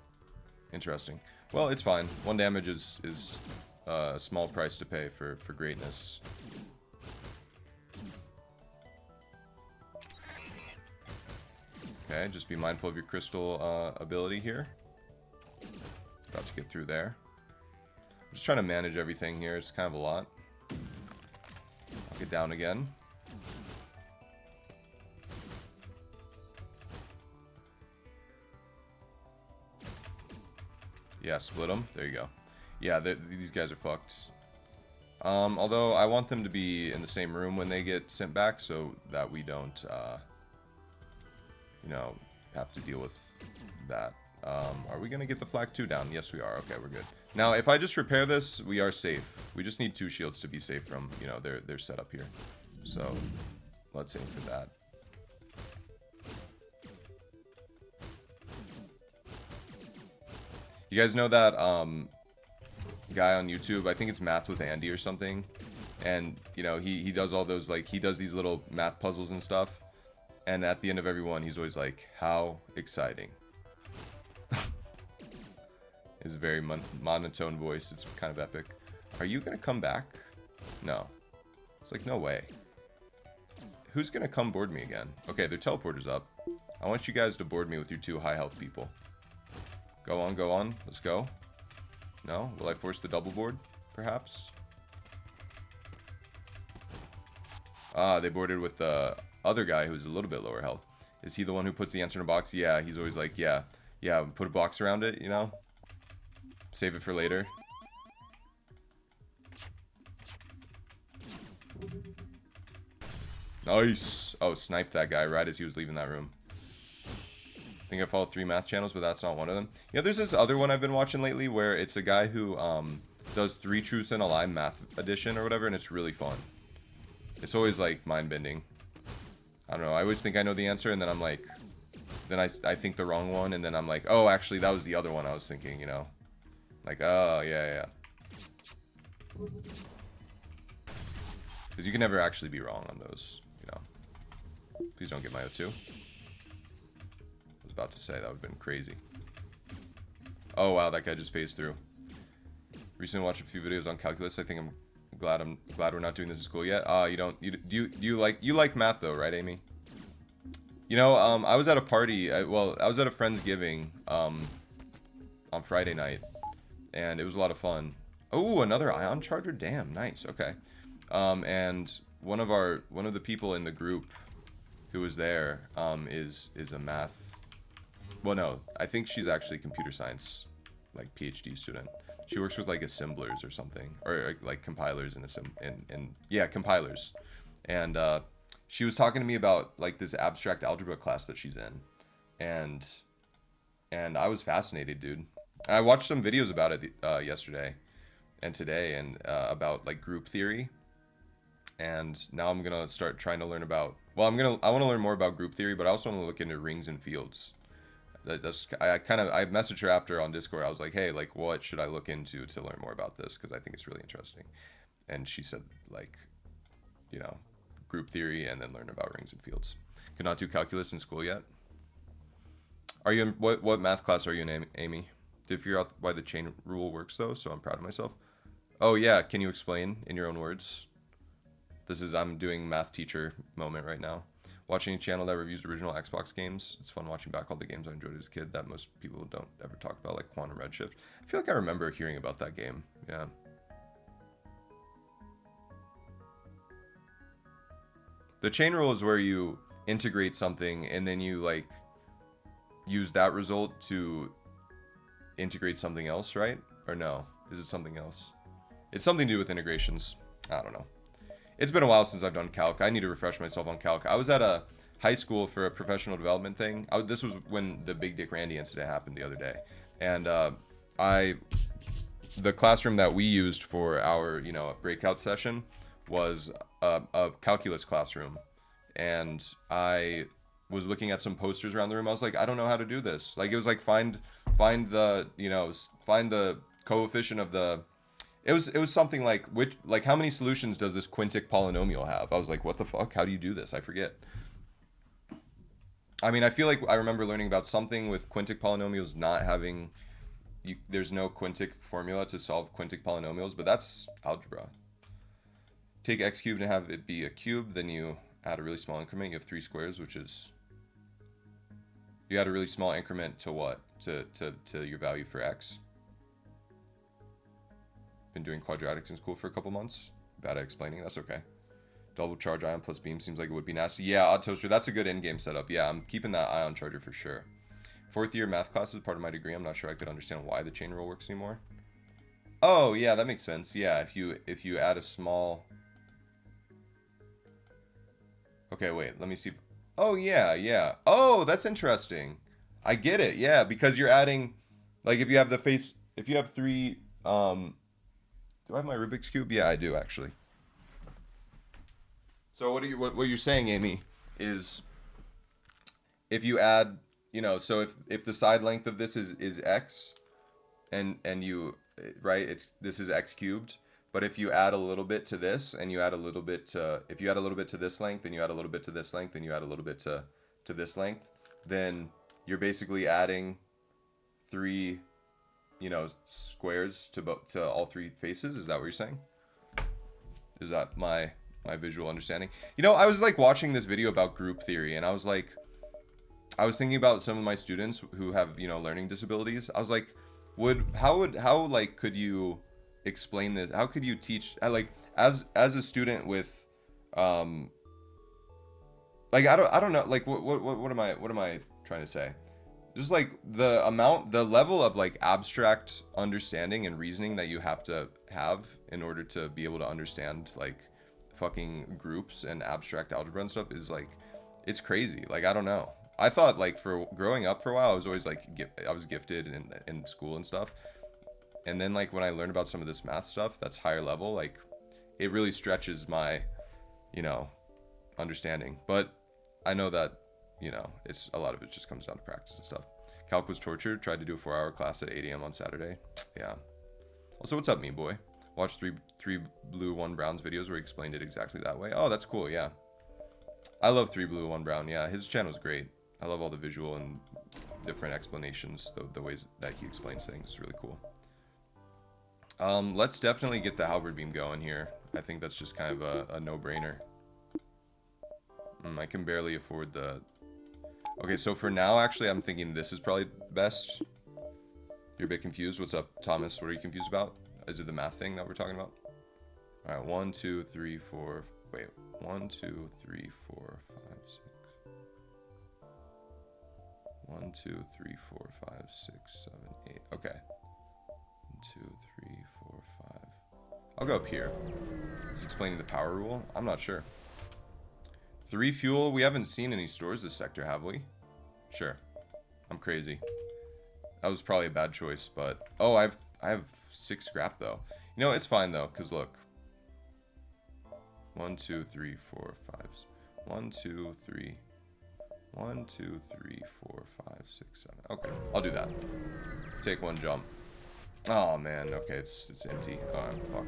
Interesting. Well, it's fine. 1 damage is a small price to pay for greatness. Okay, just be mindful of your crystal ability here. About to get through there. I'm just trying to manage everything here. It's kind of a lot. I'll get down again. Yeah, split them. There you go. Yeah, these guys are fucked. Although I want them to be in the same room when they get sent back so that we don't, you know, have to deal with that. Are we going to get the flak 2 down? Yes, we are. Okay, we're good. Now, if I just repair this, we are safe. We just need 2 shields to be safe from, you know, their setup here. So, let's aim for that. You guys know that guy on YouTube? I think it's Math with Andy or something. And, you know, he does all those, like, he does these little math puzzles and stuff. And at the end of every one, he's always like, how exciting. His very monotone voice. It's kind of epic. Are you going to come back? No. It's like, no way. Who's going to come board me again? Okay, their teleporter's up. I want you guys to board me with your 2 high health people. Go on, go on. Let's go. No? Will I force the double board? Perhaps? Ah, they boarded with the other guy who's a little bit lower health. Is he the one who puts the answer in a box? Yeah, he's always like, yeah, put a box around it, you know? Save it for later. Nice! Oh, sniped that guy right as he was leaving that room. I think I follow 3 math channels, but that's not one of them. Yeah, there's this other one I've been watching lately where it's a guy who does 3 truths and a lie math edition or whatever, and it's really fun. It's always like mind-bending. I don't know, I always think I know the answer, and then I'm like, then I think the wrong one, and then I'm like, oh, actually, that was the other one I was thinking, you know? Like, oh, yeah. Because you can never actually be wrong on those, you know? Please don't get my O2. I was about to say, that would have been crazy. Oh, wow, that guy just phased through. Recently watched a few videos on calculus. I think I'm glad we're not doing this in school yet. Do you like math though, right, Amy? You know, I was at a party. I was at a friend's giving on Friday night, and it was a lot of fun. Oh, another ion charger. Damn, nice. Okay. And one of the people in the group who was there is a math. Well, no, I think she's actually a computer science, like PhD student. She works with like assemblers or something, or like compilers and yeah, compilers. And she was talking to me about like this abstract algebra class that she's in, and I was fascinated, dude. I watched some videos about it yesterday and today, and about like group theory. And now I'm gonna start trying to learn about. Well, I want to learn more about group theory, but I also want to look into rings and fields. I messaged her after on Discord. I was like, hey, like, what should I look into to learn more about this? Because I think it's really interesting. And she said, like, you know, group theory and then learn about rings and fields. Could not do calculus in school yet. Are you in, what math class are you in, Amy? Did you figure out why the chain rule works, though? So I'm proud of myself. Oh, yeah. Can you explain in your own words? I'm doing math teacher moment right now. Watching a channel that reviews original Xbox games. It's fun watching back all the games I enjoyed as a kid that most people don't ever talk about, like Quantum Redshift. I feel like I remember hearing about that game. Yeah. The chain rule is where you integrate something and then you like use that result to integrate something else, right? Or no? Is it something else? It's something to do with integrations. I don't know. It's been a while since I've done calc. I need to refresh myself on calc. I was at a high school for a professional development thing. This was when the Big Dick Randy incident happened the other day. And the classroom that we used for our, breakout session was a calculus classroom. And I was looking at some posters around the room. I was like, I don't know how to do this. Like, it was like find the coefficient of the. It was something like how many solutions does this quintic polynomial have? I was like, what the fuck? How do you do this? I forget. I mean, I feel like I remember learning about something with quintic polynomials not having. There's no quintic formula to solve quintic polynomials, but that's algebra. Take x cubed and have it be a cube, then you add a really small increment. You have 3 squares, which is. You add a really small increment to what? To your value for x. Been doing quadratics in school for a couple months. Bad at explaining. That's okay. Double charge ion plus beam seems like it would be nasty. Yeah, Odd Toaster. That's a good in-game setup. Yeah, I'm keeping that ion charger for sure. 4th year math class is part of my degree. I'm not sure I could understand why the chain rule works anymore. Oh, yeah, that makes sense. Yeah, if you add a small... Okay, wait. Let me see. Oh, yeah. Oh, that's interesting. I get it. Yeah, because you're adding... Like, if you have the face... If you have 3... Do I have my Rubik's Cube? Yeah, I do, actually. So what you're saying, Amy, is if you add, so if the side length of this is x, and you, right, this is x cubed, but if you add a little bit to this, and you add a little bit to, if you add a little bit to this length, and you add a little bit to this length, and you add a little bit to this length, then you're basically adding 3, squares to all 3 faces. Is that what you're saying? Is that my visual understanding? I was like watching this video about group theory, and I was thinking about some of my students who have, learning disabilities. I was like, how could you explain this? How could you teach, as a student with, I don't know, like, what am I trying to say? Just like the level of like abstract understanding and reasoning that you have to have in order to be able to understand like fucking groups and abstract algebra and stuff is like, it's crazy. Like, I don't know. I thought like for growing up for a while, I was always like, I was gifted in school and stuff. And then like when I learned about some of this math stuff that's higher level, like it really stretches my, understanding. But I know that, it's a lot of it just comes down to practice and stuff. Calc was torture. Tried to do a 4-hour class at 8 a.m. on Saturday. Yeah. Also, what's up, me boy? Watched three blue, 1 browns videos where he explained it exactly that way. Oh, that's cool. Yeah. I love 3 blue, 1 brown. Yeah, his channel is great. I love all the visual and different explanations. The ways that he explains things is really cool. Let's definitely get the halberd beam going here. I think that's just kind of a no-brainer. I can barely afford the... Okay, so for now, actually, I'm thinking this is probably best. You're a bit confused. What's up, Thomas? What are you confused about? Is it the math thing that we're talking about? All right, 1, 2, 3, 4. Wait, 1, 2, 3, 4, 5, 6. 1, 2, 3, 4, 5, 6, 7, 8. Okay. 1, 2, 3, 4, 5. I'll go up here. It's explaining the power rule. I'm not sure. 3 fuel. We haven't seen any stores this sector, have we? Sure. I'm crazy. That was probably a bad choice, but... Oh, I have 6 scrap, though. It's fine, though, because look. 1, 2, 3, 4, 5. 1, 2, 3. 1, 2, 3, 4, 5, 6, 7. Okay, I'll do that. Take 1 jump. Oh, man. Okay, it's empty. Oh, fuck.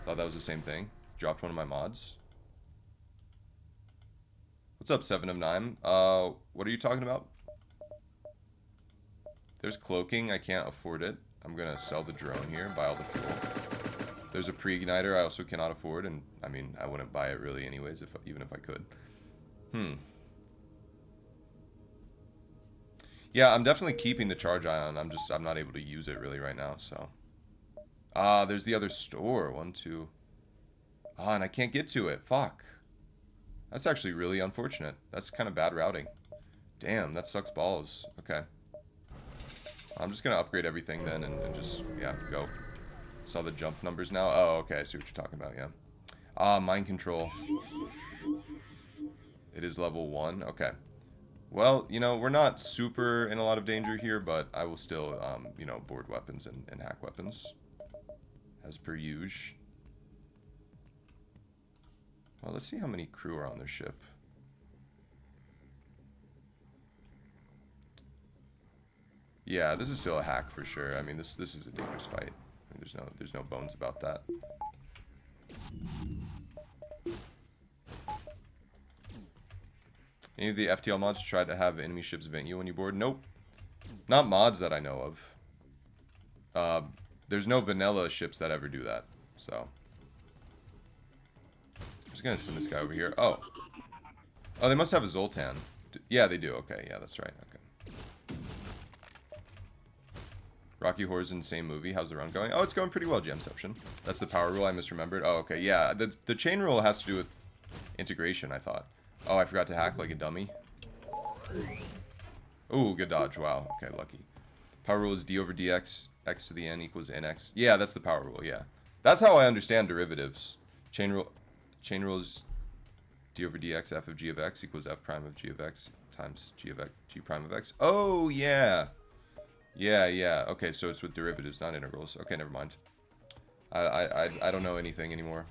Thought that was the same thing. Dropped one of my mods. What's up, 7 of 9? What are you talking about? There's cloaking. I can't afford it. I'm gonna sell the drone here, buy all the fuel. There's a pre-igniter I also cannot afford, and I mean, I wouldn't buy it really anyways, even if I could. Yeah, I'm definitely keeping the charge ion. I'm not able to use it really right now, so. There's the other store. 1, 2. And I can't get to it. Fuck. That's actually really unfortunate. That's kind of bad routing. Damn, that sucks balls. Okay. I'm just gonna upgrade everything then and just, yeah, go. Saw the jump numbers now. Oh, okay. I see what you're talking about, yeah. Ah, mind control. It is level 1. Okay. Well, you know, we're not super in a lot of danger here, but I will still, you know, board weapons and hack weapons. As per usual. Well, let's see how many crew are on their ship. Yeah, this is still a hack for sure. I mean, this is a dangerous fight. I mean, there's no bones about that. Any of the FTL mods try to have enemy ships event you when you board? Nope. Not mods that I know of. There's no vanilla ships that ever do that. So. I'm just gonna send this guy over here. Oh. Oh, they must have a Zoltan. Yeah, they do. Okay, yeah, that's right. Okay. Rocky Horror's in the same movie. How's the run going? Oh, it's going pretty well, Jamception. That's the power rule. I misremembered. Oh, okay. Yeah, the chain rule has to do with integration, I thought. Oh, I forgot to hack like a dummy. Ooh, good dodge. Wow. Okay, lucky. Power rule is d over dx. X to the n equals nx. Yeah, that's the power rule. Yeah. That's how I understand derivatives. Chain rule is d over dx f of g of x equals f prime of g of x times g of x, g prime of x. Oh, yeah. Yeah. Okay, so it's with derivatives, not integrals. Okay, never mind. I don't know anything anymore.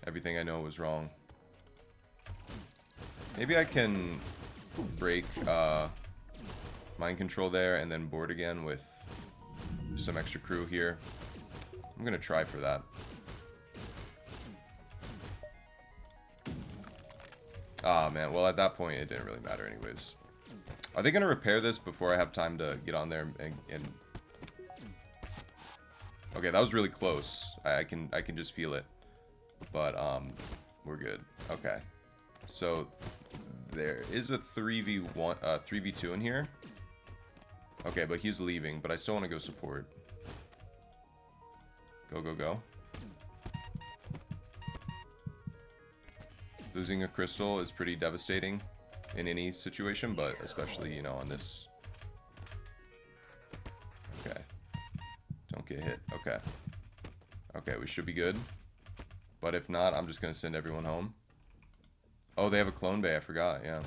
Everything I know was wrong. Maybe I can break mind control there and then board again with some extra crew here. I'm gonna try for that. Ah, man. Well, at that point, it didn't really matter anyways. Are they gonna repair this before I have time to get on there and... Okay, that was really close. I can just feel it. But, we're good. Okay. So, there is a 3v1, 3v2 in here. Okay, but he's leaving, but I still want to go support. Go. Losing a crystal is pretty devastating in any situation, but especially, you know, on this. Okay. Don't get hit. Okay. Okay, we should be good. But if not, I'm just going to send everyone home. Oh, they have a clone bay. I forgot. Yeah.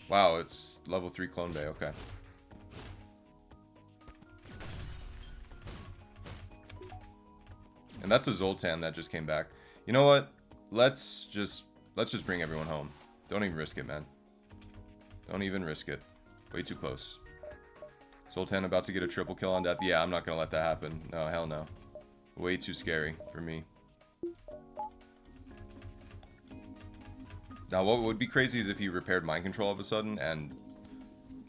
Wow, it's level 3 clone bay. Okay. And that's a Zoltan that just came back. You know what? Let's just bring everyone home. Don't even risk it, man. Don't even risk it. Way too close. Zoltan about to get a triple kill on death. Yeah, I'm not gonna let that happen. No, hell no. Way too scary for me. Now, what would be crazy is if he repaired mind control all of a sudden and,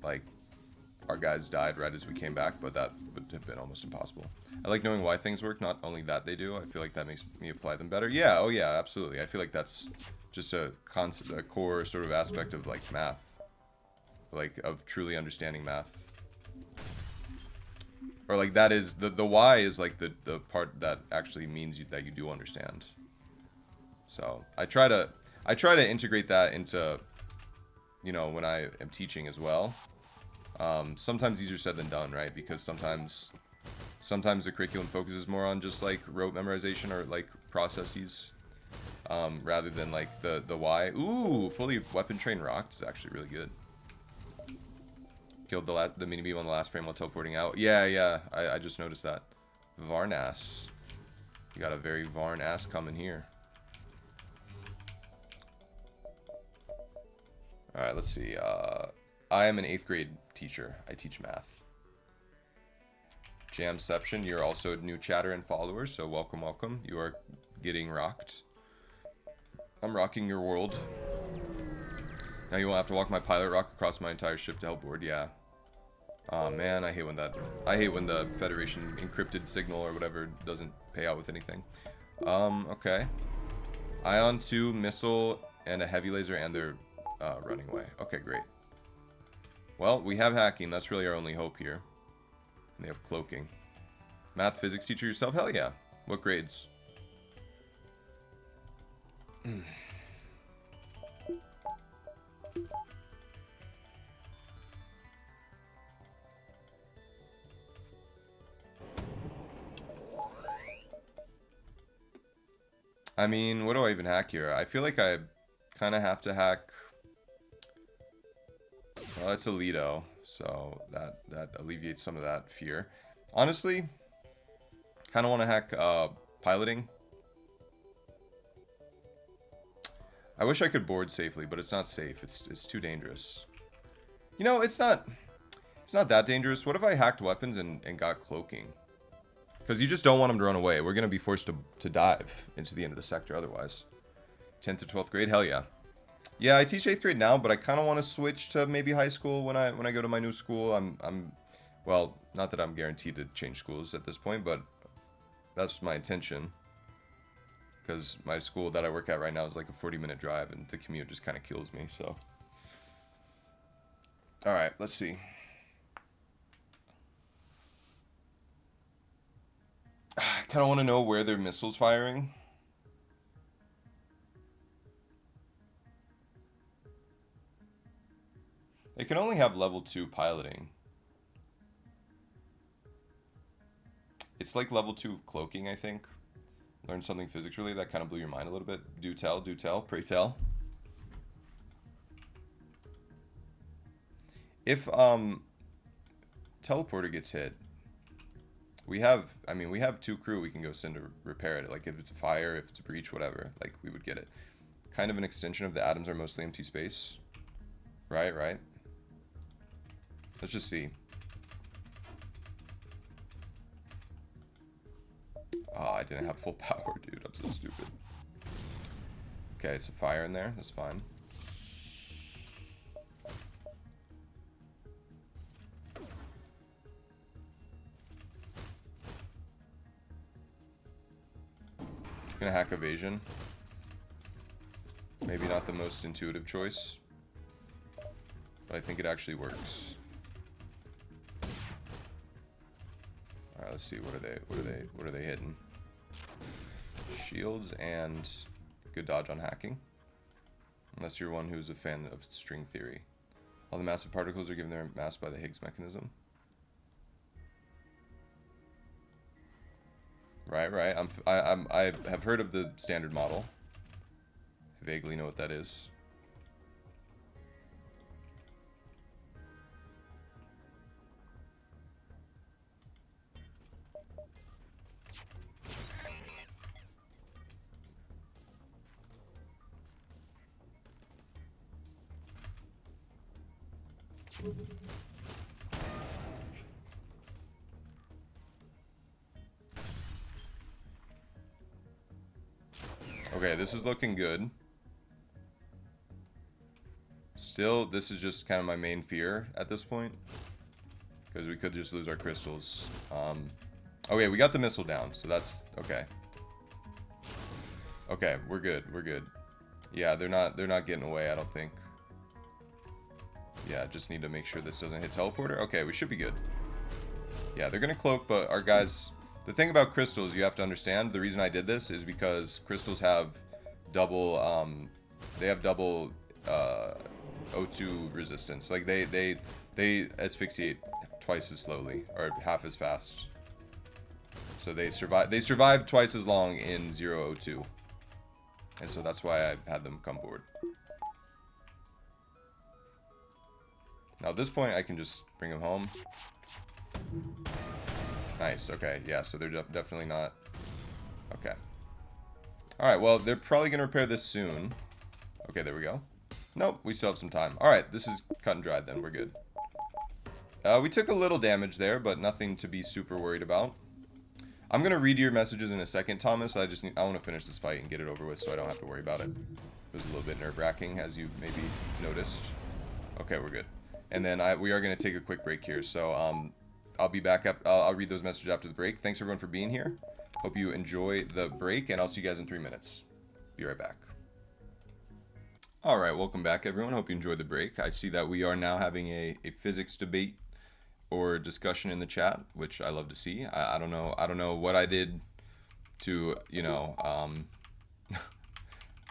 like, our guys died right as we came back, but that would have been almost impossible. I like knowing why things work, not only that they do. I feel like that makes me apply them better. Yeah, oh yeah, absolutely. I feel like that's just a core sort of aspect of, like, math. Like, of truly understanding math. Or, like, that is, the why is, like, the part that actually means that you do understand. So, I try to integrate that into, you know, when I am teaching as well. Sometimes easier said than done, right? Because sometimes the curriculum focuses more on just like rote memorization or like processes, rather than like the why. Ooh, fully weapon train rocked is actually really good. Killed the mini beam on the last frame while teleporting out. Yeah, I just noticed that. Varnas, you got a very Varn ass coming here. All right, let's see. I am an 8th grade teacher. I teach math. Jamception, you're also a new chatter and follower, so welcome. You are getting rocked. I'm rocking your world. Now you won't have to walk my pilot rock across my entire ship to help board. Yeah. Oh man, I hate when the Federation encrypted signal or whatever doesn't pay out with anything. Okay. Ion 2, missile, and a heavy laser, and they're running away. Okay, great. Well, we have hacking. That's really our only hope here. And they have cloaking. Math, physics teacher yourself? Hell yeah. What grades? I mean, what do I even hack here? I feel like I kind of have to hack... Well, it's Alito, so that alleviates some of that fear. Honestly, kind of want to hack piloting. I wish I could board safely, but it's not safe. It's too dangerous. You know, it's not that dangerous. What if I hacked weapons and got cloaking? Because you just don't want them to run away. We're going to be forced to dive into the end of the sector otherwise. 10th to 12th grade? Hell yeah. Yeah, I teach 8th grade now, but I kind of want to switch to maybe high school when I go to my new school. Well, not that I'm guaranteed to change schools at this point, but that's my intention. Because my school that I work at right now is like a 40-minute drive, and the commute just kind of kills me, so. Alright, let's see. I kind of want to know where their missiles firing. They can only have level 2 piloting. It's like level 2 cloaking, I think. Learn something physics related that kind of blew your mind a little bit. Do tell, pray tell. If teleporter gets hit, we have 2 crew we can go send to repair it. Like if it's a fire, if it's a breach, whatever, like we would get it. Kind of an extension of the atoms are mostly empty space. Right. Let's just see. Oh, I didn't have full power, dude. I'm so stupid. Okay, it's a fire in there. That's fine. Gonna hack evasion. Maybe not the most intuitive choice, but I think it actually works. All right, let's see. What are they hitting? Shields and good dodge on hacking. Unless you're one who's a fan of string theory. All the massive particles are given their mass by the Higgs mechanism. Right. I have heard of the standard model. I vaguely know what that is. Okay, this is looking good. Still, this is just kind of my main fear at this point. Because we could just lose our crystals. Okay, we got the missile down, so that's okay. Okay, we're good. Yeah, they're not getting away, I don't think. Yeah, just need to make sure this doesn't hit teleporter. Okay, we should be good. Yeah, they're gonna cloak, but our guys... The thing about crystals, you have to understand, the reason I did this is because crystals have double, they have double, O2 resistance. Like, they asphyxiate twice as slowly, or half as fast. So they survive twice as long in 0 O2. And so that's why I had them come board. Now at this point, I can just bring them home. Nice, okay, yeah, so they're definitely not... Okay. Alright, well, they're probably going to repair this soon. Okay, there we go. Nope, we still have some time. Alright, this is cut and dried then, we're good. We took a little damage there, but nothing to be super worried about. I'm going to read your messages in a second, Thomas. I want to finish this fight and get it over with so I don't have to worry about it. It was a little bit nerve-wracking, as you maybe noticed. Okay, we're good. And then we are going to take a quick break here, so... I'll be back up. I'll read those messages after the break. Thanks everyone for being here. Hope you enjoy the break, and I'll see you guys in 3 minutes. Be right back. All right, welcome back, everyone. Hope you enjoyed the break. I see that we are now having a physics debate or discussion in the chat, which I love to see. I don't know. I don't know what I did to,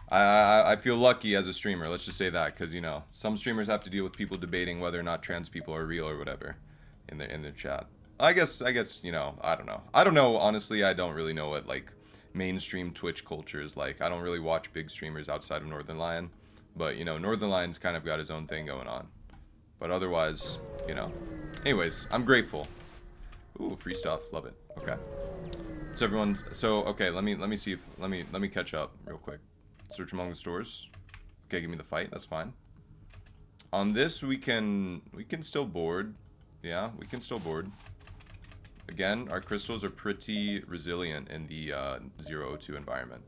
I feel lucky as a streamer. Let's just say that, because some streamers have to deal with people debating whether or not trans people are real or whatever in their chat. I guess I don't know. I don't know, honestly. I don't really know what like mainstream Twitch culture is like. I don't really watch big streamers outside of Northern Lion, but Northern Lion's kind of got his own thing going on. But otherwise, anyways, I'm grateful. Ooh, free stuff. Love it. Okay. So everyone, okay, let me see if let me catch up real quick. Search among the stores. Okay, give me the fight. That's fine. On this, we can still board. Yeah, we can still board. Again, our crystals are pretty resilient in the 002 environment.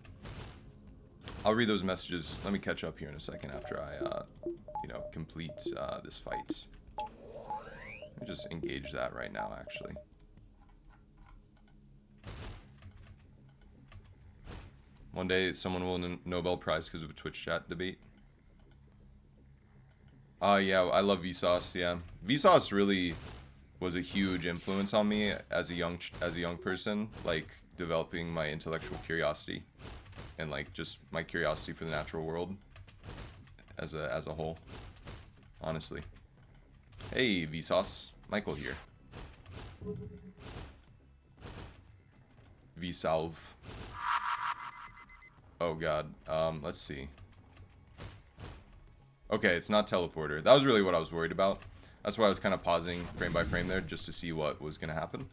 I'll read those messages. Let me catch up here in a second after I, complete this fight. Let me just engage that right now, actually. One day, someone will win a Nobel Prize because of a Twitch chat debate. Yeah, I love Vsauce. Yeah, Vsauce really was a huge influence on me as a young person, like developing my intellectual curiosity and like just my curiosity for the natural world as a whole. Honestly. Hey, Vsauce, Michael here. Vsalve. Oh god. Let's see. Okay, it's not teleporter. That was really what I was worried about. That's why I was kind of pausing frame by frame there, just to see what was gonna happen.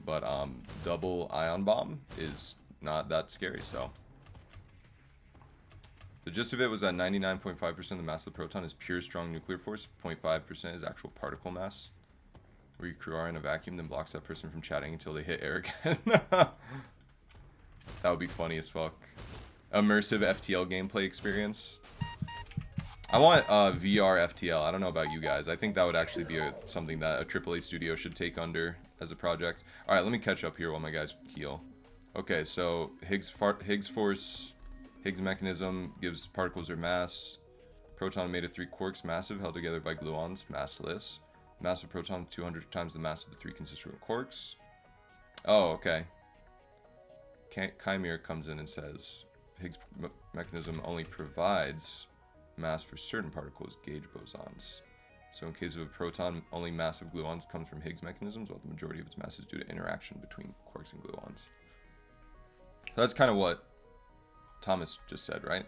But double ion bomb is not that scary, so. The gist of it was that 99.5% of the mass of the proton is pure strong nuclear force, 0.5% is actual particle mass. Where your crew are in a vacuum, then blocks that person from chatting until they hit air again. That would be funny as fuck. Immersive FTL gameplay experience. I want VR FTL. I don't know about you guys. I think that would actually be something that a AAA studio should take under as a project. All right, let me catch up here while my guys heal. Okay, so Higgs force, Higgs mechanism gives particles their mass. Proton made of 3 quarks, massive, held together by gluons, massless. Mass of proton 200 times the mass of the 3 constituent quarks. Oh, okay. Chimera comes in and says Higgs mechanism only provides mass for certain particles, gauge bosons. So in case of a proton, only massive gluons comes from Higgs mechanisms, while the majority of its mass is due to interaction between quarks and gluons. So that's kind of what Thomas just said, right?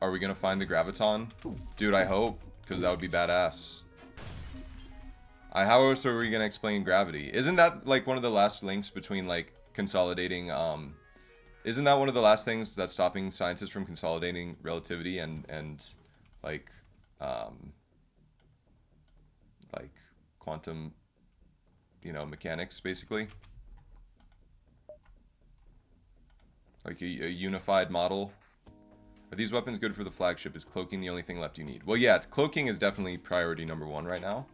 Are we gonna find the graviton? Dude, I hope, because that would be badass. How else are we gonna explain gravity? Isn't that like one of the last links between like consolidating, isn't that one of the last things that's stopping scientists from consolidating relativity and like quantum, mechanics, basically? Like a unified model. Are these weapons good for the flagship? Is cloaking the only thing left you need? Well, yeah, cloaking is definitely priority number 1 right now.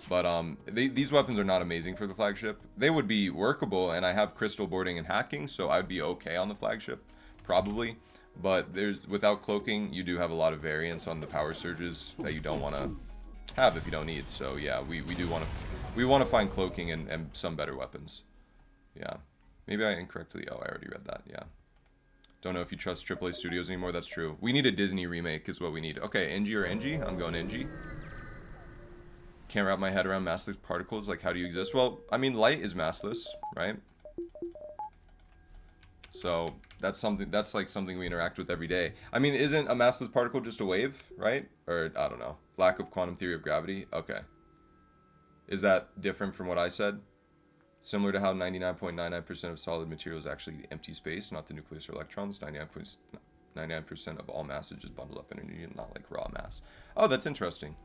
But these weapons are not amazing for the flagship. They would be workable, and I have crystal boarding and hacking, so I'd be okay on the flagship, probably. But without cloaking, you do have a lot of variance on the power surges that you don't want to have if you don't need. So yeah, we want to find cloaking and some better weapons. Yeah, maybe I incorrectly. Oh, I already read that. Yeah. Don't know if you trust AAA studios anymore. That's true. We need a Disney remake is what we need. Okay, NG or NG? I'm going NG. Can't wrap my head around massless particles. Like, how do you exist? Well, I mean, light is massless, right? So that's like something we interact with every day. I mean, isn't a massless particle just a wave, right? Or I don't know. Lack of quantum theory of gravity. Okay. Is that different from what I said? Similar to how 99.99% of solid material is actually empty space, not the nucleus or electrons. 99% of all mass is just bundled up energy and not like raw mass. Oh, that's interesting.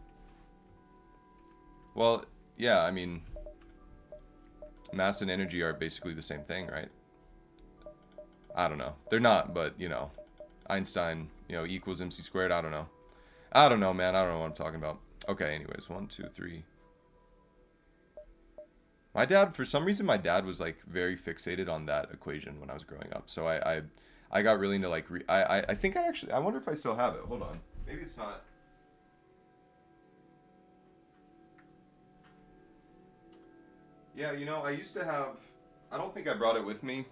Well, yeah, I mean, mass and energy are basically the same thing, right? I don't know. They're not, but, Einstein, equals MC squared. I don't know. I don't know, man. I don't know what I'm talking about. Okay, anyways. 1, 2, 3. My dad, for some reason, my dad was like very fixated on that equation when I was growing up. So I got really into like I think I actually I wonder if I still have it. Hold on, maybe it's not. Yeah, you know, I used to have. I don't think I brought it with me.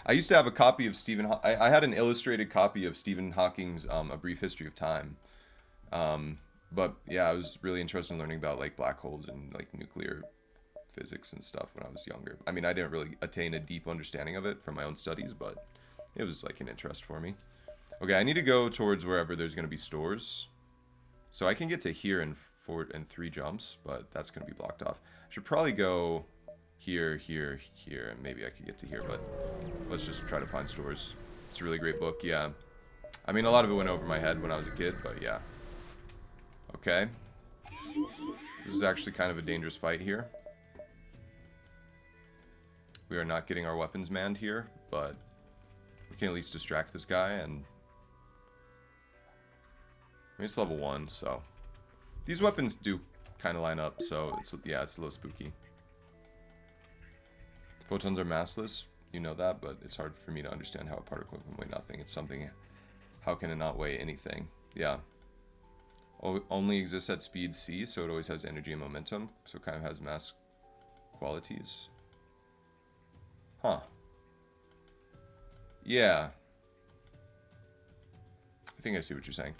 I used to have a copy of I had an illustrated copy of Stephen Hawking's A Brief History of Time. Um, but yeah, I was really interested in learning about like black holes and like nuclear physics and stuff when I was younger. I mean, I didn't really attain a deep understanding of it from my own studies, but it was like an interest for me. Okay, I need to go towards wherever there's going to be stores. So I can get to here in 3 jumps, but that's going to be blocked off. I should probably go here, here, here, and maybe I could get to here, but let's just try to find stores. It's a really great book, yeah. I mean, a lot of it went over my head when I was a kid, but yeah. Okay. This is actually kind of a dangerous fight here. We are not getting our weapons manned here, but we can at least distract this guy, and I mean, it's level 1, so these weapons do kind of line up, so it's, yeah, it's a little spooky. Photons are massless, you know that, but it's hard for me to understand how a particle can weigh nothing. It's something, how can it not weigh anything? Yeah. Only exists at speed c, so it always has energy and momentum, so it kind of has mass qualities. Huh. Yeah. I think I see what you're saying.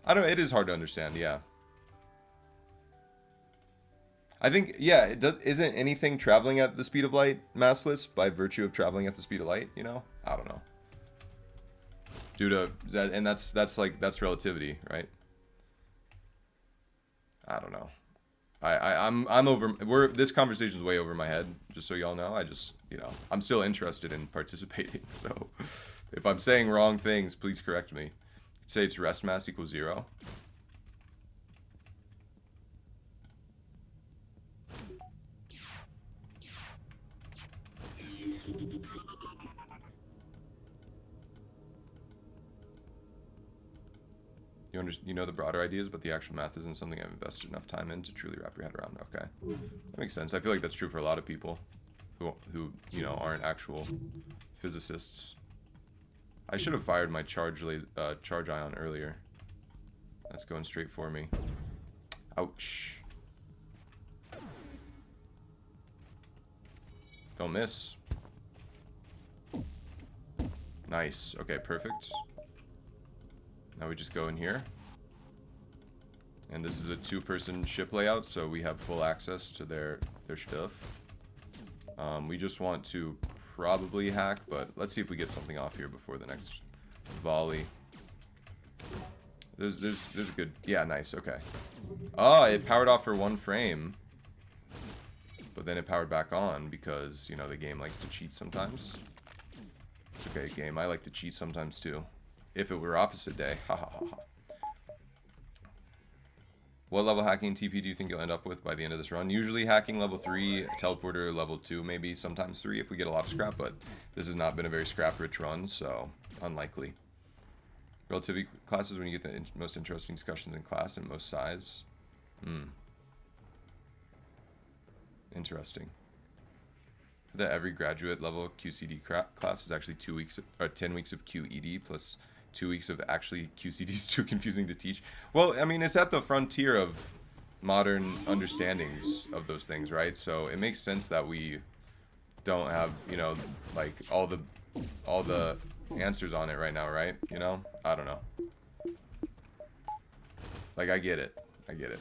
I don't know, it is hard to understand, yeah. I think, yeah, isn't anything traveling at the speed of light massless by virtue of traveling at the speed of light, you know? I don't know. Due to that, and that's relativity, right? I don't know. I'm over, this conversation's way over my head, just so y'all know. I just, you know, I'm still interested in participating, so if I'm saying wrong things, please correct me. Say it's rest mass equals 0. You know the broader ideas, but the actual math isn't something I've invested enough time in to truly wrap your head around. Okay, that makes sense. I feel like that's true for a lot of people who you know aren't actual physicists. I should have fired my charge ion earlier. That's going straight for me. Ouch. Don't miss. Nice. Okay, perfect. Now we just go in here. And this is a 2-person ship layout, so we have full access to their stuff. We just want to probably hack, but let's see if we get something off here before the next volley. There's a good, yeah, nice, okay. Oh, it powered off for 1 frame. But then it powered back on because, you know, the game likes to cheat sometimes. It's okay, game, I like to cheat sometimes too. If it were opposite day. Ha ha ha ha. What level hacking TP do you think you'll end up with by the end of this run? Usually hacking level 3, teleporter level 2, maybe sometimes 3 if we get a lot of scrap, but this has not been a very scrap rich run, so unlikely. Relativity classes when you get the most interesting discussions in class and most size. Interesting. That every graduate level QCD class is actually 2 weeks or 10 weeks of QED plus 2 weeks of actually QCD is too confusing to teach. Well, I mean, it's at the frontier of modern understandings of those things, right? So it makes sense that we don't have, you know, like all the answers on it right now, right? You know? I don't know. Like, I get it. I get it.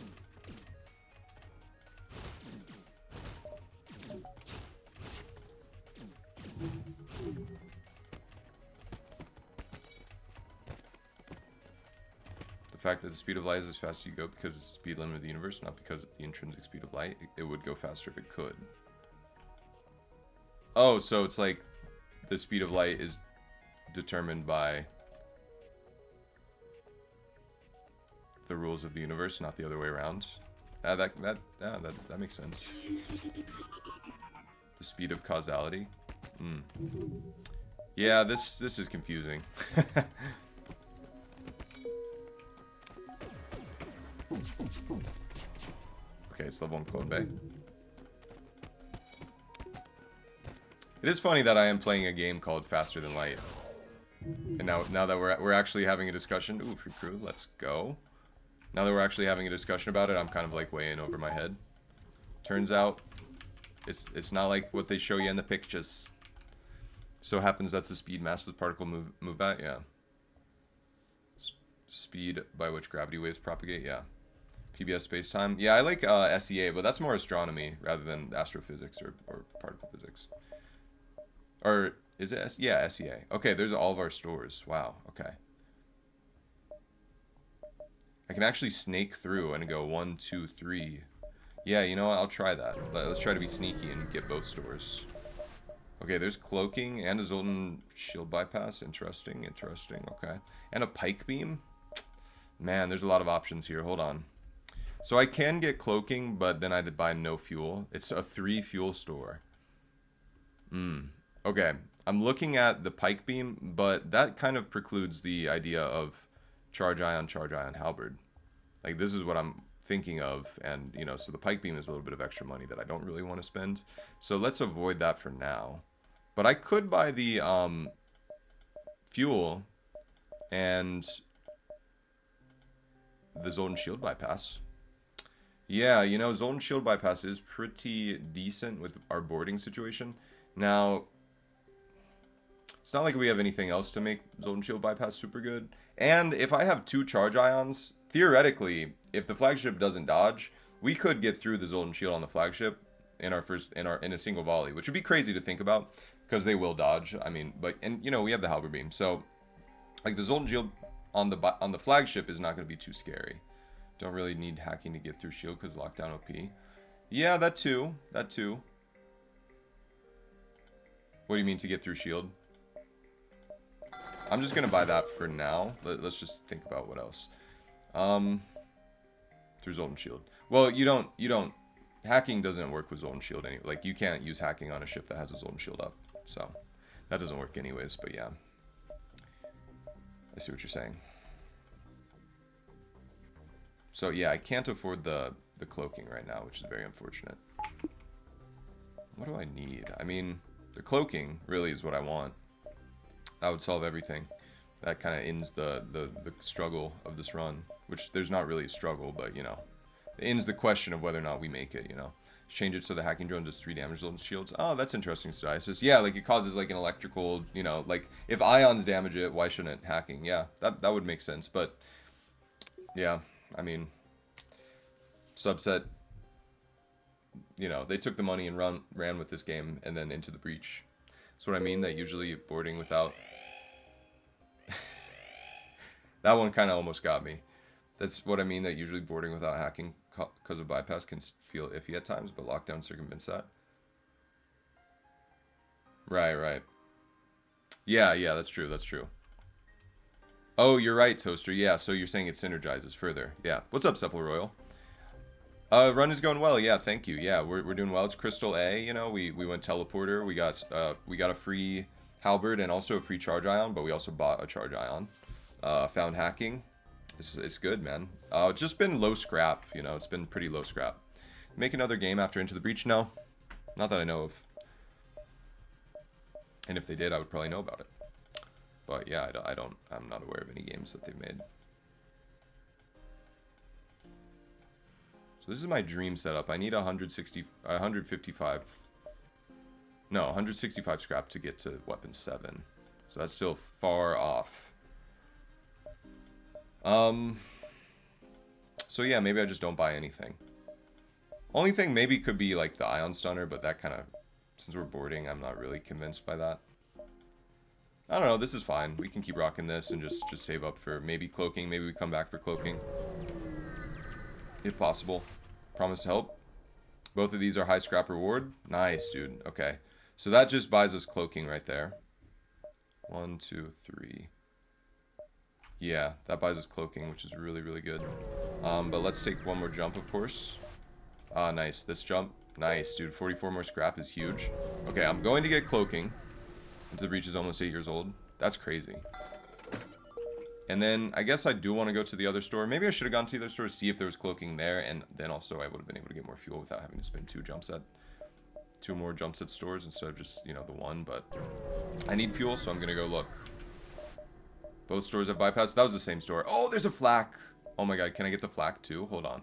The fact that the speed of light is as fast as you go because it's the speed limit of the universe, not because of the intrinsic speed of light. It would go faster if it could. Oh, so it's like the speed of light is determined by the rules of the universe, not the other way around. That makes sense. The speed of causality. Yeah, this is confusing. Okay, it's level 1 clone bay. It is funny that I am playing a game called Faster Than Light. And now that we're actually having a discussion, ooh, free crew, let's go. Now that we're actually having a discussion about it, I'm kind of like way in over my head. Turns out, it's not like what they show you in the pictures. So happens that's the speed mass of the particle move at, yeah. Speed by which gravity waves propagate, yeah. PBS spacetime, yeah, I like SEA, but that's more astronomy rather than astrophysics or particle physics. Or is it? Yeah, SEA. Okay, there's all of our stores. Wow. Okay. I can actually snake through and go 1, 2, 3. Yeah, you know what? I'll try that. Let's try to be sneaky and get both stores. Okay, there's cloaking and a Zoltan shield bypass. Interesting. Interesting. Okay, and a pike beam. Man, there's a lot of options here. Hold on. So I can get cloaking, but then I'd buy no fuel. It's a 3 fuel store. Okay, I'm looking at the pike beam, but that kind of precludes the idea of charge ion halberd. Like, this is what I'm thinking of, and, you know, so the pike beam is a little bit of extra money that I don't really want to spend. So let's avoid that for now. But I could buy the fuel and the Zoltan shield bypass. Yeah, you know, Zoltan shield bypass is pretty decent with our boarding situation. Now, it's not like we have anything else to make Zoltan shield bypass super good. And if I have 2 charge ions, theoretically, if the flagship doesn't dodge, we could get through the Zoltan shield on the flagship in a single volley, which would be crazy to think about because they will dodge. I mean, and you know, we have the halberd beam, so like the Zoltan shield on the flagship is not going to be too scary. Don't really need hacking to get through shield because lockdown OP. Yeah, that too. That too. What do you mean to get through shield? I'm just gonna buy that for now. Let's just think about what else. Through Zoltan shield. Well, you don't. Hacking doesn't work with Zoltan shield anyway. Like, you can't use hacking on a ship that has a Zoltan shield up. So that doesn't work anyways. But yeah, I see what you're saying. So yeah, I can't afford the cloaking right now, which is very unfortunate. What do I need? I mean, the cloaking really is what I want. That would solve everything. That kind of ends the struggle of this run, which there's not really a struggle, but you know, it ends the question of whether or not we make it, you know. Change it so the hacking drone does 3 damage on shields. Oh, that's interesting, Stadiasis. Yeah, like it causes like an electrical, you know, like if ions damage it, why shouldn't hacking? Yeah, that would make sense, but yeah, I mean, subset, you know, they took the money and ran with this game and then into the breach. That's what I mean, that usually boarding without... That one kind of almost got me. That's what I mean, that usually boarding without hacking because of bypass can feel iffy at times, but lockdown circumvents that. Right. Yeah, that's true, that's true. Oh, you're right, Toaster. Yeah, so you're saying it synergizes further. Yeah. What's up, Sepul Royal? Run is going well. Yeah, thank you. Yeah, we're doing well. It's Crystal A. You know, we went teleporter. We got a free halberd and also a free charge ion, but we also bought a charge ion. Found hacking. It's good, man. It's just been low scrap. You know, it's been pretty low scrap. Make another game after Into the Breach? No, not that I know of. And if they did, I would probably know about it. But yeah, I'm not aware of any games that they've made. So this is my dream setup. I need 155 scrap to get to weapon 7. So that's still far off. So yeah, maybe I just don't buy anything. Only thing maybe could be like the ion stunner, but that kind of, since we're boarding, I'm not really convinced by that. I don't know, this is fine. We can keep rocking this and just save up for maybe cloaking. Maybe we come back for cloaking, if possible. Promise to help. Both of these are high scrap reward. Nice, dude. Okay, so that just buys us cloaking right there. 1, 2, 3. Yeah, that buys us cloaking, which is really, really good. But let's take one more jump, of course. Ah, nice. This jump. Nice, dude. 44 more scrap is huge. Okay, I'm going to get cloaking. Into the Breach is almost 8 years old. That's crazy. And then I guess I do want to go to the other store. Maybe I should have gone to the other store to see if there was cloaking there. And then also I would have been able to get more fuel without having to spend 2 jumps at 2 more jump set stores instead of just, you know, the one, but I need fuel, so I'm gonna go look. Both stores have bypass. That was the same store. Oh, there's a flak. Oh my god, can I get the flak too? Hold on.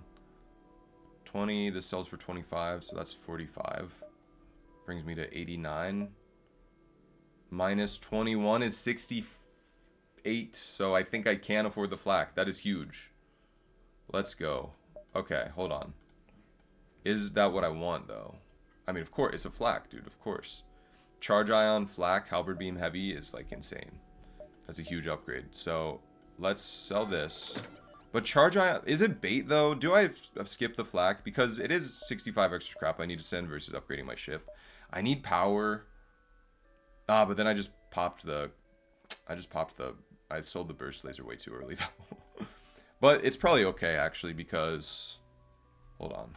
20, this sells for 25, so that's 45. Brings me to 89. Minus 21 is 68, so I think I can afford the flak. That is huge. Let's go. Okay, hold on. Is that what I want, though? I mean, of course, it's a flak, dude, of course. Charge Ion, flak, halberd beam heavy is, like, insane. That's a huge upgrade. So, let's sell this. But Charge Ion, is it bait, though? Do I have skipped the flak? Because it is 65 extra crap I need to send versus upgrading my ship. I need power. Ah, but then I just popped the... I sold the burst laser way too early, though. But it's probably okay, actually, because... Hold on.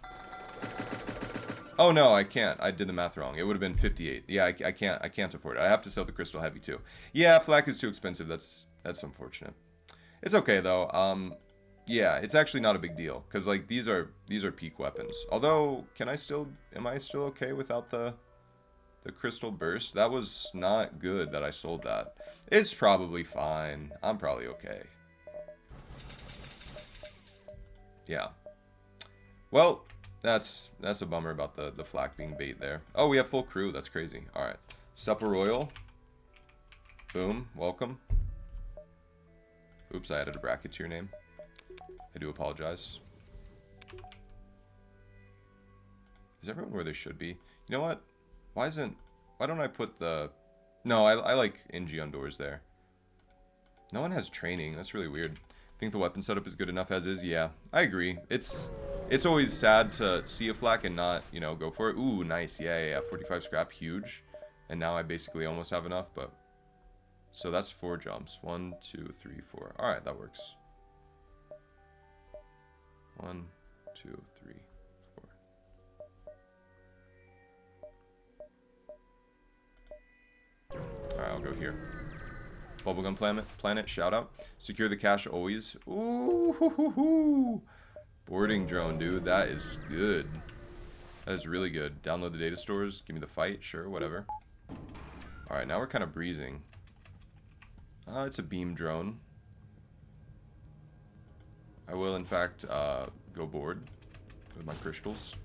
Oh, no, I can't. I did the math wrong. It would have been 58. Yeah, I can't afford it. I have to sell the crystal heavy, too. Yeah, flak is too expensive. That's unfortunate. It's okay, though. Yeah, it's actually not a big deal. Because, like, these are peak weapons. Although, am I still okay without the crystal burst? That was not good that I sold that. It's probably fine. I'm probably okay. Yeah. Well, that's a bummer about the flak being bait there. Oh, we have full crew. That's crazy. Alright. Supper Royal. Boom. Welcome. Oops, I added a bracket to your name. I do apologize. Is everyone where they should be? You know what? Why don't I put the... No, I like NG on doors there. No one has training. That's really weird. Think the weapon setup is good enough as is? Yeah, I agree. It's always sad to see a flak and not, you know, go for it. Ooh, nice. Yeah. 45 scrap, huge. And now I basically almost have enough, but... So that's 4 jumps. 1, 2, 3, 4. Alright, that works. 1, 2, 3, 4. Alright, I'll go here. Bubblegum planet, shout out. Secure the cache always. Ooh, hoo, hoo, hoo. Boarding drone, dude. That is good. That is really good. Download the data stores. Give me the fight. Sure, whatever. Alright, now we're kind of breezing. It's a beam drone. I will, in fact, go board with my crystals.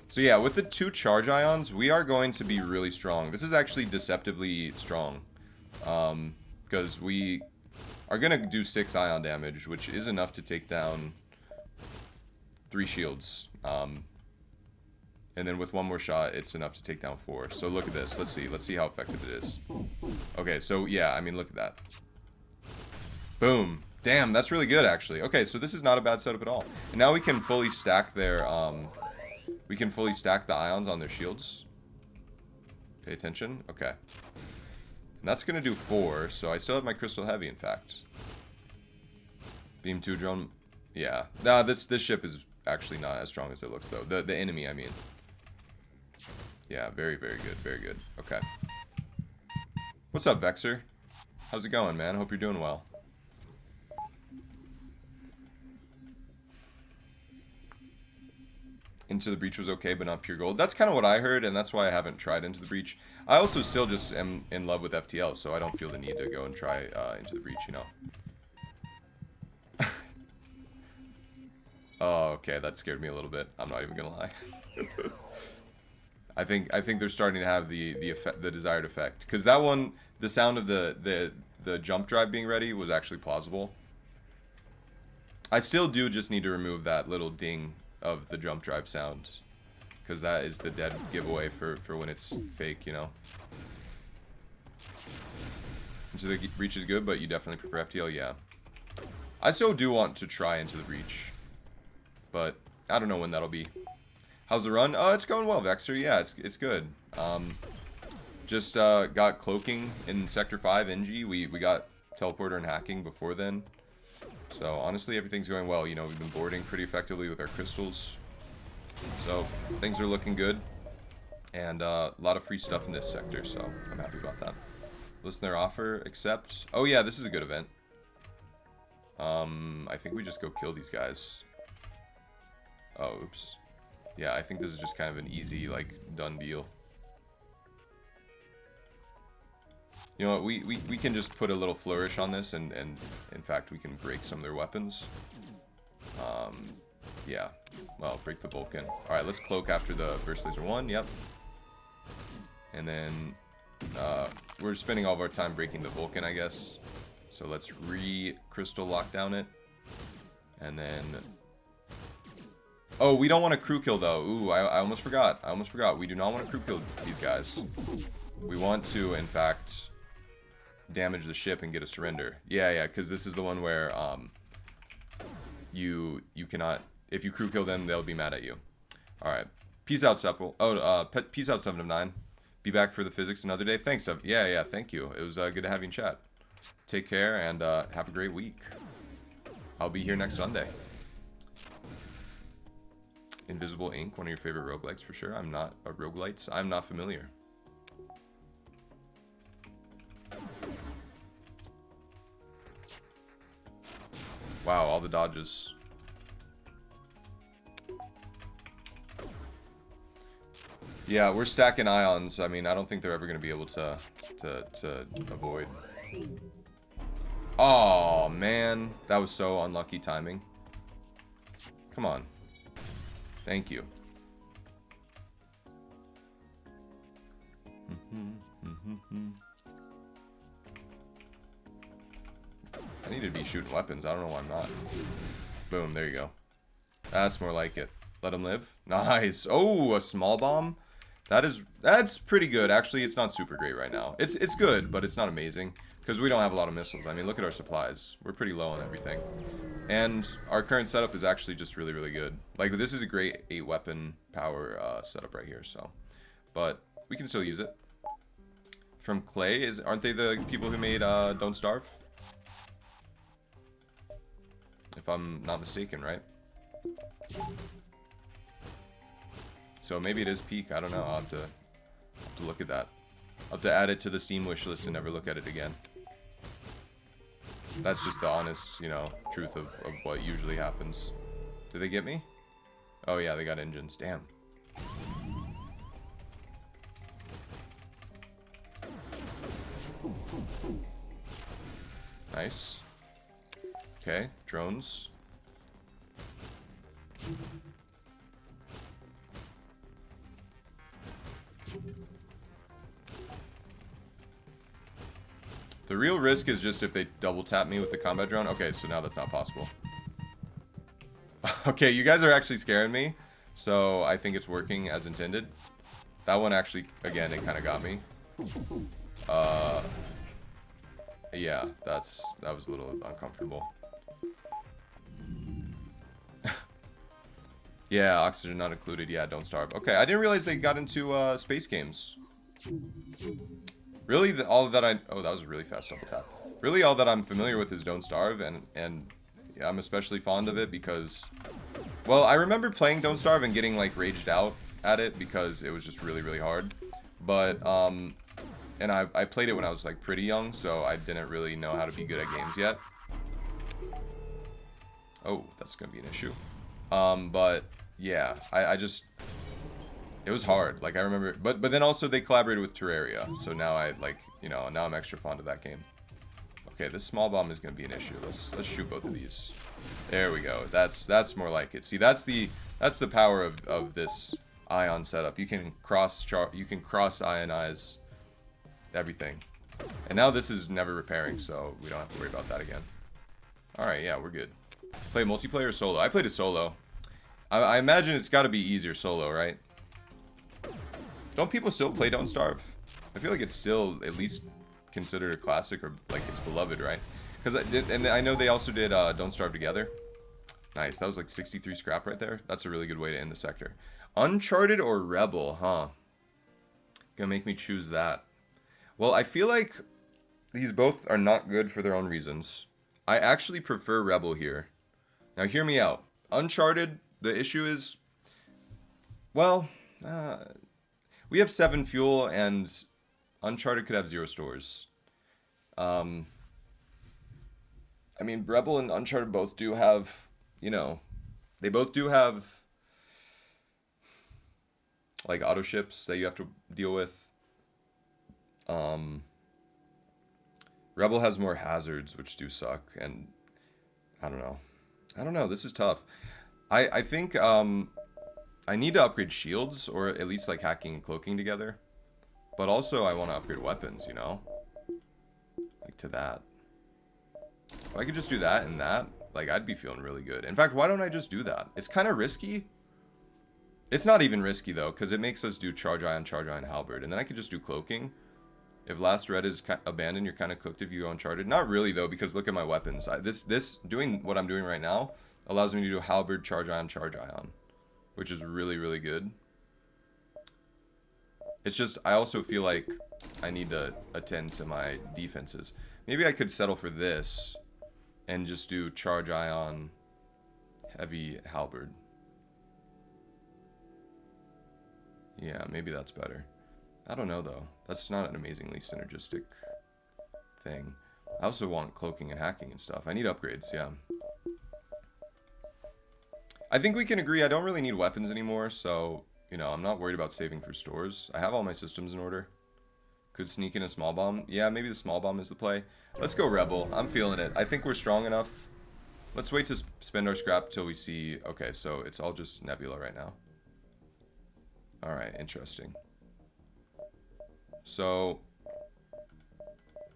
So yeah, with the 2 charge ions, we are going to be really strong. This is actually deceptively strong. Because we are going to do 6 ion damage, which is enough to take down 3 shields. And then with 1 more shot, it's enough to take down 4. So look at this. Let's see how effective it is. Okay, so yeah, I mean, look at that. Boom. Damn, that's really good, actually. Okay, so this is not a bad setup at all. And now we can fully stack their, we can fully stack the ions on their shields. Pay attention. Okay. And that's going to do 4, so I still have my crystal heavy, in fact. Beam 2 drone. Yeah. Nah, this ship is actually not as strong as it looks, though. The enemy, I mean. Yeah, very, very good. Very good. Okay. What's up, Vexer? How's it going, man? Hope you're doing well. Into the Breach was okay, but not pure gold. That's kind of what I heard, and that's why I haven't tried Into the Breach. I also still just am in love with FTL, so I don't feel the need to go and try Into the Breach, you know. Oh, okay, that scared me a little bit. I'm not even gonna lie. I think they're starting to have the desired effect, because that one, the sound of the jump drive being ready was actually plausible. I still do just need to remove that little ding of the jump drive sound, because that is the dead giveaway for when it's fake, you know. Into the Breach is good, but you definitely prefer FTL, yeah. I still do want to try Into the Breach, but I don't know when that'll be. How's the run? Oh, it's going well, Vexer. Yeah, it's good. Just got cloaking in Sector 5, NG. We got teleporter and hacking before then. So honestly, everything's going well. You know, we've been boarding pretty effectively with our crystals. So things are looking good. And a lot of free stuff in this sector, so I'm happy about that. Listen their offer, accept. Oh yeah, this is a good event. I think we just go kill these guys. Oh, oops. Yeah, I think this is just kind of an easy, like, done deal. You know what, we can just put a little flourish on this, and in fact, we can break some of their weapons. Yeah. Well, break the Vulcan. Alright, let's cloak after the Burst Laser 1, yep. And then, we're spending all of our time breaking the Vulcan, I guess. So let's re-crystal lockdown it. And then... Oh, we don't want a crew kill, though. Ooh, I almost forgot. I almost forgot. We do not want to crew kill these guys. We want to, in fact, damage the ship and get a surrender. Yeah, because this is the one where you cannot... If you crew kill them, they'll be mad at you. Alright. Peace out, Sepul. Oh, peace out, 7 of 9. Be back for the physics another day. Thanks, Sev. Yeah, thank you. It was good to have you in chat. Take care, and have a great week. I'll be here next Sunday. Invisible Ink, one of your favorite roguelikes for sure. I'm not a roguelite. I'm not familiar. Wow, all the dodges. Yeah, we're stacking ions. I mean, I don't think they're ever going to be able to avoid. Oh, man. That was so unlucky timing. Come on. Thank you. I need to be shooting weapons. I don't know why I'm not. Boom, there you go. That's more like it. Let him live. Nice. Oh, a small bomb? That's pretty good. Actually, it's not super great right now. It's good, but it's not amazing because we don't have a lot of missiles. I mean, look at our supplies. We're pretty low on everything. And our current setup is actually just really, really good. Like, this is a great 8 weapon power setup right here, so. But we can still use it. From Clay, aren't they the people who made Don't Starve? If I'm not mistaken, right? So maybe it is peak. I don't know. I'll have to look at that. I'll have to add it to the Steam wish list and never look at it again. That's just the honest, you know, truth of what usually happens. Did they get me? Oh yeah, they got engines. Damn. Nice. Okay, drones. The real risk is just if they double tap me with the combat drone. Okay, so now that's not possible. Okay, you guys are actually scaring me. So I think it's working as intended. That one actually, again, it kind of got me. Yeah, that was a little uncomfortable. Yeah, oxygen not included. Yeah, Don't Starve. Okay, I didn't realize they got into space games. Really, all that oh, that was a really fast double tap. Really, all that I'm familiar with is Don't Starve, and yeah, I'm especially fond of it because, well, I remember playing Don't Starve and getting like raged out at it because it was just really, really hard. But and I played it when I was like pretty young, so I didn't really know how to be good at games yet. Oh, that's gonna be an issue. But yeah, I just. It was hard, like I remember, but then also they collaborated with Terraria, so now I like, you know, now I'm extra fond of that game. Okay, this small bomb is gonna be an issue. Let's shoot both of these. There we go. That's more like it. See, that's the power of this ion setup. You can cross ionize everything, and now this is never repairing, so we don't have to worry about that again. All right, yeah, we're good. Play multiplayer or solo? I played it solo. I imagine it's got to be easier solo, right? Don't people still play Don't Starve? I feel like it's still at least considered a classic, or like it's beloved, right? Because I know they also did Don't Starve together. Nice, that was like 63 scrap right there. That's a really good way to end the sector. Uncharted or Rebel, huh? Gonna make me choose that. Well, I feel like these both are not good for their own reasons. I actually prefer Rebel here. Now hear me out. Uncharted, the issue is, well, we have 7 fuel, and Uncharted could have 0 stores. I mean, Rebel and Uncharted both do have, you know, they both do have, like, auto ships that you have to deal with. Rebel has more hazards, which do suck, and I don't know. I don't know. This is tough. I think I need to upgrade shields, or at least like hacking and cloaking together. But also I want to upgrade weapons, you know? Like to that. If I could just do that and that, like I'd be feeling really good. In fact, why don't I just do that? It's kind of risky. It's not even risky though, because it makes us do charge ion, halberd. And then I could just do cloaking. If last red is abandoned, you're kind of cooked if you go uncharted. Not really though, because look at my weapons. This doing what I'm doing right now allows me to do halberd, charge ion, which is really, really good. It's just, I also feel like I need to attend to my defenses. Maybe I could settle for this and just do charge ion, heavy halberd. Yeah, maybe that's better. I don't know though. That's not an amazingly synergistic thing. I also want cloaking and hacking and stuff. I need upgrades, yeah. I think we can agree I don't really need weapons anymore, so, you know, I'm not worried about saving for stores. I have all my systems in order. Could sneak in a small bomb. Yeah, maybe the small bomb is the play. Let's go Rebel. I'm feeling it. I think we're strong enough. Let's wait to spend our scrap till we see... Okay, so it's all just Nebula right now. Alright, interesting. So...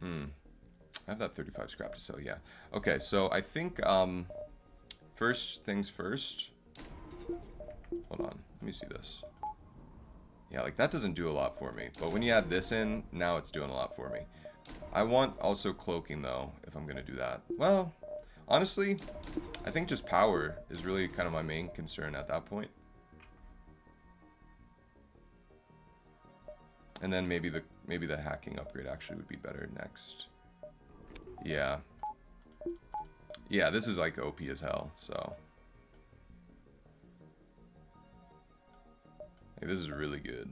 I have that 35 scrap to sell, yeah. Okay, so I think, first things first. Hold on, let me see this. Yeah, like that doesn't do a lot for me. But when you add this in, now it's doing a lot for me. I want also cloaking though, if I'm gonna do that. Well, honestly, I think just power is really kind of my main concern at that point. And then maybe the hacking upgrade actually would be better next. Yeah. Yeah, this is like OP as hell, so. Hey, this is really good.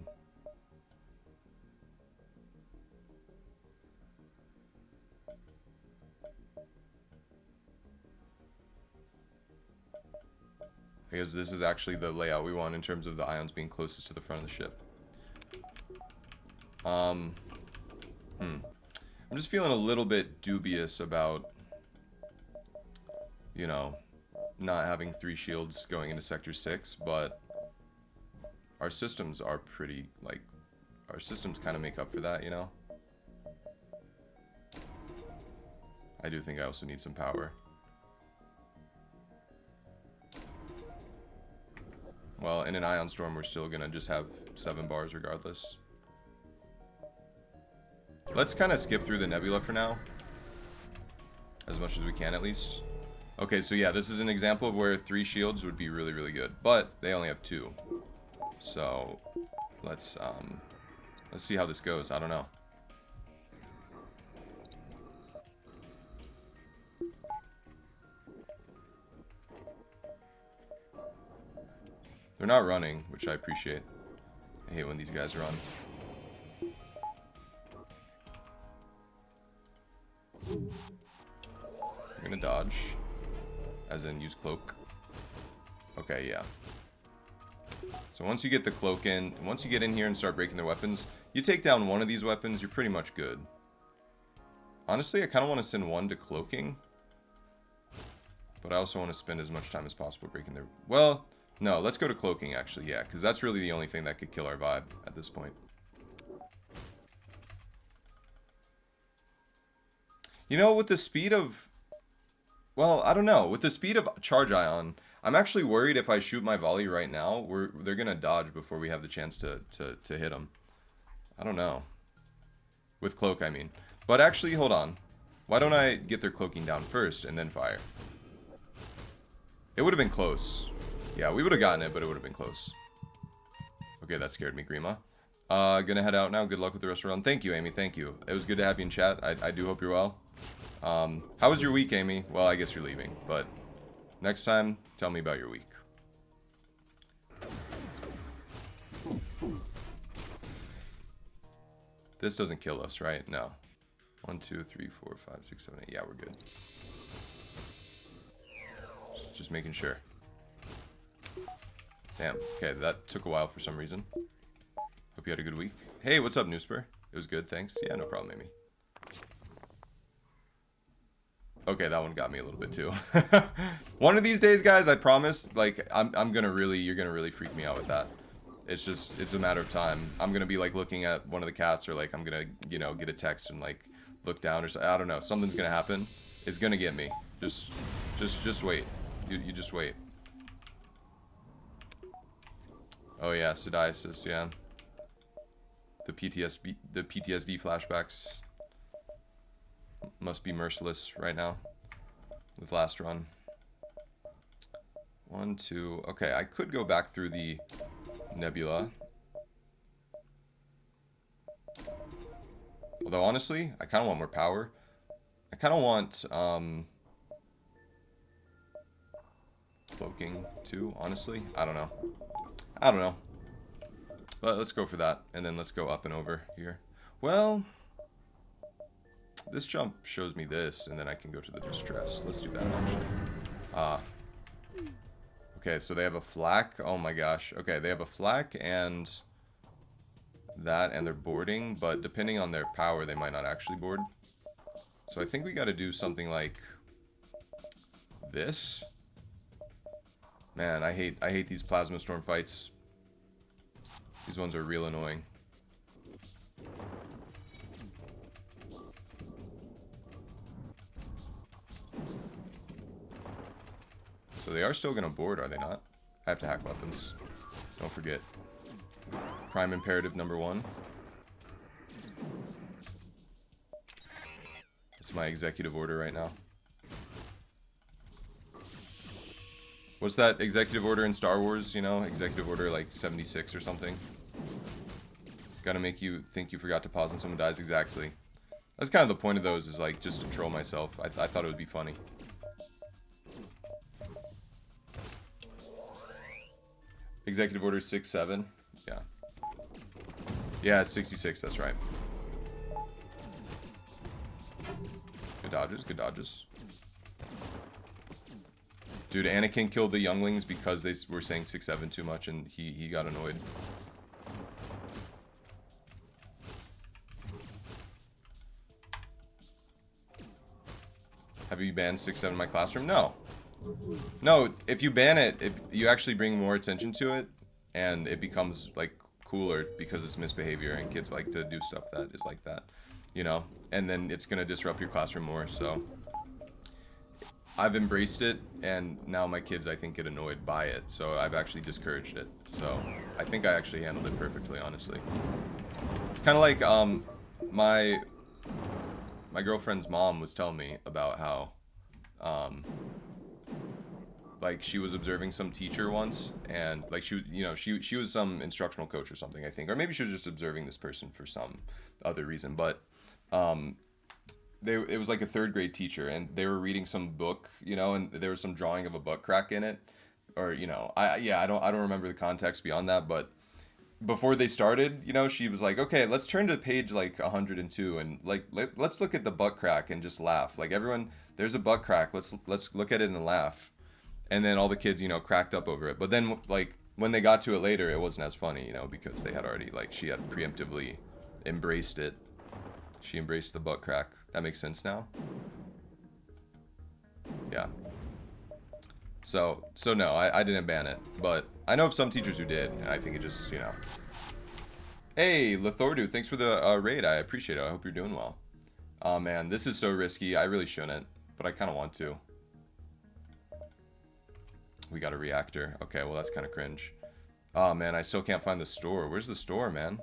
I guess this is actually the layout we want in terms of the ions being closest to the front of the ship. I'm just feeling a little bit dubious about, you know, not having 3 shields going into Sector 6, but our systems are pretty, like, our systems kind of make up for that, you know? I do think I also need some power. Well, in an ion storm, we're still gonna just have 7 bars regardless. Let's kind of skip through the nebula for now. As much as we can, at least. Okay, so yeah, this is an example of where 3 shields would be really, really good. But they only have 2. So, let's see how this goes. I don't know. They're not running, which I appreciate. I hate when these guys run. I'm gonna dodge. As in use cloak. Okay, yeah. So once you get the cloak in, once you get in here and start breaking their weapons, you take down one of these weapons, you're pretty much good. Honestly, I kind of want to send one to cloaking. But I also want to spend as much time as possible breaking their... Well, no, let's go to cloaking actually, yeah. Because that's really the only thing that could kill our vibe at this point. You know, with the speed of... Well, I don't know. With the speed of charge ion, I'm actually worried if I shoot my volley right now, they're going to dodge before we have the chance to hit them. I don't know. With cloak, I mean. But actually, hold on. Why don't I get their cloaking down first and then fire? It would have been close. Yeah, we would have gotten it, but it would have been close. Okay, that scared me, Grima. Gonna head out now. Good luck with the rest of the run. Thank you, Amy. Thank you. It was good to have you in chat. I do hope you're well. How was your week, Amy? Well, I guess you're leaving, but next time, tell me about your week. This doesn't kill us, right? No. 1, 2, 3, 4, 5, 6, 7, 8. Yeah, we're good. Just making sure. Damn. Okay, that took a while for some reason. Hope you had a good week. Hey, what's up, Noosper? It was good, thanks. Yeah, no problem, Amy. Okay, that one got me a little bit too. One of these days, guys, I promise, like, you're gonna really freak me out with that. It's a matter of time. I'm gonna be, like, looking at one of the cats, or, like, I'm gonna, you know, get a text and, like, look down, or so, I don't know. Something's gonna happen. It's gonna get me. Just wait. You just wait. Oh, yeah, psoriasis, yeah. The PTSD flashbacks must be merciless right now with last run. 1, 2. Okay, I could go back through the nebula. Although, honestly, I kind of want more power. I kind of want, cloaking, too, honestly. I don't know. I don't know. But let's go for that, and then let's go up and over here. Well, this jump shows me this, and then I can go to the distress. Let's do that, actually. Okay, so they have a flak. Oh my gosh. Okay, they have a flak and that, and they're boarding, but depending on their power, they might not actually board. So I think we got to do something like this. Man, I hate these plasma storm fights. These ones are real annoying. So they are still going to board, are they not? I have to hack weapons. Don't forget. Prime imperative number 1. It's my executive order right now. What's that executive order in Star Wars, you know? Executive order like 76 or something. Gotta make you think you forgot to pause when someone dies. Exactly. That's kind of the point of those, is like just to troll myself. I thought it would be funny. Executive order 67. Yeah. Yeah, it's 66, that's right. Good dodges, good dodges. Dude, Anakin killed the younglings because they were saying 6-7 too much, and he got annoyed. Have you banned 6-7 in my classroom? No. No, if you ban it, you actually bring more attention to it, and it becomes, like, cooler because it's misbehavior, and kids like to do stuff that is like that, you know? And then it's gonna disrupt your classroom more, so... I've embraced it, and now my kids, I think, get annoyed by it, so I've actually discouraged it. So, I think I actually handled it perfectly, honestly. It's kind of like, my girlfriend's mom was telling me about how, like, she was observing some teacher once, and, like, she was some instructional coach or something, I think. Or maybe she was just observing this person for some other reason, but, it was like a 3rd grade teacher, and they were reading some book, you know, and there was some drawing of a butt crack in it, or, you know, I don't remember the context beyond that, but before they started, you know, she was like, okay, let's turn to page like 102, and like let's look at the butt crack and just laugh. Like, everyone, there's a butt crack, let's look at it and laugh. And then all the kids, you know, cracked up over it. But then, like, when they got to it later, it wasn't as funny, you know, because they had already, like, she had preemptively embraced it. She embraced the butt crack. That makes sense now? Yeah. So no, I didn't ban it. But I know of some teachers who did, and I think it just, you know. Hey, Lethordu, thanks for the raid. I appreciate it. I hope you're doing well. Oh, man, this is so risky. I really shouldn't, but I kind of want to. We got a reactor. Okay, well, that's kind of cringe. Oh, man, I still can't find the store. Where's the store, man?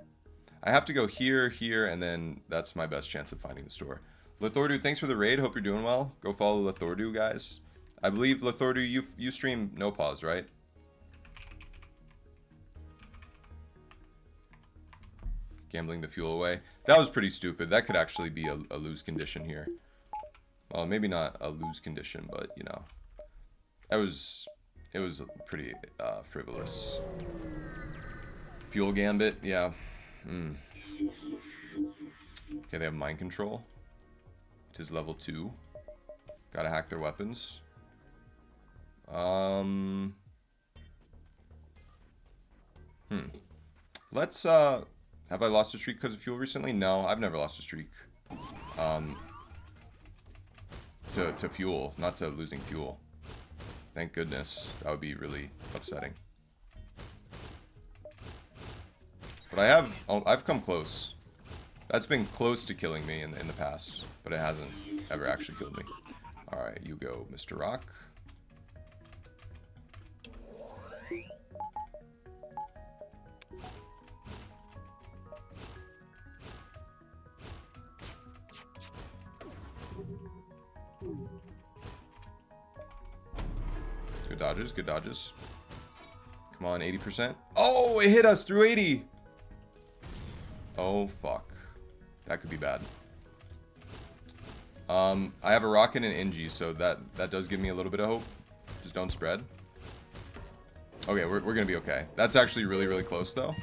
I have to go here, here, and then that's my best chance of finding the store. Lethordu, thanks for the raid. Hope you're doing well. Go follow Lethordu, guys. I believe, Lethordu, you stream no pause, right? Gambling the fuel away. That was pretty stupid. That could actually be a lose condition here. Well, maybe not a lose condition, but, you know. It was pretty frivolous. Fuel gambit, yeah. Okay, they have mind control. It is level 2. Gotta hack their weapons. Let's, have I lost a streak because of fuel recently? No, I've never lost a streak. to fuel, not to losing fuel. Thank goodness. That would be really upsetting. But I've come close. That's been close to killing me in the past, but it hasn't ever actually killed me. Alright, you go, Mr. Rock. Good dodges, good dodges. Come on, 80%. Oh, it hit us through 80. Oh, fuck. That could be bad. I have a rocket and an Engie, so that does give me a little bit of hope. Just don't spread. Okay, we're gonna be okay. That's actually really, really close, though.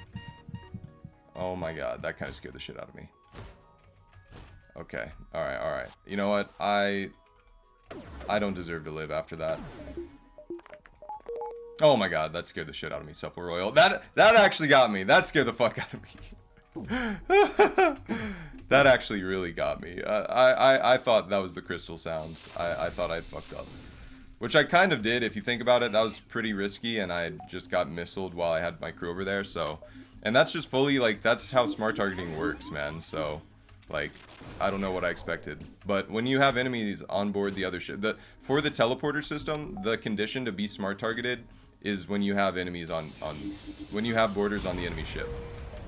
Oh my god, that kind of scared the shit out of me. Okay, alright, alright. You know what? I don't deserve to live after that. Oh my god, that scared the shit out of me, Supple Royal. That actually got me. That scared the fuck out of me. That actually really got me. I thought that was the crystal sound. I thought I'd fucked up. Which I kind of did, if you think about it. That was pretty risky, and I just got missiled while I had my crew over there, so... And that's just fully, like, that's how smart targeting works, man, so... Like, I don't know what I expected. But when you have enemies on board the other ship... For the teleporter system, the condition to be smart targeted is when you have enemies on... When you have boarders on the enemy ship.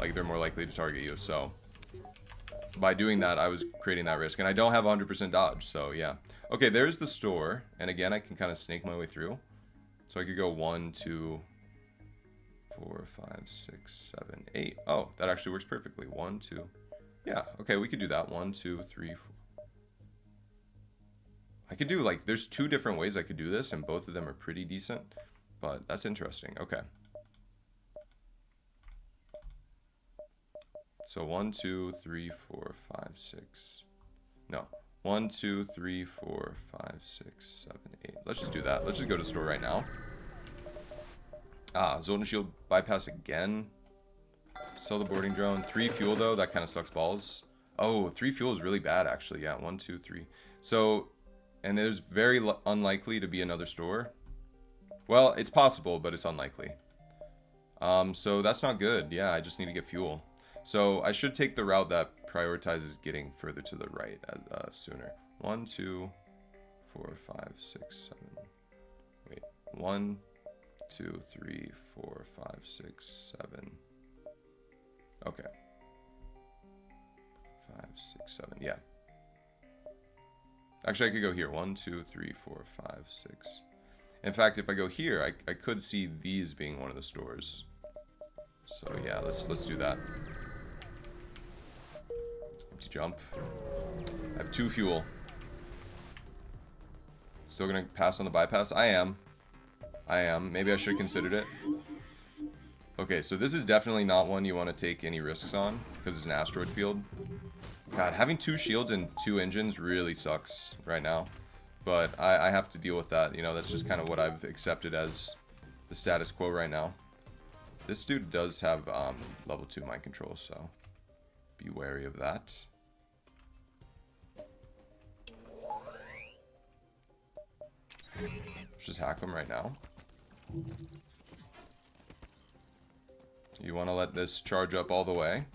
Like, they're more likely to target you, so... By doing that, I was creating that risk. And I don't have 100% dodge, so yeah. Okay, there's the store. And again, I can kind of snake my way through. So I could go 1, 2, 4, 5, 6, 7, 8. Oh, that actually works perfectly. 1, 2. Yeah, okay, we could do that. 1, 2, 3, 4. I could do, like, there's 2 different ways I could do this, and both of them are pretty decent. But that's interesting. Okay. So 1, 2, 3, 4, 5, 6. No. 1, 2, 3, 4, 5, 6, 7, 8. Let's just do that. Let's just go to the store right now. Ah, Zoltan Shield bypass again. Sell the boarding drone. 3 fuel though. That kind of sucks balls. Oh, 3 fuel is really bad actually. Yeah, 1, 2, 3. So, and there's very unlikely to be another store. Well, it's possible, but it's unlikely. So that's not good. Yeah, I just need to get fuel. So I should take the route that prioritizes getting further to the right sooner. 1, 2, 4, 5, 6, 7. Wait. 1, 2, 3, 4, 5, 6, 7. Okay. 5, 6, 7. Yeah. Actually, I could go here. 1, 2, 3, 4, 5, 6. In fact, if I go here, I could see these being one of the stores. So yeah, let's do that. Empty jump. I have 2 fuel. Still gonna pass on the bypass? I am. Maybe I should have considered it. Okay, so this is definitely not one you want to take any risks on, because it's an asteroid field. God, having 2 shields and 2 engines really sucks right now. But I have to deal with that. You know, that's just kind of what I've accepted as the status quo right now. This dude does have level 2 mind control, so be wary of that. Let's just hack him right now. You want to let this charge up all the way.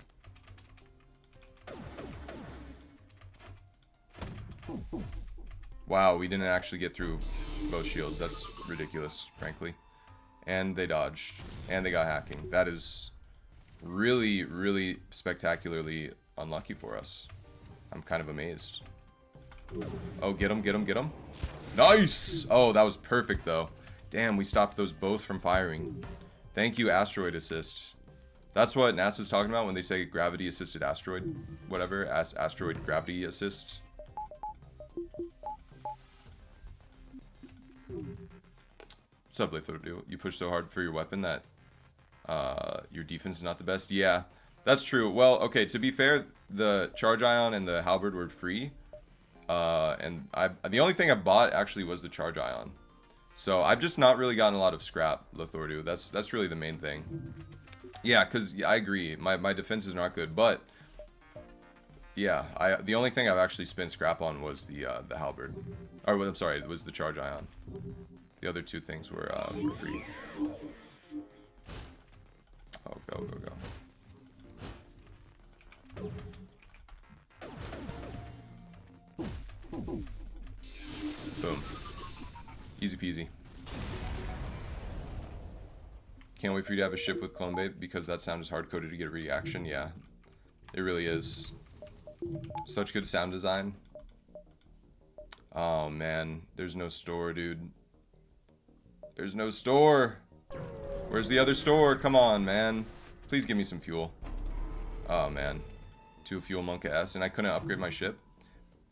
Wow, we didn't actually get through both shields. That's ridiculous, frankly. And they dodged. And they got hacking. That is really, really spectacularly unlucky for us. I'm kind of amazed. Oh, get him, get him, get him. Nice! Oh, that was perfect, though. Damn, we stopped those both from firing. Thank you, asteroid assist. That's what NASA's talking about when they say gravity-assisted asteroid. Whatever, asteroid gravity assist. What's up, Litho? You push so hard for your weapon that your defense is not the best? Yeah, that's true. Well, okay, to be fair, the Charge Ion and the Halberd were free. And the only thing I bought actually was the Charge Ion. So I've just not really gotten a lot of scrap, Lithordu. That's really the main thing. Yeah, because I agree. My defense is not good, but Yeah, the only thing I've actually spent scrap on was the halberd. Or, I'm sorry, it was the charge ion. The other two things were free. Oh, go, go, go. Boom. Easy peasy. Can't wait for you to have a ship with clone bait because that sound is hard-coded to get a reaction. Yeah, it really is. Such good sound design. Oh, man. There's no store, dude. There's no store. Where's the other store? Come on, man. Please give me some fuel. Oh, man. 2 fuel Monka S, and I couldn't upgrade my ship.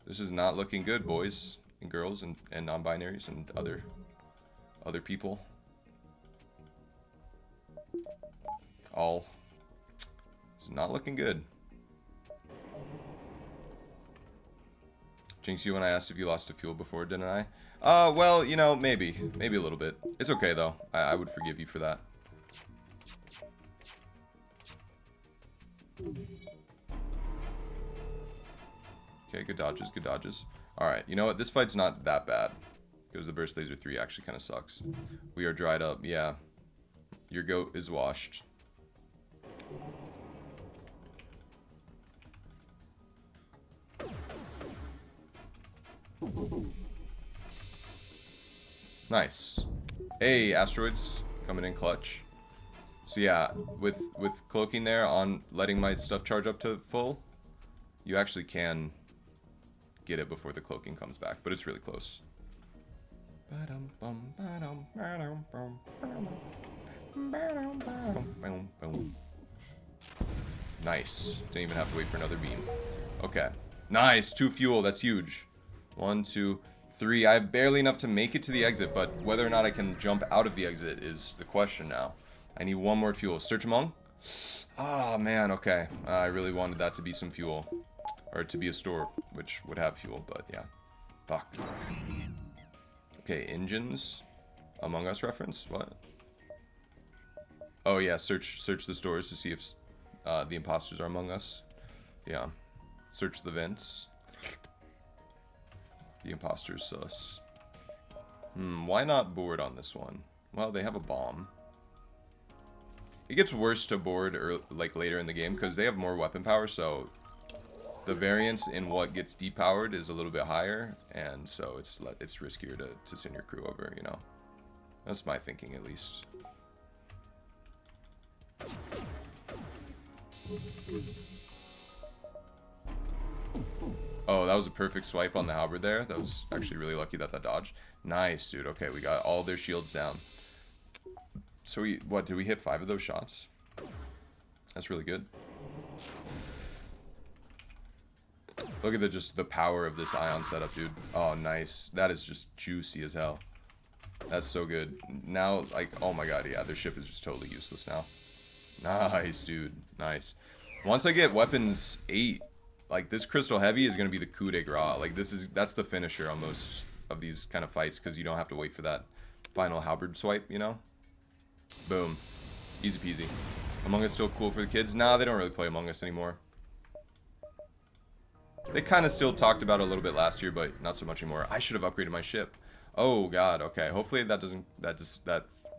This is not looking good, boys and girls and non-binaries and other people. All. It's not looking good. Jinx you when I asked if you lost to fuel before, didn't I? Well, you know, maybe. Maybe a little bit. It's okay, though. I would forgive you for that. Okay, good dodges, good dodges. Alright, you know what? This fight's not that bad. Because the Burst Laser 3 actually kind of sucks. We are dried up, yeah. Your goat is washed. Nice. Hey, asteroids coming in clutch. So yeah, with cloaking there on letting my stuff charge up to full, you actually can get it before the cloaking comes back, but it's really close. Nice. Didn't even have to wait for another beam. Okay. Nice. 2 fuel. That's huge. 1, 2, 3. I have barely enough to make it to the exit, but whether or not I can jump out of the exit is the question now. I need 1 more fuel. Search among? Oh, man. Okay. I really wanted that to be some fuel. Or to be a store, which would have fuel, but yeah. Fuck. Okay, engines. Among Us reference? What? Oh, yeah. Search the stores to see if the imposters are among us. Yeah. Search the vents. The imposters sus. Why not board on this one? Well, they have a bomb. It gets worse to board like later in the game because they have more weapon power, so the variance in what gets depowered is a little bit higher, and so it's riskier to send your crew over, you know. That's my thinking, at least. Oh, that was a perfect swipe on the halberd there. That was actually really lucky that dodged. Nice, dude. Okay, we got all their shields down. So did we hit 5 of those shots? That's really good. Look at just the power of this ion setup, dude. Oh, nice. That is just juicy as hell. That's so good. Now, like, oh my god, yeah, their ship is just totally useless now. Nice, dude. Nice. Once I get weapons 8, like, this Crystal Heavy is going to be the coup de grace. Like, that's the finisher on most of these kind of fights, because you don't have to wait for that final halberd swipe, you know? Boom. Easy peasy. Among Us still cool for the kids? Nah, they don't really play Among Us anymore. They kind of still talked about it a little bit last year, but not so much anymore. I should have upgraded my ship. Oh, God, okay. Hopefully that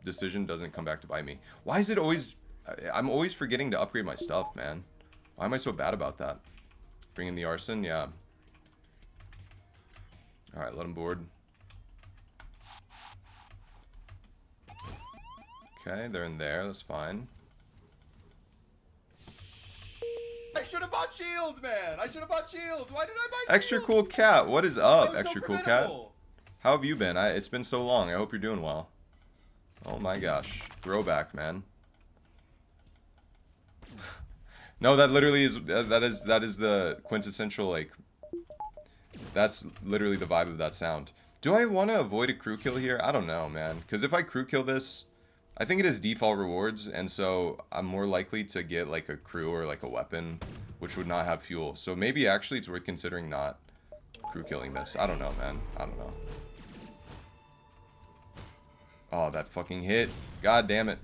decision doesn't come back to bite me. Why is it always... I'm always forgetting to upgrade my stuff, man. Why am I so bad about that? Bring in the arson? Yeah. Alright, let him board. Okay, they're in there. That's fine. I should have bought shields, man! I should have bought shields! Why did I buy shields? Extra Cool Cat, what is up, Extra Cool Cat? How have you been? It's been so long. I hope you're doing well. Oh my gosh. Throwback, man. No, that literally is that is the quintessential, like, that's literally the vibe of that sound. Do I want to avoid a crew kill here? I don't know, man. Because if I crew kill this, I think it is default rewards, and so I'm more likely to get like a crew or like a weapon, which would not have fuel. So maybe actually it's worth considering not crew killing this. I don't know, man. I don't know. Oh, that fucking hit. God damn it.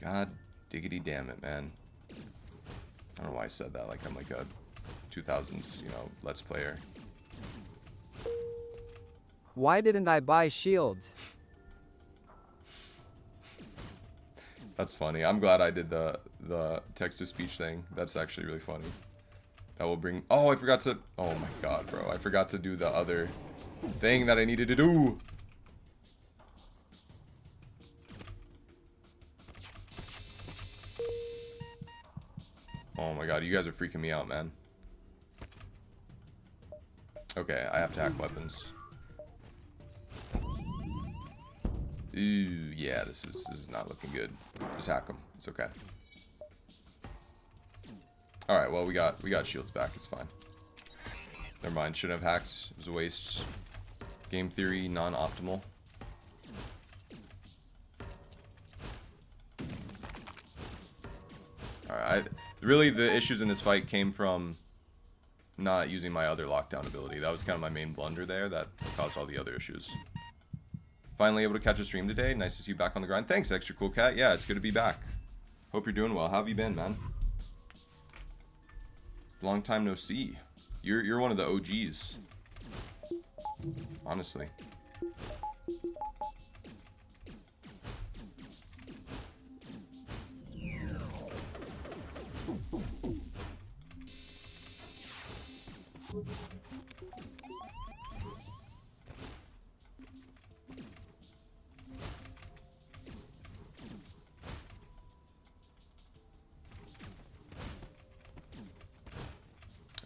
God diggity damn it, man. I don't know why I said that. Like I'm like a 2000s, you know, Let's Player. Why didn't I buy shields? That's funny. I'm glad I did the text-to-speech thing. That's actually really funny. That will bring... Oh, I forgot to... Oh my god, bro. I forgot to do the other thing that I needed to do. Oh my god, you guys are freaking me out, man. Okay, I have to hack weapons. Ooh, yeah, this is not looking good. Just hack them. It's okay. All right, well we got shields back. It's fine. Never mind. Shouldn't have hacked. It was a waste. Game theory non-optimal. All right. Really, the issues in this fight came from not using my other lockdown ability. That was kind of my main blunder there. That caused all the other issues. Finally able to catch a stream today. Nice to see you back on the grind. Thanks, Extra Cool Cat. Yeah, it's good to be back. Hope you're doing well. How have you been, man? Long time no see. You're one of the OGs. Honestly.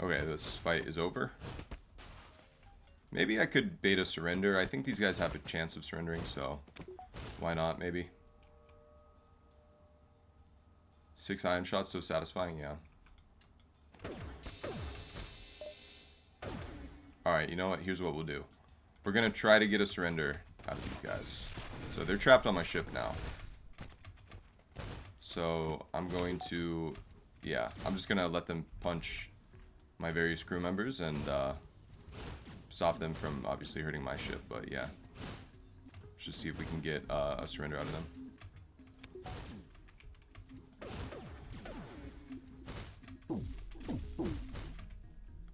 Okay, this fight is over. Maybe I could bait a surrender. I think these guys have a chance of surrendering, so why not, maybe? 6 iron shots, so satisfying, yeah. Alright, you know what? Here's what we'll do. We're gonna try to get a surrender out of these guys. So they're trapped on my ship now. So I'm going to... Yeah, I'm just gonna let them punch my various crew members and stop them from obviously hurting my ship, but yeah. Let's just see if we can get a surrender out of them.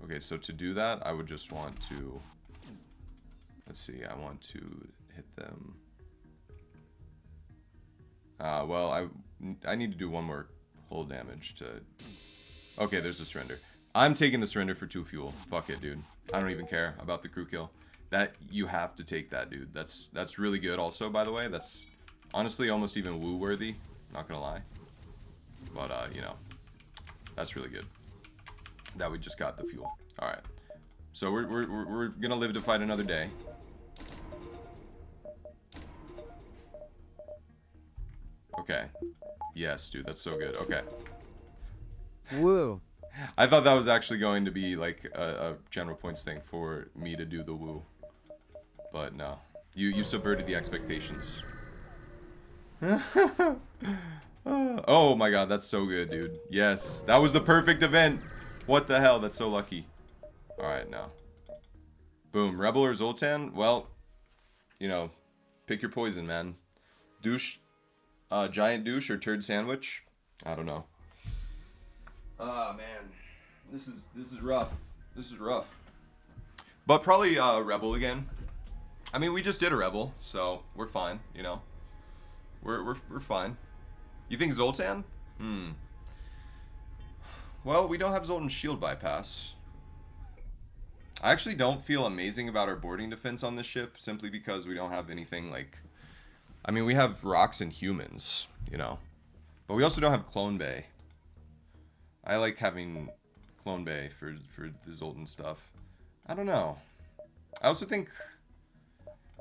Okay, so to do that, I would just want to... Let's see, I want to hit them... well, I need to do one more hull damage to... Okay, there's a surrender. I'm taking the surrender for 2 fuel. Fuck it, dude. I don't even care about the crew kill. That, you have to take that, dude. That's really good also, by the way. That's honestly almost even woo-worthy. Not gonna lie. But, you know, that's really good. That we just got the fuel. Alright. So we're gonna live to fight another day. Okay. Yes, dude, that's so good. Okay. Woo. I thought that was actually going to be like a general points thing for me to do the woo. But no. You subverted the expectations. Oh my god, that's so good, dude. Yes, that was the perfect event. What the hell? That's so lucky. Alright, now. Boom. Rebel or Zoltan? Well, you know, pick your poison, man. Douche, giant douche or turd sandwich? I don't know. Ah, man. This is rough. This is rough. But probably Rebel again. I mean, we just did a Rebel, so we're fine, you know. We're fine. You think Zoltan? Well, we don't have Zoltan's shield bypass. I actually don't feel amazing about our boarding defense on this ship, simply because we don't have anything like... I mean, we have rocks and humans, you know. But we also don't have Clone Bay. I like having Clone Bay for the Zoltan stuff. I don't know. I also think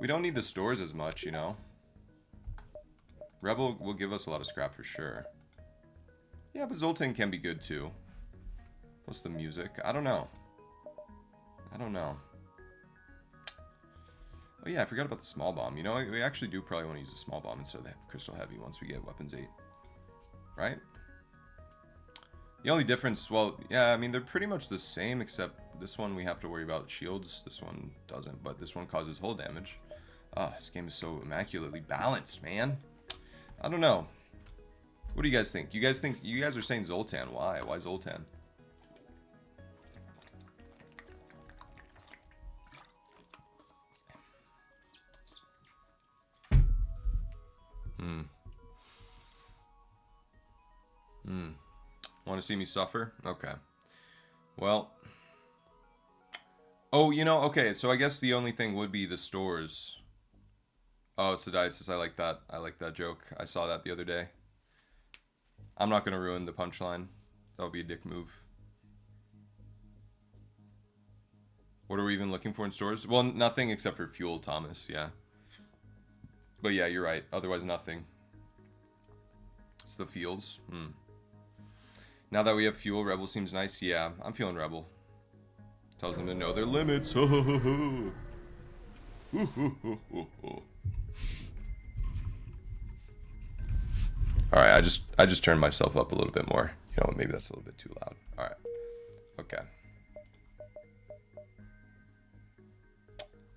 we don't need the stores as much, you know. Rebel will give us a lot of scrap for sure. Yeah, but Zoltan can be good too. Plus the music. I don't know. I don't know. Oh yeah, I forgot about the small bomb. You know, we actually do probably want to use a small bomb instead of the crystal heavy once we get weapons 8. Right? The only difference, well, yeah, I mean, they're pretty much the same, except this one we have to worry about shields. This one doesn't, but this one causes hull damage. Ah, this game is so immaculately balanced, man. I don't know. What do you guys think? You guys are saying Zoltan. Why? Why Zoltan? Want to see me suffer? Okay. Well. Oh, you know, okay, so I guess the only thing would be the stores. Oh, Sadisis, I like that. I like that joke. I saw that the other day. I'm not going to ruin the punchline. That would be a dick move. What are we even looking for in stores? Well, nothing except for fuel, Thomas, yeah. But yeah, you're right. Otherwise, nothing. It's the fields. Now that we have fuel, Rebel seems nice. Yeah, I'm feeling Rebel. Tells them to know their limits. Alright, I just turned myself up a little bit more. You know, maybe that's a little bit too loud. Alright. Okay.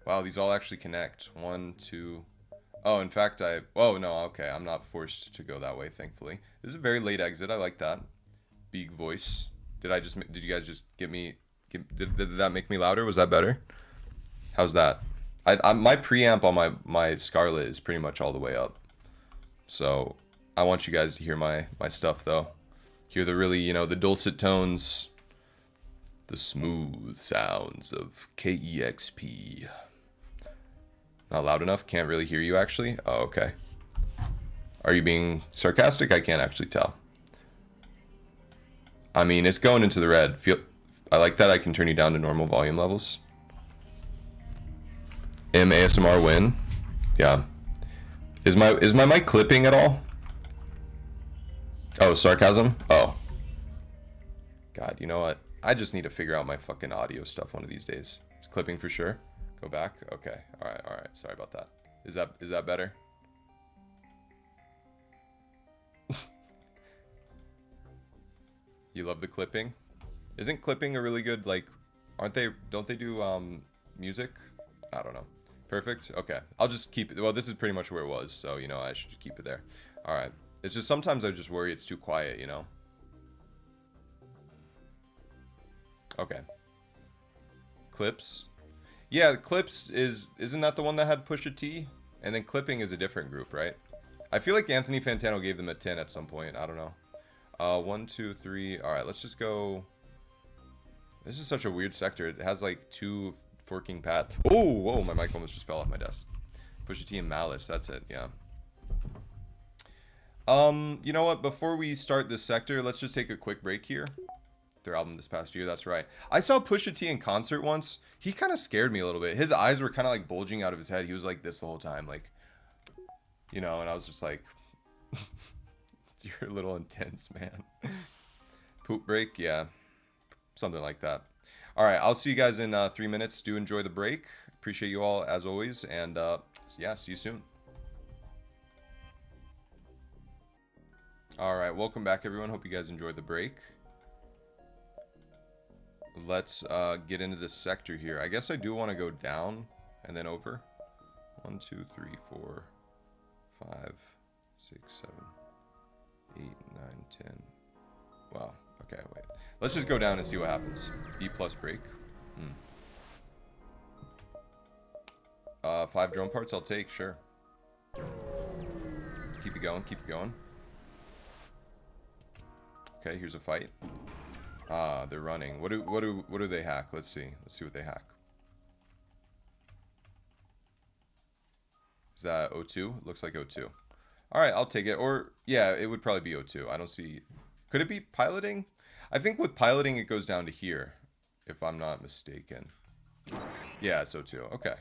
Wow, these all actually connect. 1, 2. Oh, in fact, oh, no, okay. I'm not forced to go that way, thankfully. This is a very late exit. I like that. Big voice. Did you guys just give me... Did that make me louder? Was that better? How's that? My preamp on my Scarlett is pretty much all the way up. So, I want you guys to hear my stuff, though. Hear the really, you know, the dulcet tones. The smooth sounds of KEXP. Not loud enough? Can't really hear you, actually? Oh, okay. Are you being sarcastic? I can't actually tell. I mean, it's going into the red. I like that I can turn you down to normal volume levels. ASMR win. Yeah. Is my mic clipping at all? Oh, sarcasm? Oh. God, you know what? I just need to figure out my fucking audio stuff one of these days. It's clipping for sure. Go back. Okay. All right. Sorry about that. Is that better? You love the clipping? Isn't clipping a really good, like, don't they do music? I don't know. Perfect. Okay. I'll just keep it. Well, this is pretty much where it was, so, you know, I should just keep it there. All right. It's just sometimes I just worry it's too quiet, you know? Okay. Clips. Yeah, Clips isn't that the one that had Pusha T? And then Clipping is a different group, right? I feel like Anthony Fantano gave them a 10 at some point. I don't know. 1, 2, 3. All right, let's just go. This is such a weird sector. It has like 2 forking paths. Oh, whoa, my mic almost just fell off my desk. Pusha T and Malice, that's it, yeah. You know what? Before we start this sector, let's just take a quick break here. Their album this past year, that's right. I saw Pusha T in concert once. He kind of scared me a little bit. His eyes were kind of like bulging out of his head. He was like this the whole time, like, you know, and I was just like, you're a little intense, man. Poop break, yeah. Something like that. All right, I'll see you guys in 3 minutes. Do enjoy the break. Appreciate you all as always, and yeah, see you soon. All right, welcome back, everyone. Hope you guys enjoyed the break. Let's get into this sector here. I guess I do want to go down and then over. 1, 2, 3, 4, 5, 6, 7, 8, 9, 10. Wow. Okay, wait. Let's just go down and see what happens. B plus break. 5 drone parts I'll take, sure. Keep it going, keep it going. Okay, here's a fight. Ah, they're running. What do they hack? Let's see. Let's see what they hack. Is that O2? Looks like O2. All right, I'll take it. Or yeah, it would probably be O2. I don't see. Could it be piloting? I think with piloting it goes down to here, if I'm not mistaken. Yeah, it's O2. Okay.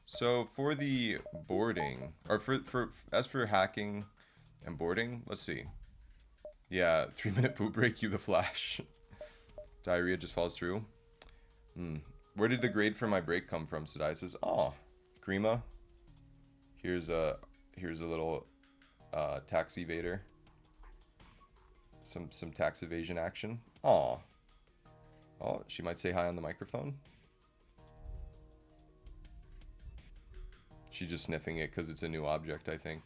So for the boarding, or as for hacking and boarding, let's see. Yeah, 3-minute poop break, you the Flash. Diarrhea just falls through. Where did the grade for my break come from? Sadai says, oh, Grima. Here's a little tax evader. Some tax evasion action. Aw. Oh, she might say hi on the microphone. She's just sniffing it because it's a new object, I think.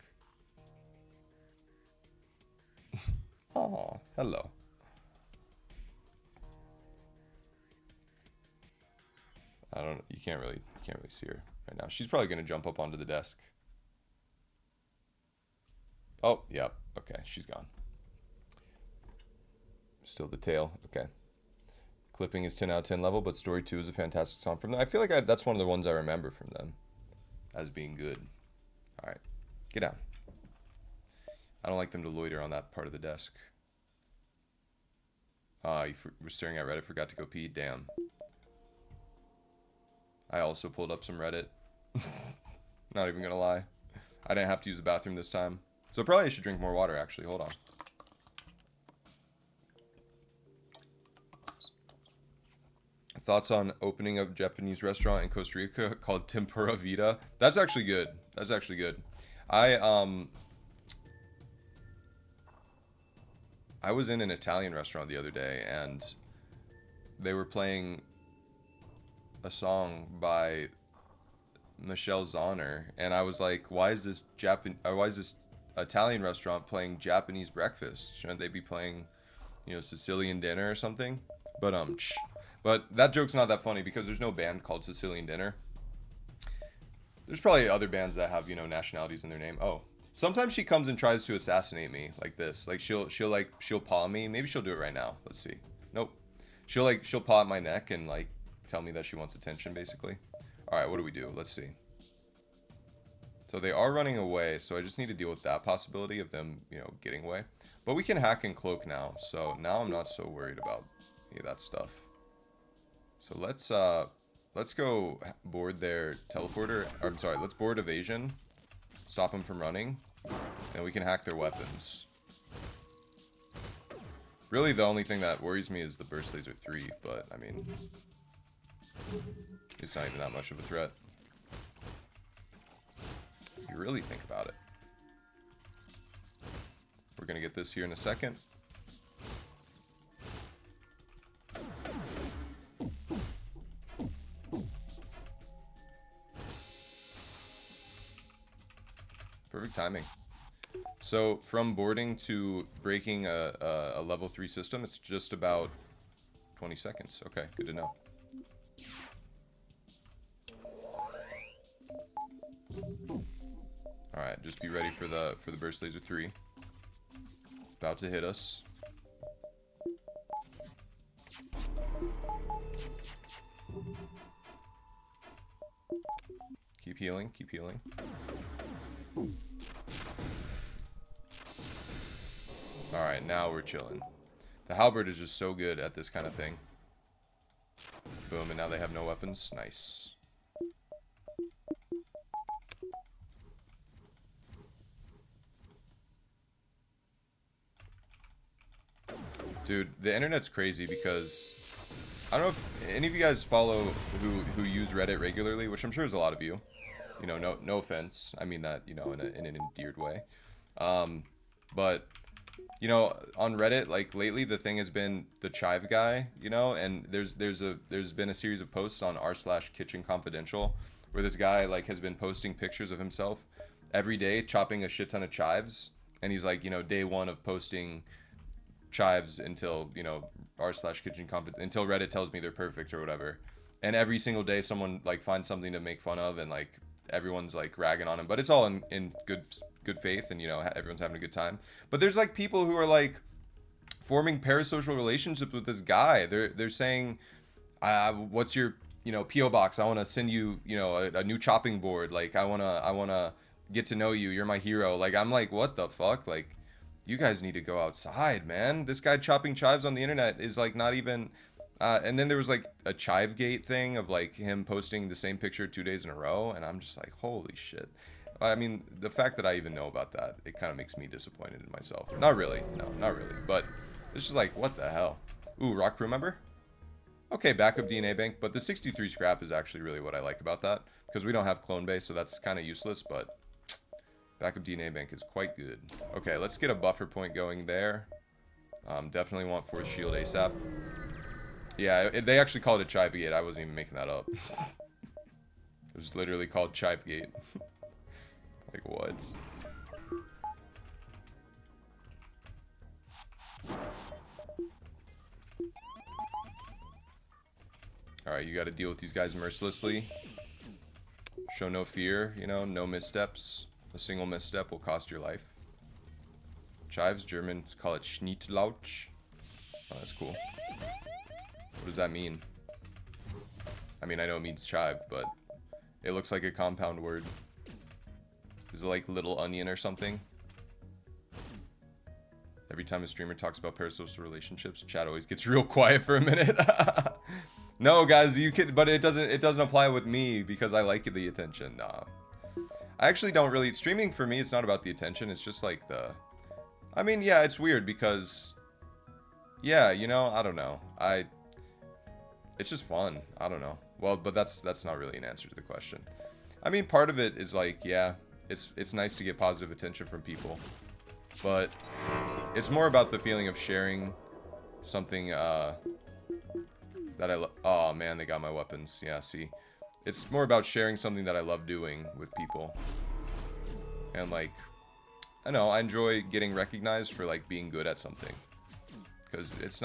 Oh, hello. I don't know. You can't really see her right now. She's probably gonna jump up onto the desk. Oh, yeah. Okay, she's gone. Still the tail. Okay. Clipping is 10 out of 10 level, but Story 2 is a fantastic song from them. I feel like that's one of the ones I remember from them as being good. All right. Get down. I don't like them to loiter on that part of the desk. You were staring at Reddit, forgot to go pee. Damn. I also pulled up some Reddit. Not even gonna lie. I didn't have to use the bathroom this time. So probably I should drink more water, actually. Hold on. Thoughts on opening a Japanese restaurant in Costa Rica called Tempura Vida? That's actually good. That's actually good. I was in an Italian restaurant the other day, and they were playing a song by Michelle Zauner, and I was like, why is this Italian restaurant playing Japanese breakfast? Shouldn't they be playing, you know, Sicilian dinner or something? But that joke's not that funny because there's no band called Sicilian Dinner. There's probably other bands that have, you know, nationalities in their name. Oh, sometimes she comes and tries to assassinate me like this. Like she'll paw me. Maybe she'll do it right now. Let's see. Nope. She'll paw at my neck and like tell me that she wants attention basically. All right, what do we do? Let's see. So they are running away, so I just need to deal with that possibility of them, you know, getting away. But we can hack and cloak now, so now I'm not so worried about any of that stuff. So let's go board their teleporter. Or, I'm sorry, let's board evasion. Stop them from running. And we can hack their weapons. Really, the only thing that worries me is the Burst Laser 3, but, I mean, it's not even that much of a threat. If you really think about it. We're going to get this here in a second. Perfect timing. So from boarding to breaking a level 3 system, it's just about 20 seconds. Okay, good to know. Alright, just be ready for the Burst Laser 3. It's about to hit us. Keep healing, keep healing. Alright, now we're chilling. The halberd is just so good at this kind of thing. Boom, and now they have no weapons. Nice. Dude, the internet's crazy because I don't know if any of you guys follow who use Reddit regularly, which I'm sure is a lot of you. You know, no offense. I mean that, you know, in an endeared way. But you know, on Reddit, like lately, the thing has been the chive guy, you know, and there's been a series of posts on r/kitchen confidential where this guy like has been posting pictures of himself every day chopping a shit ton of chives, and he's like, you know, day one of posting chives until, you know, r/kitchen until Reddit tells me they're perfect or whatever, and every single day someone like finds something to make fun of, and like everyone's like ragging on him, but it's all in good faith, and you know, everyone's having a good time. But there's like people who are like forming parasocial relationships with this guy. They're saying, what's your, you know, PO box? I want to send you, you know, a new chopping board. Like I wanna get to know you. You're my hero. Like I'm like, what the fuck? Like you guys need to go outside, man. This guy chopping chives on the internet is like not even. And then there was like a Chivegate thing of like him posting the same picture 2 days in a row, and I'm just like, holy shit. I mean, the fact that I even know about that, it kind of makes me disappointed in myself. Not really, no, not really, but it's just like, what the hell? Ooh, rock crew member? Okay, backup DNA bank, but the 63 scrap is actually really what I like about that, because we don't have clone base, so that's kind of useless, but backup DNA bank is quite good. Okay, let's get a buffer point going there. Definitely want 4th shield ASAP. Yeah, they actually called it Chivegate. I wasn't even making that up. It was literally called Chivegate. Like, what? Alright, you gotta deal with these guys mercilessly. Show no fear, you know, no missteps. A single misstep will cost your life. Chives, Germans call it Schnittlauch. Oh, that's cool. What does that mean? I mean, I know it means chive, but it looks like a compound word. Is it like little onion or something? Every time a streamer talks about parasocial relationships, chat always gets real quiet for a minute. No, guys, you can, but it doesn't apply with me because I like the attention. Nah. I actually don't really, streaming for me, it's not about the attention, it's just like the, I mean, yeah, it's weird because, yeah, you know, I don't know. It's just fun. I don't know. Well, but that's not really an answer to the question. I mean, part of it is like, yeah, it's nice to get positive attention from people, but it's more about the feeling of sharing something that I love. Oh man, they got my weapons. Yeah, see, it's more about sharing something that I love doing with people, and like, I know I enjoy getting recognized for like being good at something, because it's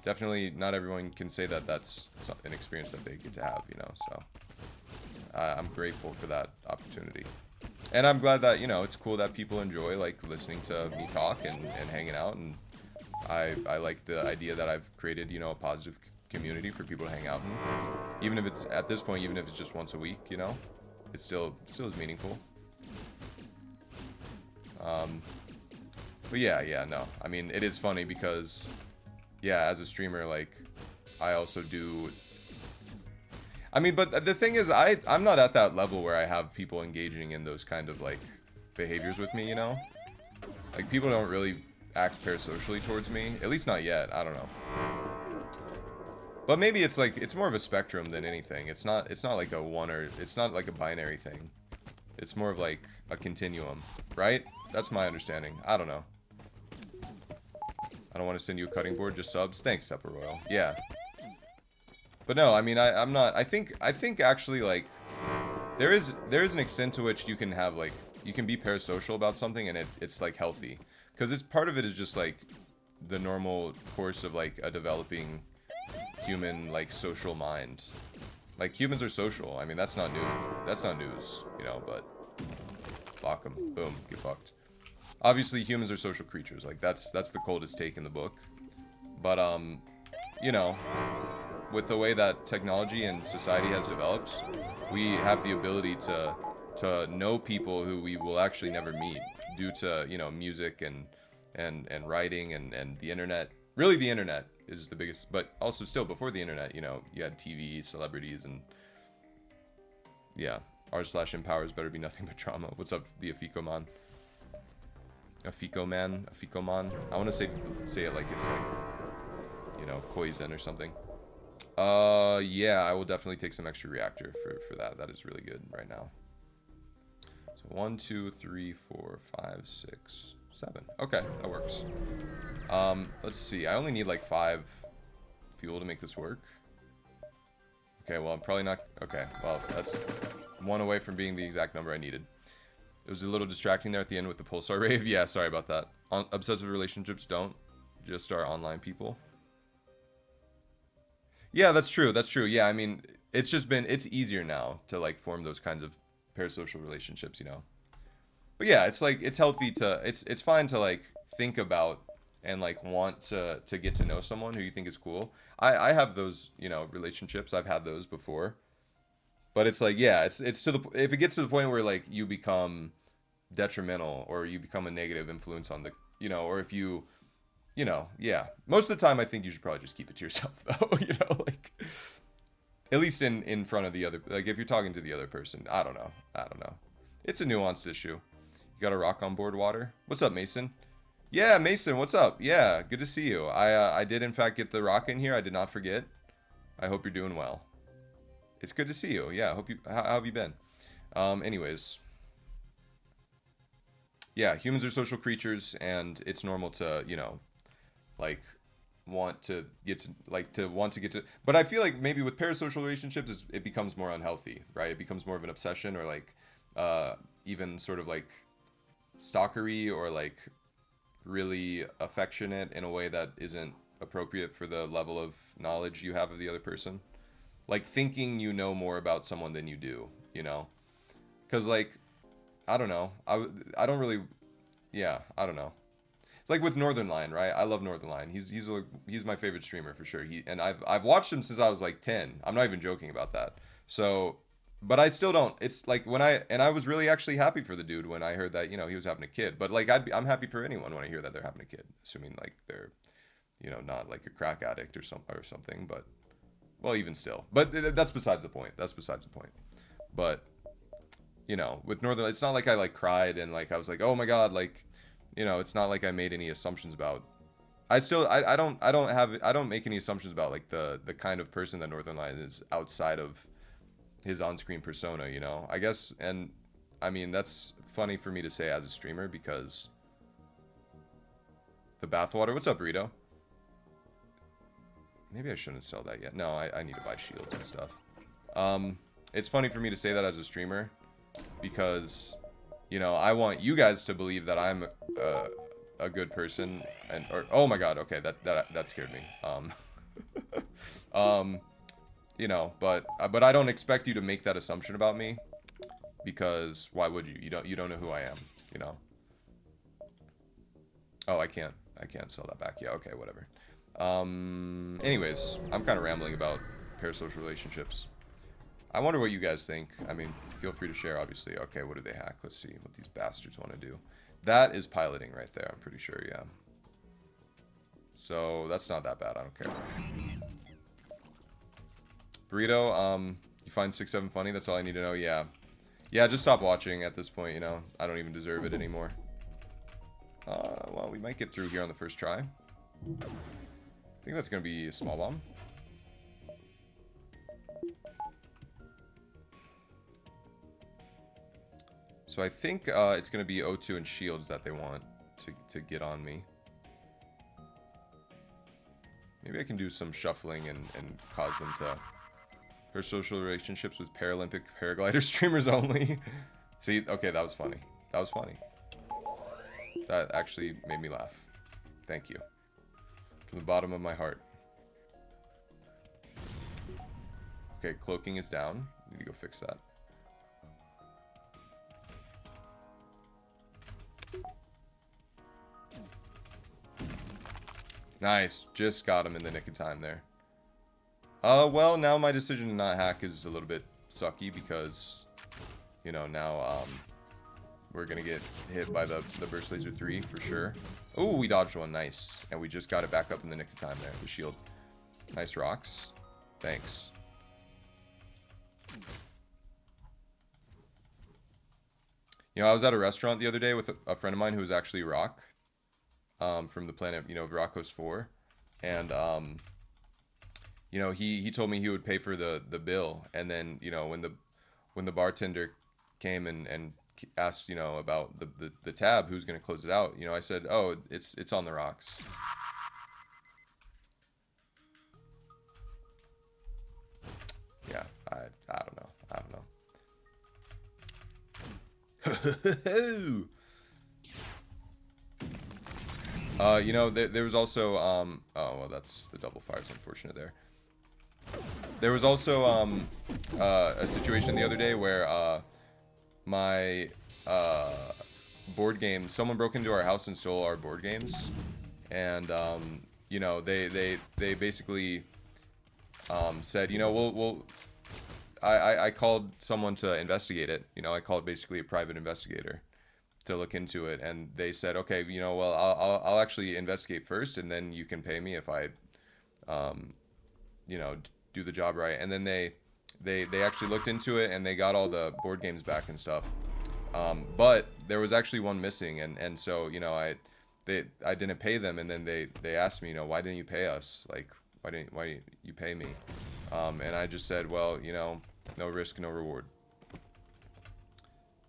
definitely not everyone can say that that's an experience that they get to have, you know. So I'm grateful for that opportunity. And I'm glad that, you know, it's cool that people enjoy, like, listening to me talk and hanging out. And I like the idea that I've created, you know, a positive community for people to hang out in. Even if it's, at this point, even if it's just once a week, you know, it still is meaningful. But yeah, no. I mean, it is funny because, yeah, as a streamer, like, I also do... I mean, but the thing is, I'm not at that level where I have people engaging in those kind of, like, behaviors with me, you know? Like, people don't really act parasocially towards me. At least not yet. I don't know. But maybe it's, like, it's more of a spectrum than anything. It's not like a one or... It's not like a binary thing. It's more of, like, a continuum, right? That's my understanding. I don't know. I don't want to send you a cutting board, just subs. Thanks, Sepper Royal. Yeah. But no, I mean, I'm not, I think actually, like, there is an extent to which you can have, like, you can be parasocial about something and it's, like, healthy. Because it's, part of it is just, like, the normal course of, like, a developing human, like, social mind. Like, humans are social. I mean, that's not new. That's not news, you know, but lock them. Boom. Get fucked. Obviously, humans are social creatures. Like, that's the coldest take in the book. But, you know... with the way that technology and society has developed, we have the ability to know people who we will actually never meet due to, you know, music and writing and the internet. Really, the internet is the biggest, but also still before the internet, you know, you had TV, celebrities, and yeah, r/empowers better be nothing but drama. What's up, the Afiko man? Afiko man? I want to say it like it's like, you know, poison or something. Yeah, I will definitely take some extra reactor for that. That is really good right now. So 1, 2, 3, 4, 5, 6, 7. Okay, that works. Let's see. I only need like 5 fuel to make this work. Okay, well, I'm probably not... Okay, well, that's 1 away from being the exact number I needed. It was a little distracting there at the end with the pulsar rave. Yeah, sorry about that. Obsessive relationships don't. Just our online people. Yeah, that's true. That's true. Yeah, I mean, it's just been, it's easier now to, like, form those kinds of parasocial relationships, you know? But yeah, it's, like, it's healthy to, it's fine to, like, think about and, like, want to get to know someone who you think is cool. I have those, you know, relationships. I've had those before. But it's, like, yeah, it's to the, if it gets to the point where, like, you become detrimental or you become a negative influence on the, you know, or if you... You know, yeah. Most of the time, I think you should probably just keep it to yourself, though. You know, like, at least in front of the other, like, if you're talking to the other person, I don't know. It's a nuanced issue. You got a rock on board, Water? What's up, Mason? Yeah, Mason, what's up? Yeah, good to see you. I did, in fact, get the rock in here. I did not forget. I hope you're doing well. It's good to see you. Yeah, how have you been? Anyways. Yeah, humans are social creatures, and it's normal to, you know, like, want to get to, but I feel like maybe with parasocial relationships, it becomes more unhealthy, right? It becomes more of an obsession, or like, even sort of like stalkery, or like really affectionate in a way that isn't appropriate for the level of knowledge you have of the other person. Like thinking you know more about someone than you do, you know? Because like, I don't know. I don't really, yeah, I don't know. It's like with Northern Lion, right? I love Northern Lion. He's my favorite streamer for sure. I've watched him since I was like 10. I'm not even joking about that. So, but I still don't. It's like I was really actually happy for the dude when I heard that, he was having a kid. But like I'm happy for anyone when I hear that they're having a kid, assuming like they're, not like a crack addict or something. But well, even still. But that's besides the point. That's besides the point. But with Northern, it's not like I like cried and like I was like, oh my god, like, it's not like I made any assumptions about. I don't make any assumptions about like the kind of person that Northern Lion is outside of his on-screen persona, I guess. And I mean, that's funny for me to say as a streamer because the bathwater. What's up, Burrito? Maybe I shouldn't sell that yet. No, I need to buy shields and stuff. It's funny for me to say that as a streamer because, I want you guys to believe that I'm a good person or oh my god, okay, that scared me. But I don't expect you to make that assumption about me because why would you? You don't know who I am, Oh, I can't sell that back. Yeah, okay, whatever. Anyways, I'm kind of rambling about parasocial relationships. I wonder what you guys think. I mean, feel free to share, obviously. Okay, what do they hack? Let's see what these bastards want to do. That is piloting right there, I'm pretty sure, yeah. So, that's not that bad, I don't care. Burrito, you find 6-7 funny? That's all I need to know, yeah. Yeah, just stop watching at this point, I don't even deserve it anymore. Well, we might get through here on the first try. I think that's going to be a small bomb. So I think it's going to be O2 and shields that they want to get on me. Maybe I can do some shuffling and cause them to... Her social relationships with Paralympic paraglider streamers only. See, okay, that was funny. That was funny. That actually made me laugh. Thank you. From the bottom of my heart. Okay, cloaking is down. Need to go fix that. Nice. Just got him in the nick of time there. Well, now my decision to not hack is a little bit sucky because, now, we're gonna get hit by the Burst Laser 3 for sure. Oh, we dodged one. Nice. And we just got it back up in the nick of time there. The shield. Nice rocks. Thanks. I was at a restaurant the other day with a friend of mine who was actually Rock. From the planet, Rockos 4. And, he told me he would pay for the bill. And then, when the bartender came and asked, about the tab, who's going to close it out, I said, oh, it's on the rocks. Yeah, I don't know. There was also, oh, well, that's the double fire. It's unfortunate there. There was also, a situation the other day where, my, board games, someone broke into our house and stole our board games. And, they basically, said, I called someone to investigate it. I called basically a private investigator to look into it, and they said, okay, well, I'll actually investigate first, and then you can pay me if I, do the job right. And then they actually looked into it, and they got all the board games back and stuff. But there was actually one missing, and so I didn't pay them, and then they asked me, why didn't you pay us? Like, why didn't you pay me? And I just said, well, no risk, no reward.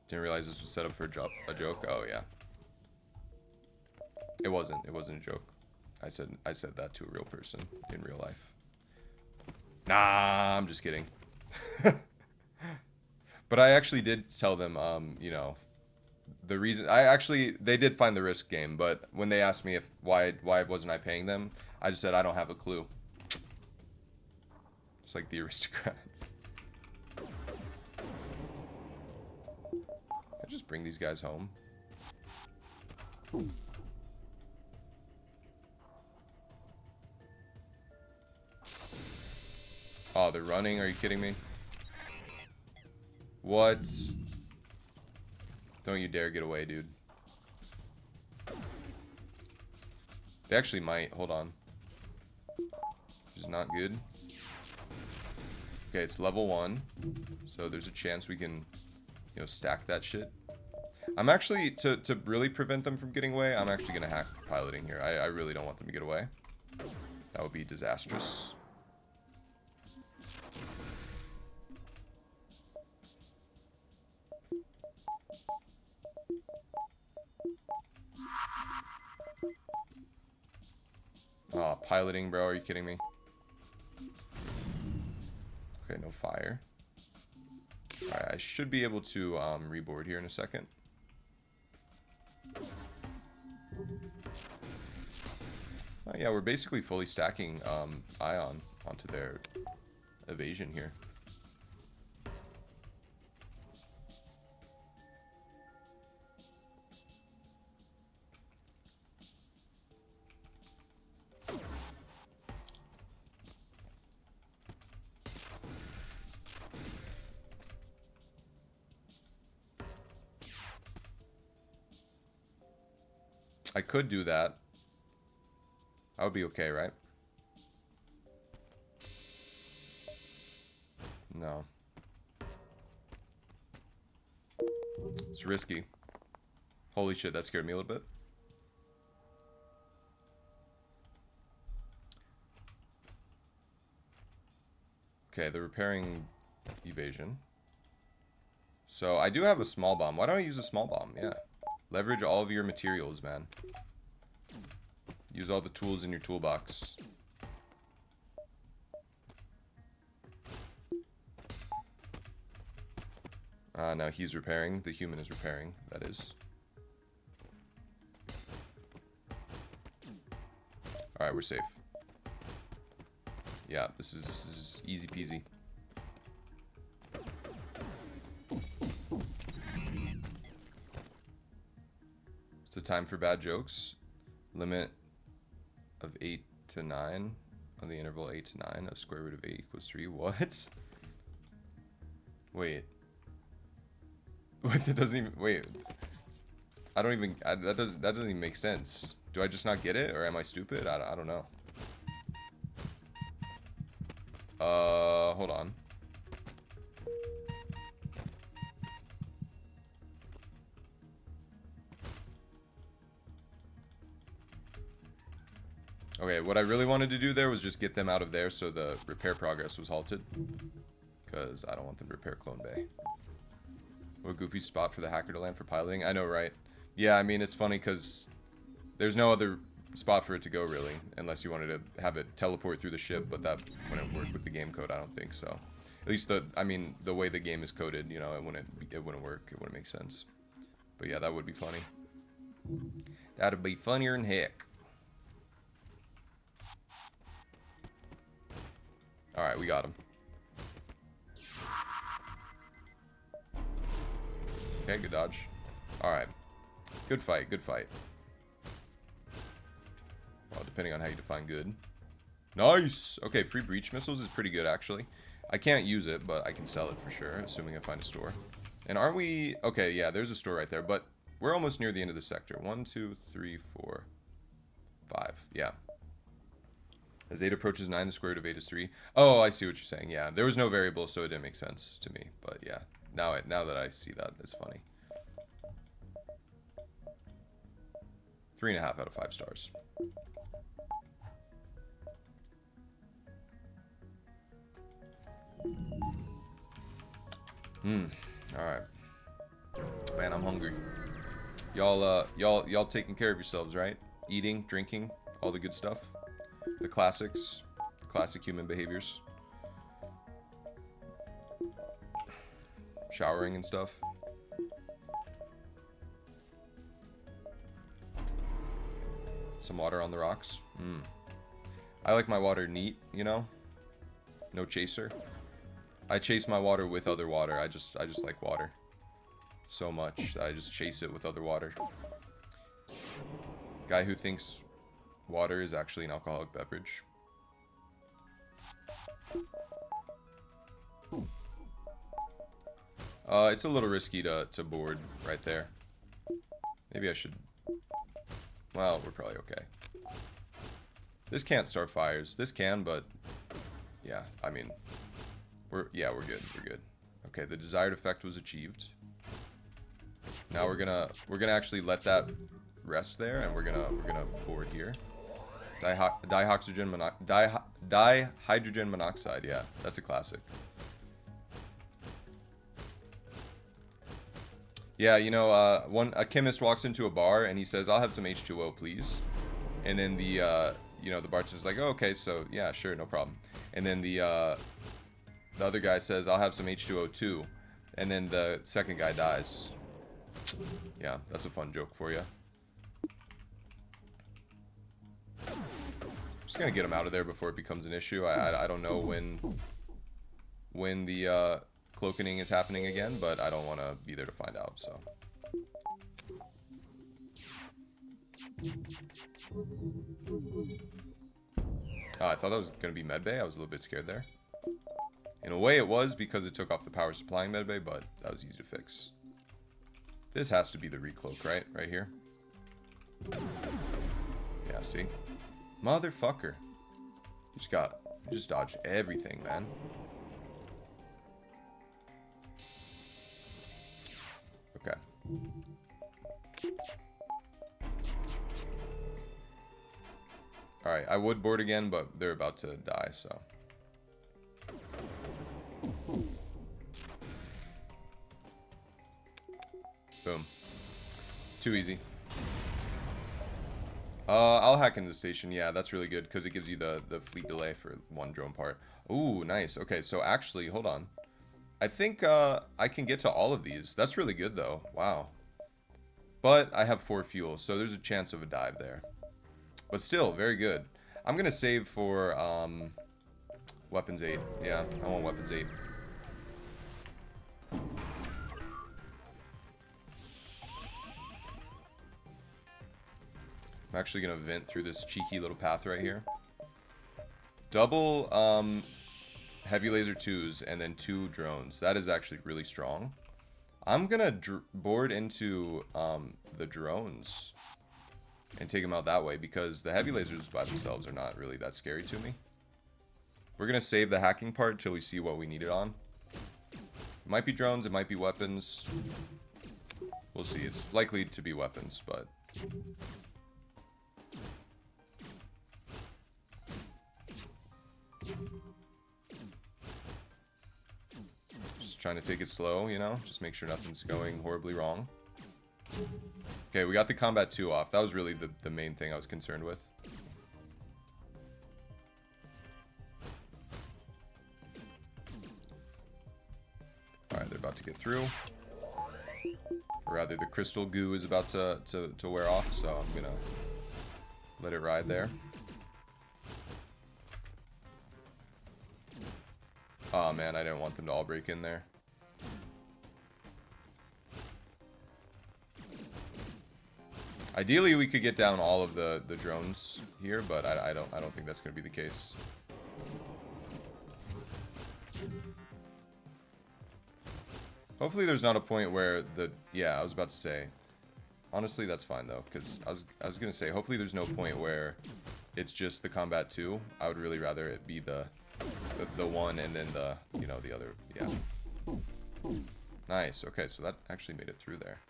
Didn't realize this was set up for a joke. Oh yeah. It wasn't a joke. I said that to a real person in real life. Nah, I'm just kidding. But I actually did tell them, the reason they did find the risk game, but when they asked me why wasn't I paying them, I just said I don't have a clue. It's like the aristocrats. just bring these guys home? Oh, they're running? Are you kidding me? What? Don't you dare get away, dude. They actually might. Hold on. Which is not good. Okay, it's level 1. So there's a chance we can, you know, stack that shit. I'm actually, to really prevent them from getting away, I'm actually going to hack piloting here. I really don't want them to get away. That would be disastrous. Oh, piloting, bro. Are you kidding me? Okay, no fire. Alright, I should be able to reboard here in a second. Oh, yeah, we're basically fully stacking Ion onto their evasion here. I could do that. I would be okay, right? No. It's risky. Holy shit, that scared me a little bit. Okay, they're repairing evasion. So I do have a small bomb. Why don't I use a small bomb? Yeah. Leverage all of your materials, man. Use all the tools in your toolbox. Now he's repairing. The human is repairing, that is. Alright, we're safe. Yeah, this is easy peasy. It's the time for bad jokes. Limit of 8 to 9 on the interval 8 to 9 of square root of 8 equals 3. What? Wait. What? That doesn't even... Wait. I don't even... that doesn't even make sense. Do I just not get it? Or am I stupid? I don't know. Hold on. Okay, what I really wanted to do there was just get them out of there so the repair progress was halted. Because I don't want them to repair Clone Bay. What a goofy spot for the hacker to land for piloting. I know, right? Yeah, I mean, it's funny because there's no other spot for it to go, really. Unless you wanted to have it teleport through the ship, but that wouldn't work with the game code, I don't think so. At least, the way the game is coded, you know, it wouldn't work. It wouldn't make sense. But yeah, that would be funny. That'd be funnier than heck. Alright, we got him. Okay, good dodge. Alright. Good fight, good fight. Well, depending on how you define good. Nice! Okay, free breach missiles is pretty good, actually. I can't use it, but I can sell it for sure, assuming I find a store. And aren't we... Okay, yeah, there's a store right there, but we're almost near the end of the sector. 1, 2, 3, 4, 5. Yeah. As 8 approaches 9, the square root of 8 is 3. Oh, I see what you're saying. Yeah, there was no variable, so it didn't make sense to me. But yeah, now that I see that, it's funny. 3.5 out of 5 stars. All right. Man, I'm hungry. Y'all taking care of yourselves, right? Eating, drinking, all the good stuff. The classics, classic human behaviors. Showering and stuff. Some water on the rocks. I like my water neat, you know? No chaser. I chase my water with other water. I just like water. so much that I just chase it with other water. Guy who thinks water is actually an alcoholic beverage. It's a little risky to board right there. Maybe I should... Well, we're probably okay. This can't start fires. This can, but... Yeah, I mean... we're good. We're good. Okay, the desired effect was achieved. Now we're gonna actually let that rest there, and we're gonna board here. Dihydrogen monoxide. Yeah, that's a classic. Yeah, you know, a chemist walks into a bar and he says, "I'll have some H2O, please." And then the you know, the bartender's like, "Oh, okay, so yeah, sure, no problem." And then the other guy says, "I'll have some H2O too." And then the second guy dies. Yeah, that's a fun joke for you. Just gonna get him out of there before it becomes an issue. I don't know when the cloaking is happening again, but I don't want to be there to find out, so. I thought that was going to be medbay. I was a little bit scared there. In a way it was, because it took off the power supplying medbay, but that was easy to fix. This has to be the recloak, right? Right here. Yeah, see? Motherfucker. You just dodged everything, man. Okay. Alright, I would board again, but they're about to die, so. Boom. Too easy. I'll hack into the station. Yeah, that's really good, because it gives you the fleet delay for one drone part. Ooh, nice. Okay, so actually, hold on. I think I can get to all of these. That's really good, though. Wow. But I have 4 fuel, so there's a chance of a dive there. But still, very good. I'm going to save for weapons 8. Yeah, I want weapons 8. I'm actually going to vent through this cheeky little path right here. Double heavy laser 2s and then 2 drones. That is actually really strong. I'm going to board into the drones and take them out that way, because the heavy lasers by themselves are not really that scary to me. We're going to save the hacking part until we see what we need it on. It might be drones, it might be weapons. We'll see. It's likely to be weapons, but... Just trying to take it slow, you know? Just make sure nothing's going horribly wrong. Okay, we got the combat 2 off. That was really the main thing I was concerned with. Alright, they're about to get through. Or rather, the crystal goo is about to wear off, so I'm gonna let it ride there. Oh man, I didn't want them to all break in there. Ideally, we could get down all of the drones here, but I don't think that's going to be the case. Hopefully, there's not a point where the... Yeah, I was about to say. Honestly, that's fine though, because I was going to say, hopefully there's no point where it's just the combat 2. I would really rather it be the one and then the, you know, the other. Yeah. Nice. Okay, so that actually made it through there.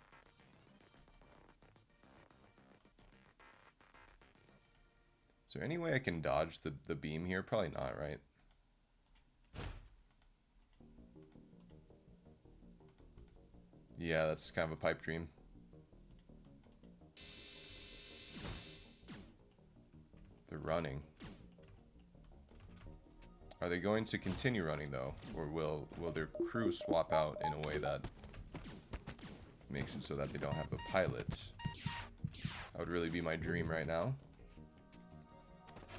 Is there any way I can dodge the beam here? Probably not, right? Yeah, that's kind of a pipe dream. They're running. Are they going to continue running though? Or will their crew swap out in a way that makes it so that they don't have a pilot? That would really be my dream right now.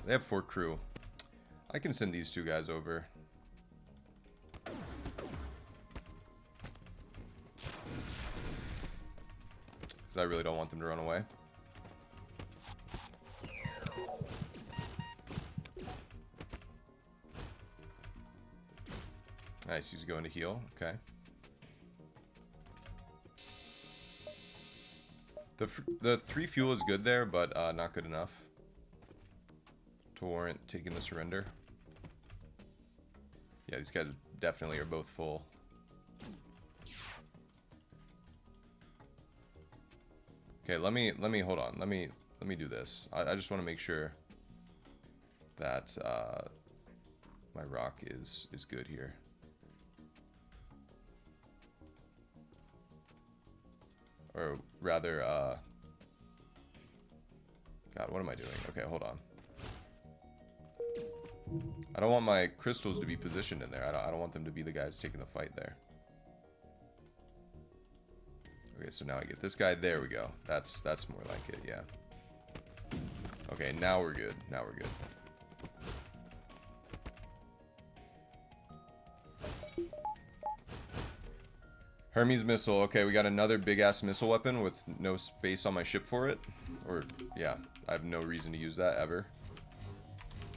They have 4 crew. I can send these 2 guys over. I really don't want them to run away. Nice, he's going to heal. Okay. The 3 fuel is good there, but not good enough to warrant taking the surrender. Yeah, these guys definitely are both full. Okay, let me hold on. Let me do this. I just want to make sure that my rock is good here. Or rather, God, what am I doing? Okay, hold on. I don't want my crystals to be positioned in there. I don't want them to be the guys taking the fight there. Okay, so now I get this guy. There we go. That's more like it, yeah. Okay, now we're good. Now we're good. Hermes missile. Okay, we got another big-ass missile weapon with no space on my ship for it. Or, yeah, I have no reason to use that ever.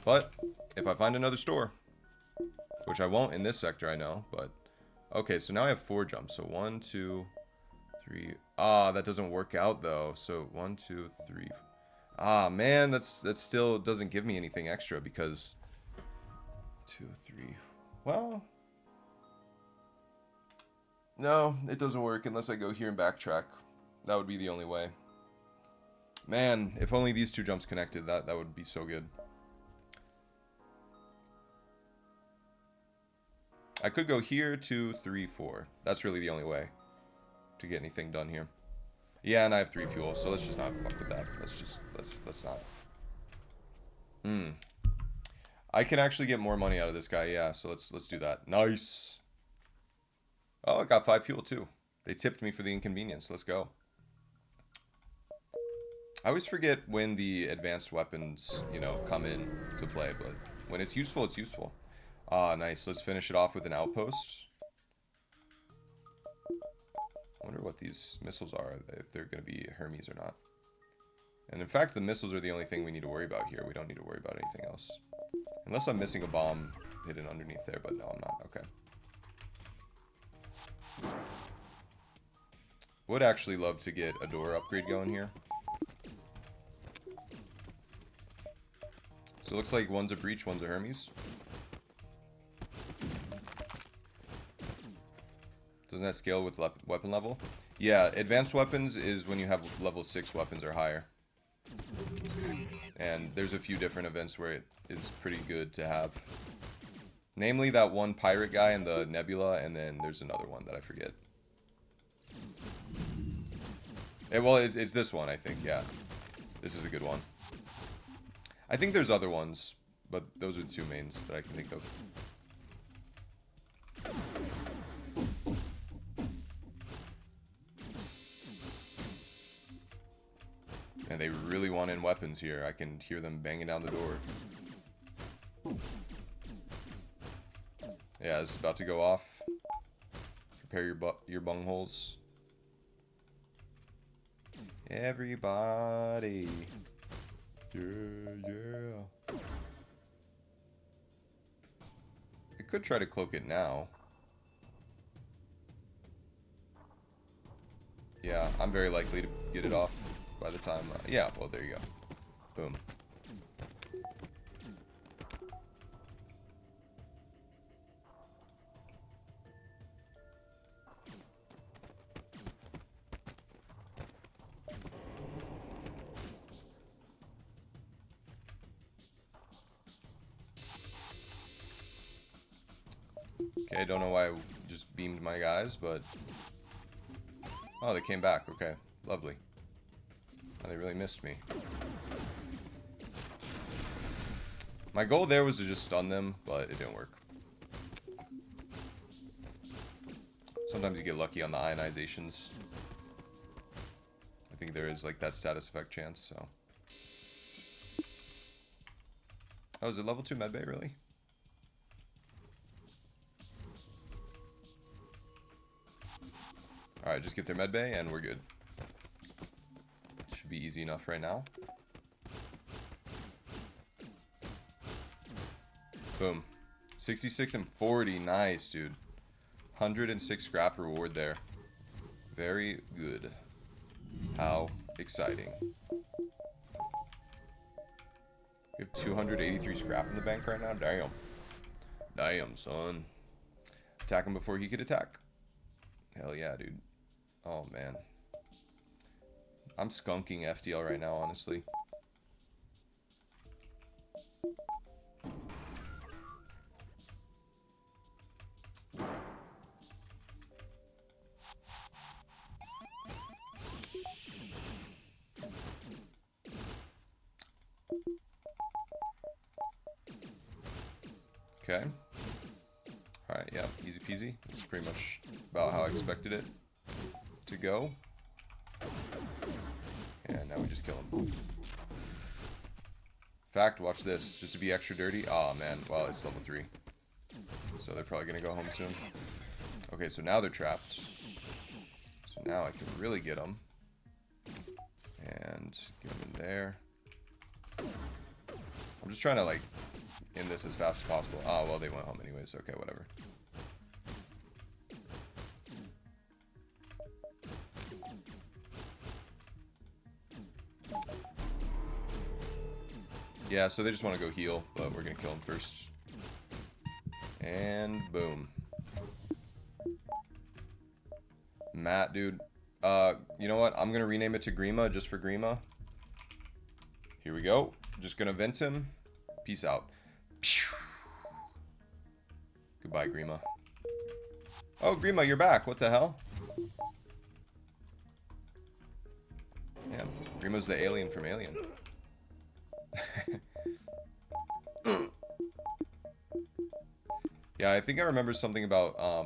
But, if I find another store, which I won't in this sector, I know, but... Okay, so now I have 4 jumps. So 1, 2, 3... Ah, that doesn't work out, though. So 1, 2, 3... Ah, man, that still doesn't give me anything extra because... 2, 3... Well... No, it doesn't work unless I go here and backtrack. That would be the only way. Man, if only these 2 jumps connected, that would be so good. I could go here, 2, 3, 4. That's really the only way to get anything done here. Yeah, and I have 3 fuel, so let's just not fuck with that. Let's not. I can actually get more money out of this guy, yeah, so let's do that. Nice. Oh, I got 5 fuel too. They tipped me for the inconvenience. Let's go. I always forget when the advanced weapons, you know, come in to play, but when it's useful, it's useful. Ah, nice. Let's finish it off with an outpost. I wonder what these missiles are, if they're going to be Hermes or not. And in fact, the missiles are the only thing we need to worry about here. We don't need to worry about anything else. Unless I'm missing a bomb hidden underneath there, but no, I'm not. Okay. Would actually love to get a door upgrade going here. So it looks like one's a breach, one's a Hermes. Doesn't that scale with weapon level? Yeah, advanced weapons is when you have level 6 weapons or higher. And there's a few different events where it is pretty good to have. Namely that one pirate guy in the nebula, and then there's another one that I forget. Well, it's this one, I think, yeah. This is a good one. I think there's other ones, but those are the 2 mains that I can think of. And they really want in weapons here. I can hear them banging down the door. Yeah, it's about to go off. Prepare your bungholes. Everybody. Yeah. I could try to cloak it now. Yeah, I'm very likely to get it off by the time... yeah, well, there you go. Boom. Okay, I don't know why I just beamed my guys, but... Oh, they came back. Okay, lovely. Oh, they really missed me. My goal there was to just stun them, but it didn't work. Sometimes you get lucky on the ionizations. I think there is like that status effect chance, so... Oh, is it level 2 medbay, really? Alright, just get their medbay and we're good. should be easy enough right now. Boom. 66 and 40. Nice, dude. 106 scrap reward there. Very good. How exciting. We have 283 scrap in the bank right now. Damn. Damn, son. Attack him before he could attack. Hell yeah, dude. Oh, man. I'm skunking FTL right now, honestly. Okay. Alright, yeah, easy peasy. That's pretty much about how I expected it to go. And now we just kill him. In fact, watch this. Just to be extra dirty. Aw, man. Well, it's level 3. So they're probably going to go home soon. Okay, so now they're trapped. So now I can really get them. And get them in there. I'm just trying to, like, end this as fast as possible. Oh, well, they went home anyways. Okay, whatever. Yeah, so they just want to go heal, but we're going to kill them first. And boom. Matt, dude. You know what? I'm going to rename it to Grima just for Grima. Here we go. Just going to vent him. Peace out. Goodbye, Grima. Oh, Grima, you're back. What the hell? Yeah, Grima's the alien from Alien. Yeah, I think I remember something about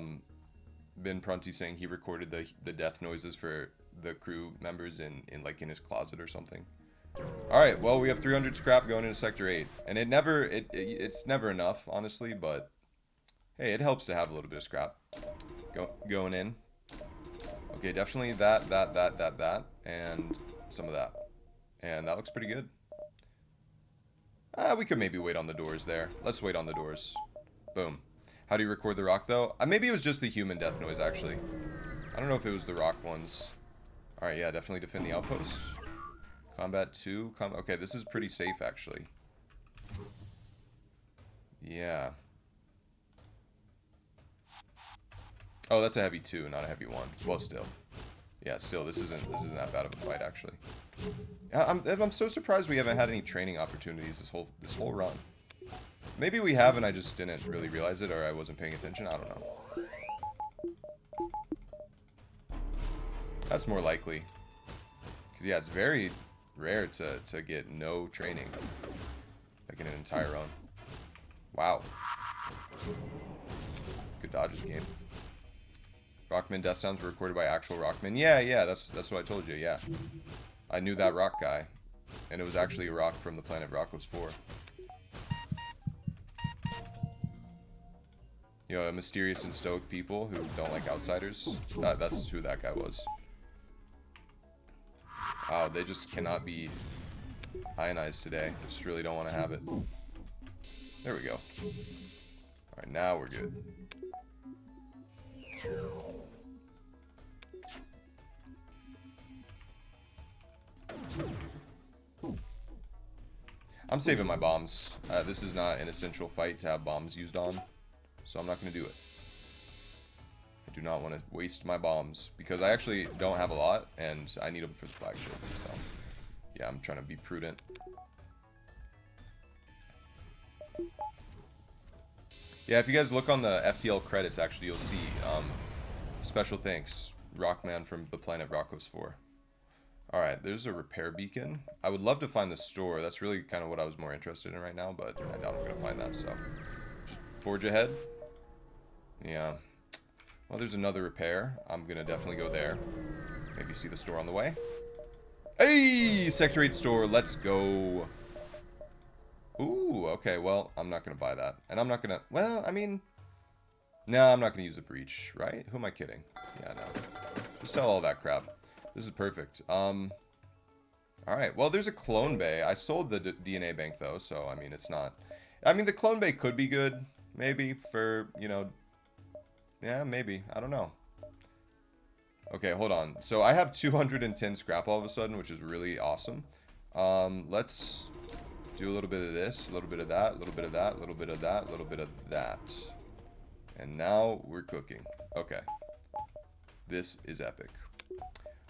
Ben Prunty saying he recorded the death noises for the crew members in his closet or something. All right, well, we have 300 scrap going into sector 8, and it's never enough, honestly, but hey, it helps to have a little bit of scrap going in. Okay, definitely that, and some of that, and that looks pretty good. We could maybe wait on the doors there. Let's wait on the doors. Boom. How do you record the rock, though? Maybe it was just the human death noise, actually. I don't know if it was the rock ones. All right, yeah, definitely defend the outpost. Combat 2. Okay, this is pretty safe, actually. Yeah. Oh, that's a heavy 2, not a heavy 1. Well, still. Yeah, still, this isn't that bad of a fight, actually. I'm so surprised we haven't had any training opportunities this whole run. Maybe we have and I just didn't really realize it, or I wasn't paying attention. I don't know. That's more likely. Because, yeah, it's very rare to get no training. Like in an entire run. Wow. Good dodges game. Rockman death sounds were recorded by actual Rockman. Yeah, that's what I told you, yeah. I knew that rock guy. And it was actually a rock from the planet Rockos 4. You know, mysterious and stoic people who don't like outsiders. That's who that guy was. Wow, they just cannot be ionized today. I just really don't want to have it. There we go. Alright, now we're good. I'm saving my bombs. This is not an essential fight to have bombs used on. So I'm not going to do it. I do not want to waste my bombs. Because I actually don't have a lot. And I need them for the flagship. So yeah, I'm trying to be prudent. Yeah, if you guys look on the FTL credits, actually, you'll see special thanks. Rockman from the planet Rockos 4. Alright, there's a repair beacon. I would love to find the store. That's really kind of what I was more interested in right now, but I doubt I'm going to find that, so just forge ahead. Yeah. Well, there's another repair. I'm going to definitely go there. Maybe see the store on the way. Hey! Sector 8 store. Let's go. Ooh, okay. Well, I'm not going to buy that. And I'm not going to... Well, I mean... No, I'm not going to use a breach, right? Who am I kidding? Yeah, no. Just sell all that crap. This is perfect. All right. Well, there's a clone bay. I sold the DNA bank though, so I mean, it's not. I mean, the clone bay could be good, maybe for yeah, maybe. I don't know. Okay, hold on. So I have 210 scrap all of a sudden, which is really awesome. Let's do a little bit of this, a little bit of that, a little bit of that, a little bit of that, a little bit of that. And now we're cooking. Okay. This is epic.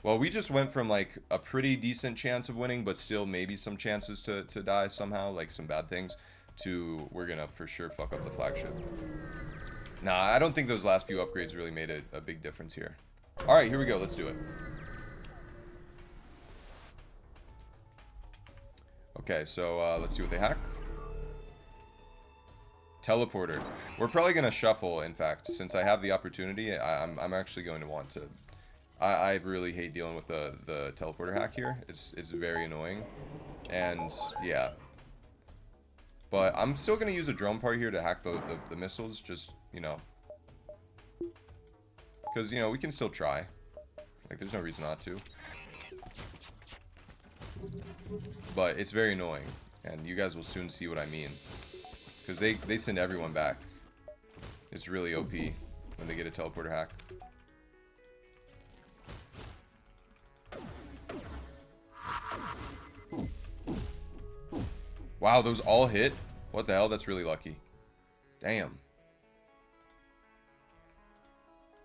Well, we just went from like a pretty decent chance of winning, but still maybe some chances to die somehow, like some bad things, to we're gonna for sure fuck up the flagship. Nah, I don't think those last few upgrades really made a big difference here. Alright, here we go. Let's do it. Okay, so let's see what they hack. Teleporter. We're probably going to shuffle, in fact. Since I have the opportunity, I'm actually going to want to... I really hate dealing with the teleporter hack here. It's very annoying. And, yeah. But I'm still going to use a drone part here to hack the missiles, just, you know... Because, you know, we can still try. Like, there's no reason not to. But it's very annoying. And you guys will soon see what I mean. Because they send everyone back. It's really OP when they get a teleporter hack. Wow, those all hit? What the hell? That's really lucky. Damn.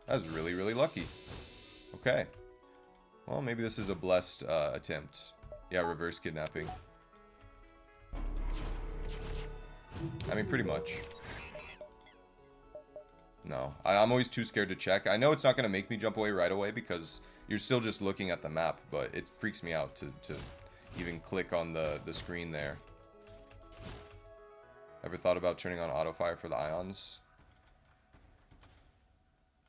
That was really, really lucky. Okay. Well, maybe this is a blessed attempt. Yeah, reverse kidnapping. I mean, pretty much. No. I'm always too scared to check. I know it's not going to make me jump away right away because you're still just looking at the map, but it freaks me out to even click on the screen there. Ever thought about turning on auto fire for the ions?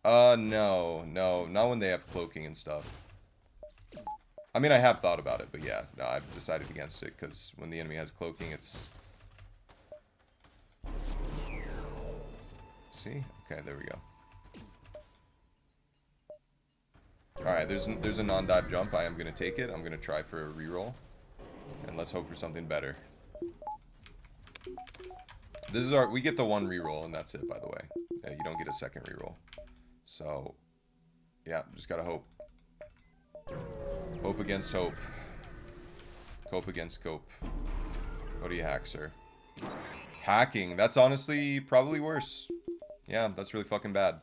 No, not when they have cloaking and stuff. I mean, I have thought about it, but yeah, no, I've decided against it, because when the enemy has cloaking, it's... See? Okay, there we go. Alright, there's a non-dive jump. I am going to take it. I'm going to try for a reroll. And let's hope for something better. This is we get the one reroll, and that's it, by the way. Yeah, you don't get a second reroll. So, yeah, just gotta hope. Hope against hope. Cope against cope. What do you hack, sir? Hacking. That's honestly probably worse. Yeah, that's really fucking bad.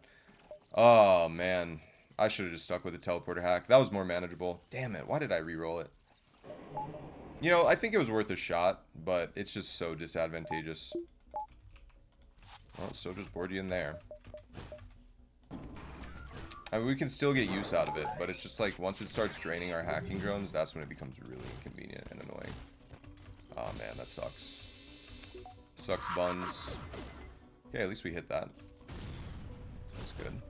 Oh, man. I should have just stuck with the teleporter hack. That was more manageable. Damn it. Why did I reroll it? You know, I think it was worth a shot, but it's just so disadvantageous. Well, so just board you in there. I mean, we can still get use out of it, but it's just like once it starts draining our hacking drones, that's when it becomes really inconvenient and annoying. Oh man, that sucks. Sucks buns. Okay, at least we hit that. That's good.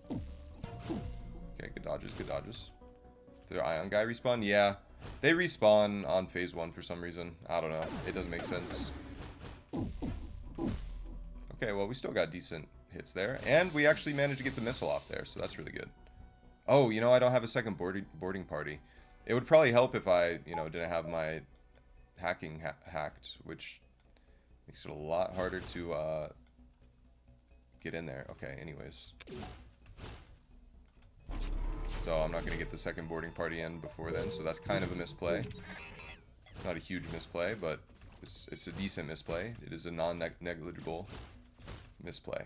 Okay, good dodges, good dodges. Did their ion guy respawn? Yeah. They respawn on phase 1 for some reason. I don't know. It doesn't make sense. Okay, well, we still got decent hits there. And we actually managed to get the missile off there, so that's really good. Oh, you know, I don't have a second boarding party. It would probably help if I, you know, didn't have my hacking hacked, which makes it a lot harder to get in there. Okay, anyways. So I'm not going to get the second boarding party in before then, so that's kind of a misplay. Not a huge misplay, but it's a decent misplay. It is a non-negligible misplay.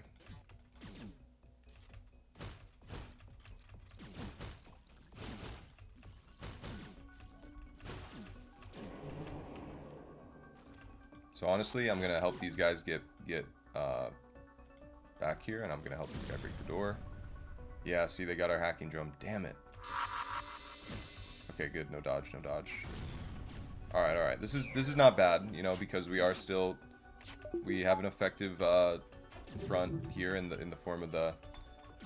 So honestly, I'm gonna help these guys get back here, and I'm gonna help this guy break the door. Yeah, see, they got our hacking drone. Damn it. Okay, good. No dodge, no dodge. All right. This is not bad, you know, because we are still, we have an effective front here in the form of the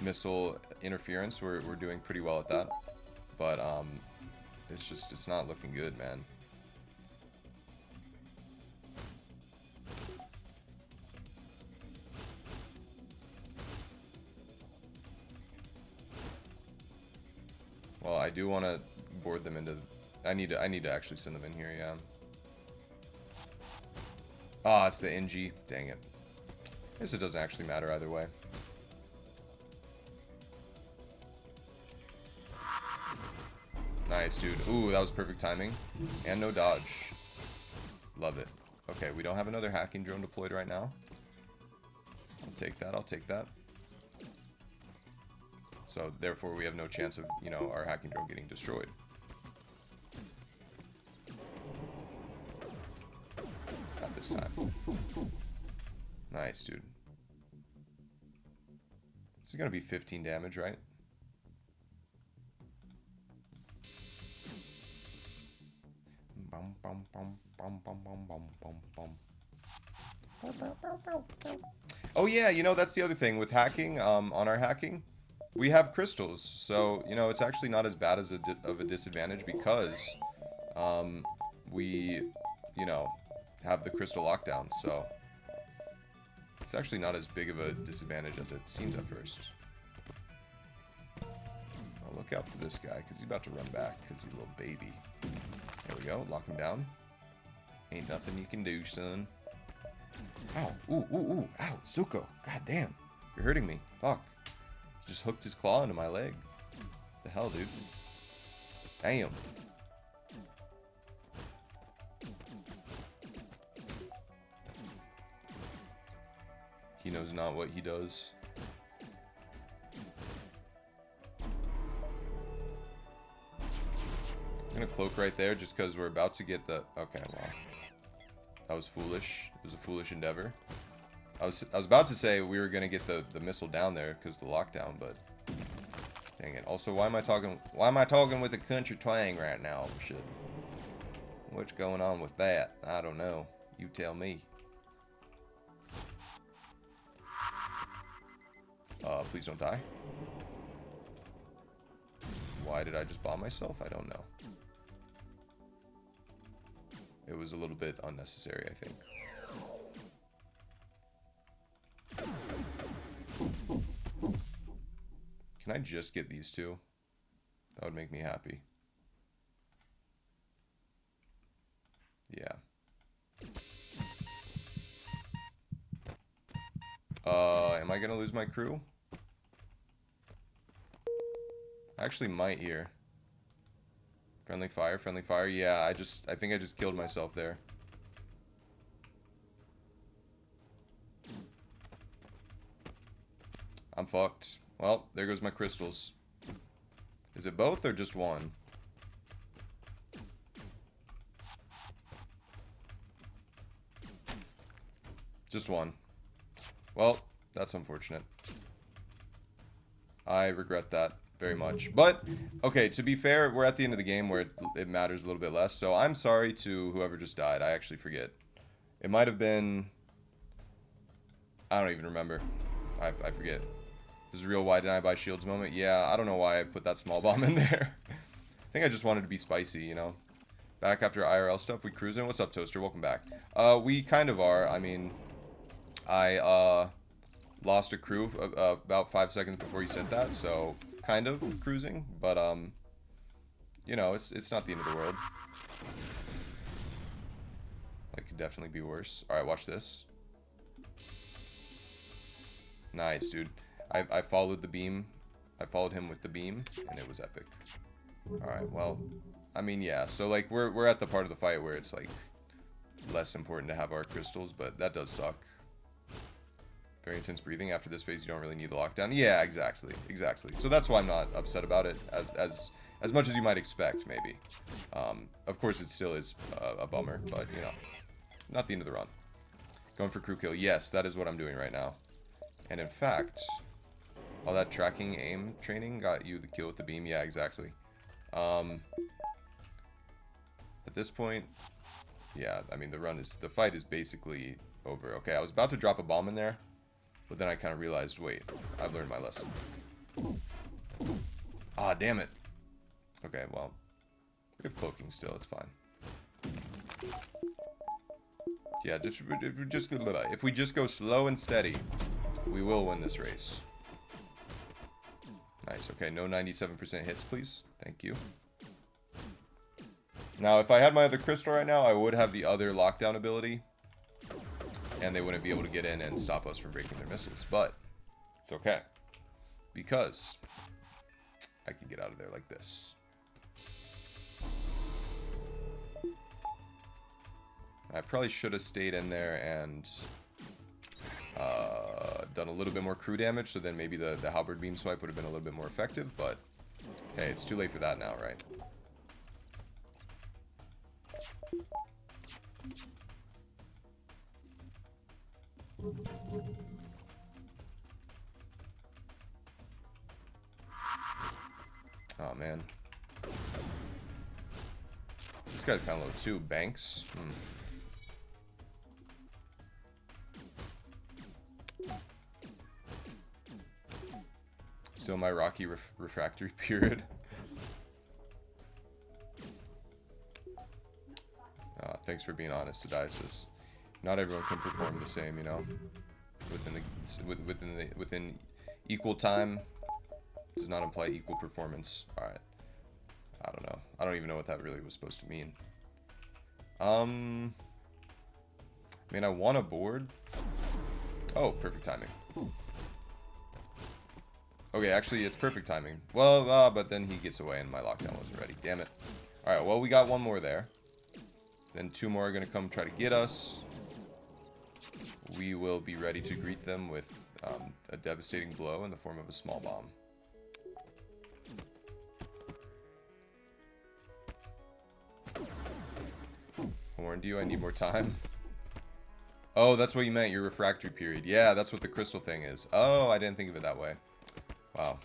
missile interference. We're doing pretty well at that, but it's not looking good, man. Well, I do want to board them into... I need to actually send them in here, yeah. Ah, it's the NG. Dang it. I guess it doesn't actually matter either way. Nice, dude. Ooh, that was perfect timing. And no dodge. Love it. Okay, we don't have another hacking drone deployed right now. I'll take that, I'll take that. So, therefore, we have no chance of, you know, our hacking drone getting destroyed. Not this time. Nice, dude. This is gonna be 15 damage, right? Oh yeah, you know, that's the other thing with hacking, on our hacking, we have crystals, so, you know, it's actually not as bad as of a disadvantage because, we, you know, have the crystal lockdown, so it's actually not as big of a disadvantage as it seems at first. Oh, look out for this guy, because he's about to run back, because he's a little baby. There we go, lock him down. Ain't nothing you can do, son. Ow, ooh, ooh, ooh, ow, Zuko, god damn, you're hurting me, fuck. He just hooked his claw into my leg. The hell, dude. Damn. He knows not what he does. I'm gonna cloak right there just because we're about to get the... Okay, well. That was foolish. It was a foolish endeavor. I was about to say we were gonna get the missile down there because of the lockdown, but dang it. Also, why am I talking with a country twang right now? Shit. What's going on with that? I don't know. You tell me. Please don't die. Why did I just bomb myself? I don't know. It was a little bit unnecessary, I think. Can I just get these two? That would make me happy. Yeah. Am I gonna lose my crew? I actually might here. Friendly fire, friendly fire. Yeah, I think I just killed myself there. I'm fucked. Well, there goes my crystals. Is it both or just one? Just one. Well, that's unfortunate. I regret that very much. But, okay, to be fair, we're at the end of the game where it matters a little bit less. So I'm sorry to whoever just died. I actually forget. It might have been... I don't even remember. I forget. This is real why didn't I buy shields moment. Yeah, I don't know why I put that small bomb in there. I think I just wanted to be spicy, you know. Back after IRL stuff, we cruising. What's up, Toaster? Welcome back. We kind of are. I mean, I lost a crew about 5 seconds before you sent that, so kind of cruising, but you know, it's not the end of the world. That could definitely be worse. All right, watch this. Nice, dude. I followed the beam. I followed him with the beam, and it was epic. All right, well, I mean, yeah. So like we're at the part of the fight where it's like less important to have our crystals, but that does suck. Very intense breathing. After this phase, you don't really need the lockdown. Yeah, exactly. So that's why I'm not upset about it as much as you might expect, maybe. Of course, it still is a bummer, but you know, not the end of the run. Going for crew kill. Yes, that is what I'm doing right now. And in fact, all that tracking aim training got you the kill with the beam. Yeah, exactly. At this point, yeah, I mean the fight is basically over. Okay, I was about to drop a bomb in there. But then I kind of realized, wait, I've learned my lesson. Ah, damn it. Okay, well, we have cloaking still, it's fine. Yeah, if we just go slow and steady, we will win this race. Nice, okay, no 97% hits, please. Thank you. Now, if I had my other crystal right now, I would have the other lockdown ability. And they wouldn't be able to get in and stop us from breaking their missiles. But it's okay. Because I can get out of there like this. I probably should have stayed in there and done a little bit more crew damage. So then maybe the halberd beam swipe would have been a little bit more effective. But hey, it's too late for that now, right? Oh, man. This guy's kind of low, too. Banks. Still my rocky refractory period. Thanks for being honest, Sidiasis. Not everyone can perform the same, you know. Within equal time does not imply equal performance. All right. I don't know. I don't even know what that really was supposed to mean. I mean, I want a board. Oh, perfect timing. Okay, actually, it's perfect timing. Well, but then he gets away and my lockdown wasn't ready. Damn it. All right, well, we got one more there. Then 2 more are going to come try to get us. We will be ready to greet them with a devastating blow in the form of a small bomb. I warned you, I need more time. Oh, that's what you meant, your refractory period. Yeah, that's what the crystal thing is. Oh, I didn't think of it that way. Wow.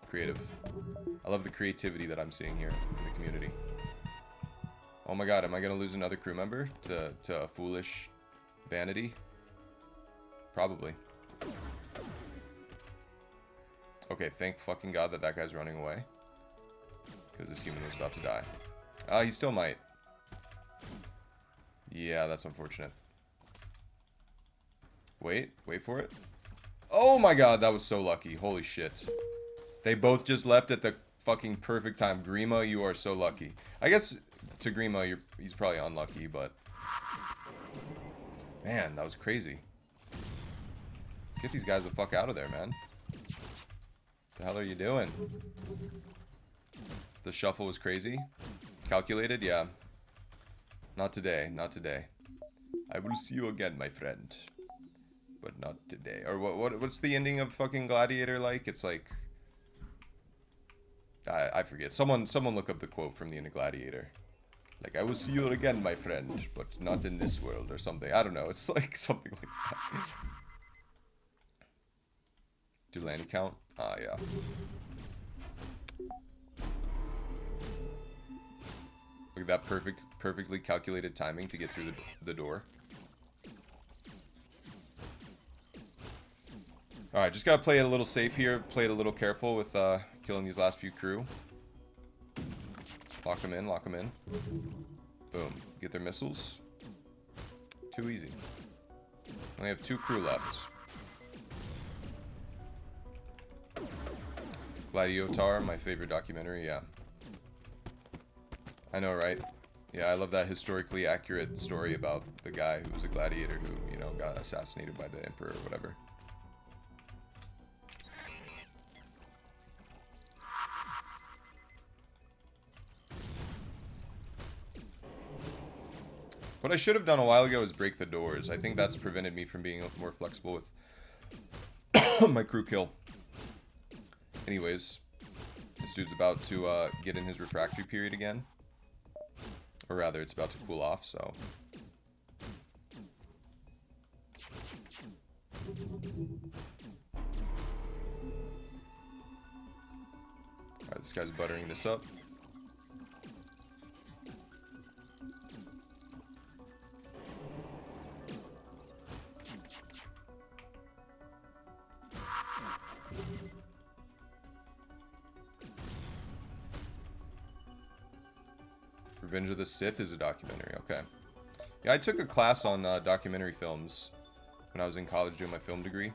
Creative. I love the creativity that I'm seeing here in the community. Oh my god, am I going to lose another crew member to a foolish vanity? Probably. Okay, thank fucking god that guy's running away. Because this human was about to die. He still might. Yeah, that's unfortunate. Wait for it. Oh my god, that was so lucky. Holy shit. They both just left at the fucking perfect time. Grima, you are so lucky. I guess to Grima, he's probably unlucky, but... Man, that was crazy. Get these guys the fuck out of there, man. What the hell are you doing? The shuffle was crazy. Calculated? Yeah. Not today. Not today. I will see you again, my friend. But not today. Or what's the ending of fucking Gladiator like? It's like... I forget. Someone look up the quote from the end of Gladiator. Like, I will see you again, my friend. But not in this world or something. I don't know. It's like something like that. Do landing count? Yeah. Look at that perfectly calculated timing to get through the door. Alright, just gotta play it a little safe here. Play it a little careful with killing these last few crew. Lock them in, lock them in. Boom. Get their missiles. Too easy. Only have 2 crew left. Gladiator, my favorite documentary, yeah. I know, right? Yeah, I love that historically accurate story about the guy who was a gladiator who, you know, got assassinated by the emperor or whatever. What I should have done a while ago is break the doors. I think that's prevented me from being more flexible with my crew kill. Anyways, this dude's about to get in his refractory period again. Or rather, it's about to cool off, so... Alright, this guy's buttering this up. Revenge of the Sith is a documentary, okay. Yeah, I took a class on documentary films when I was in college doing my film degree.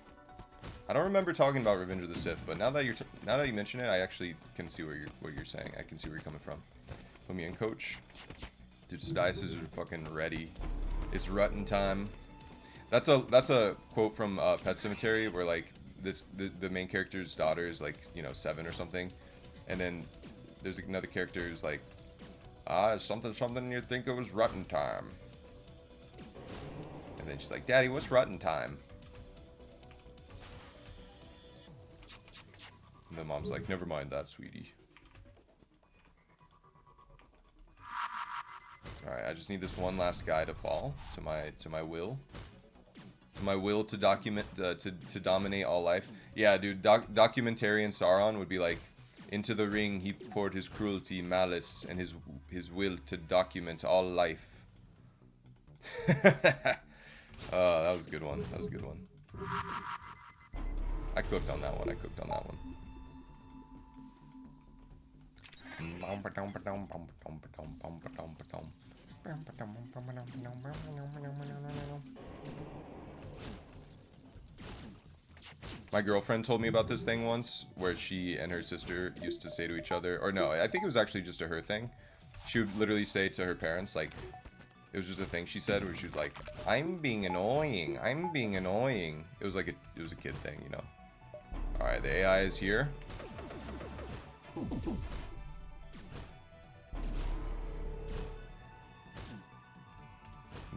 I don't remember talking about Revenge of the Sith, but now that you mention it, I actually can see what you're saying. I can see where you're coming from. Put me in, coach. Dude, Sedices are fucking ready. It's rutting time. That's a quote from Pet Sematary where like the main character's daughter is like, you know, 7 or something, and then there's another character who's like, something you think it was rutting time, and then she's like, Daddy, what's rutting time? And the mom's like, never mind that, sweetie. Alright, I just need this one last guy to fall to my will. To my will to document to dominate all life. Yeah, dude, documentarian Sauron would be like, into the ring he poured his cruelty, malice, and his will to document all life. That was a good one. That was a good one. I cooked on that one. My girlfriend told me about this thing once where she and her sister used to say to each other, or no, I think it was actually just a her thing. She would literally say to her parents, like, it was just a thing she said where she was like, I'm being annoying. I'm being annoying. It was like it was a kid thing, you know. Alright, the AI is here.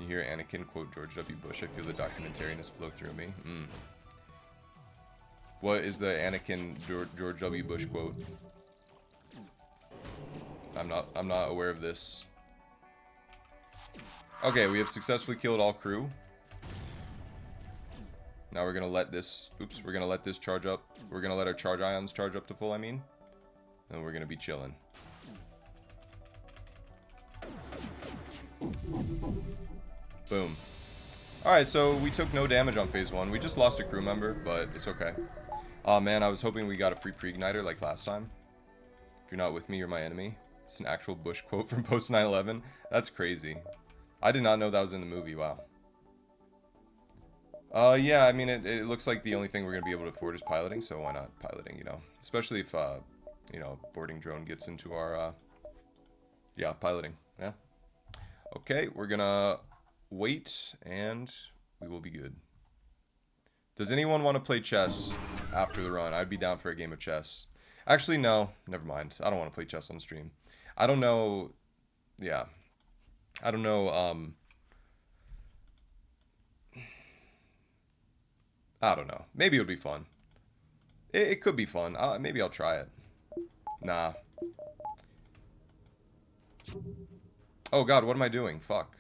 You hear Anakin quote George W. Bush. I feel the documentarianess flow through me. What is the Anakin George W. Bush quote? I'm not aware of this. Okay, we have successfully killed all crew. Now we're gonna let this. Oops, we're gonna let this charge up. We're gonna let our charge ions charge up to full. I mean, and we're gonna be chilling. Boom. Alright, so we took no damage on phase 1. We just lost a crew member, but it's okay. Aw, man, I was hoping we got a free pre-igniter like last time. If you're not with me, you're my enemy. It's an actual Bush quote from post 9/11. That's crazy. I did not know that was in the movie. Wow. Yeah, I mean, it looks like the only thing we're going to be able to afford is piloting, so why not piloting, you know? Especially if, you know, boarding drone gets into our, yeah, piloting. Yeah. Okay, we're going to wait, and we will be good. Does anyone want to play chess after the run? I'd be down for a game of chess. Actually, no. Never mind. I don't want to play chess on stream. I don't know. Yeah. I don't know. I don't know. Maybe it would be fun. It could be fun. Maybe I'll try it. Nah. Oh god, what am I doing? Fuck.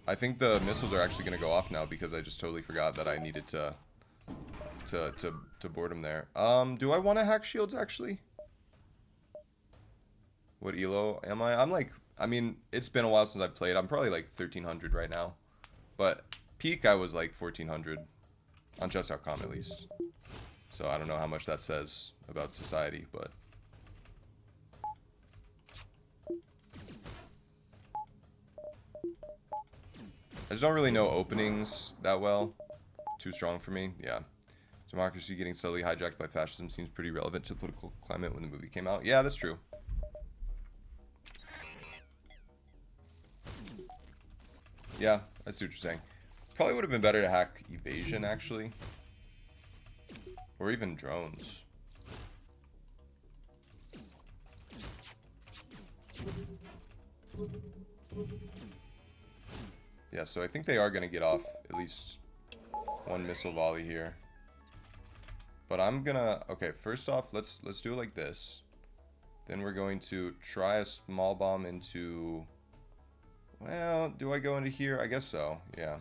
I think the missiles are actually going to go off now because I just totally forgot that I needed to board them there. Do I want to hack shields actually? What elo am I? I'm like, I mean, it's been a while since I played. I'm probably like 1300 right now. But peak I was like 1400 on chess.com at least. So I don't know how much that says about society, but I just don't really know openings that well. Too strong for me. Yeah. Democracy getting subtly hijacked by fascism seems pretty relevant to the political climate when the movie came out. Yeah, that's true. Yeah, I see what you're saying. Probably would have been better to hack evasion, actually. Or even drones. Yeah, so I think they are going to get off at least one missile volley here. But I'm gonna... Okay, first off, let's do it like this. Then we're going to try a small bomb into... Well, do I go into here? I guess so, yeah.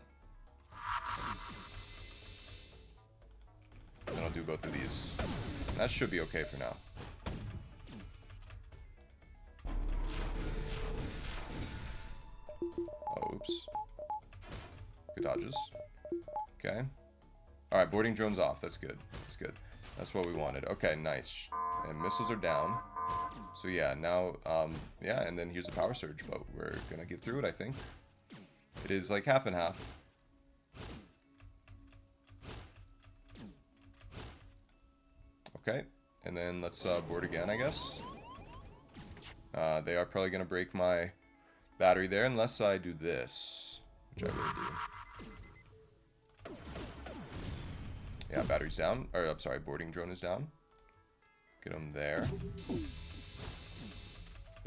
Then I'll do both of these. And that should be okay for now. Oh, oops. Good dodges. Okay. Alright, boarding drones off. That's good. That's good. That's what we wanted. Okay, nice. And missiles are down. So yeah, now, yeah, and then here's the power surge, but we're gonna get through it, I think. It is like half and half. Okay, and then let's board again, I guess. They are probably going to break my battery there unless I do this, which I really do. Yeah, battery's down. Or, I'm sorry, boarding drone is down. Get him there.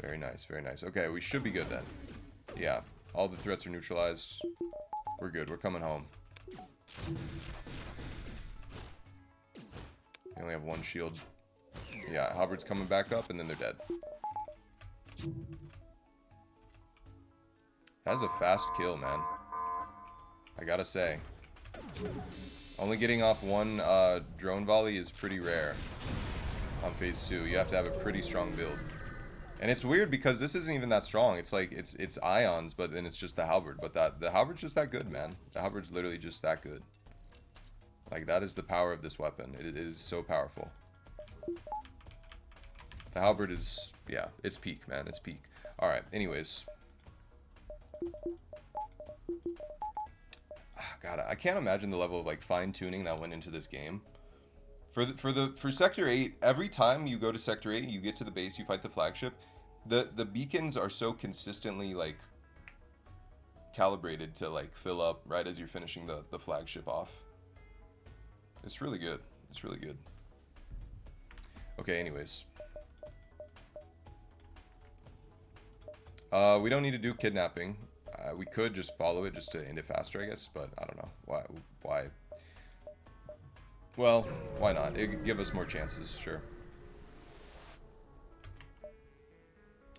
Very nice, very nice. Okay, we should be good then. Yeah, all the threats are neutralized. We're good, we're coming home. They only have one shield. Yeah, Halberd's coming back up and then they're dead. That was a fast kill, man. I gotta say. Only getting off one drone volley is pretty rare on phase 2. You have to have a pretty strong build. And it's weird because this isn't even that strong. It's like, it's ions, but then it's just the halberd. But the halberd's just that good, man. The halberd's literally just that good. Like, that is the power of this weapon. It is so powerful. The halberd is, yeah, it's peak, man. It's peak. Alright, anyways. God, I can't imagine the level of, like, fine-tuning that went into this game. For Sector 8, every time you go to Sector 8, you get to the base, you fight the flagship, the beacons are so consistently, like, calibrated to, like, fill up right as you're finishing the flagship off. It's really good. It's really good. Okay, anyways. We don't need to do kidnapping. We could just follow it just to end it faster, I guess, but I don't know. Why? Well, why not? It'd give us more chances, sure.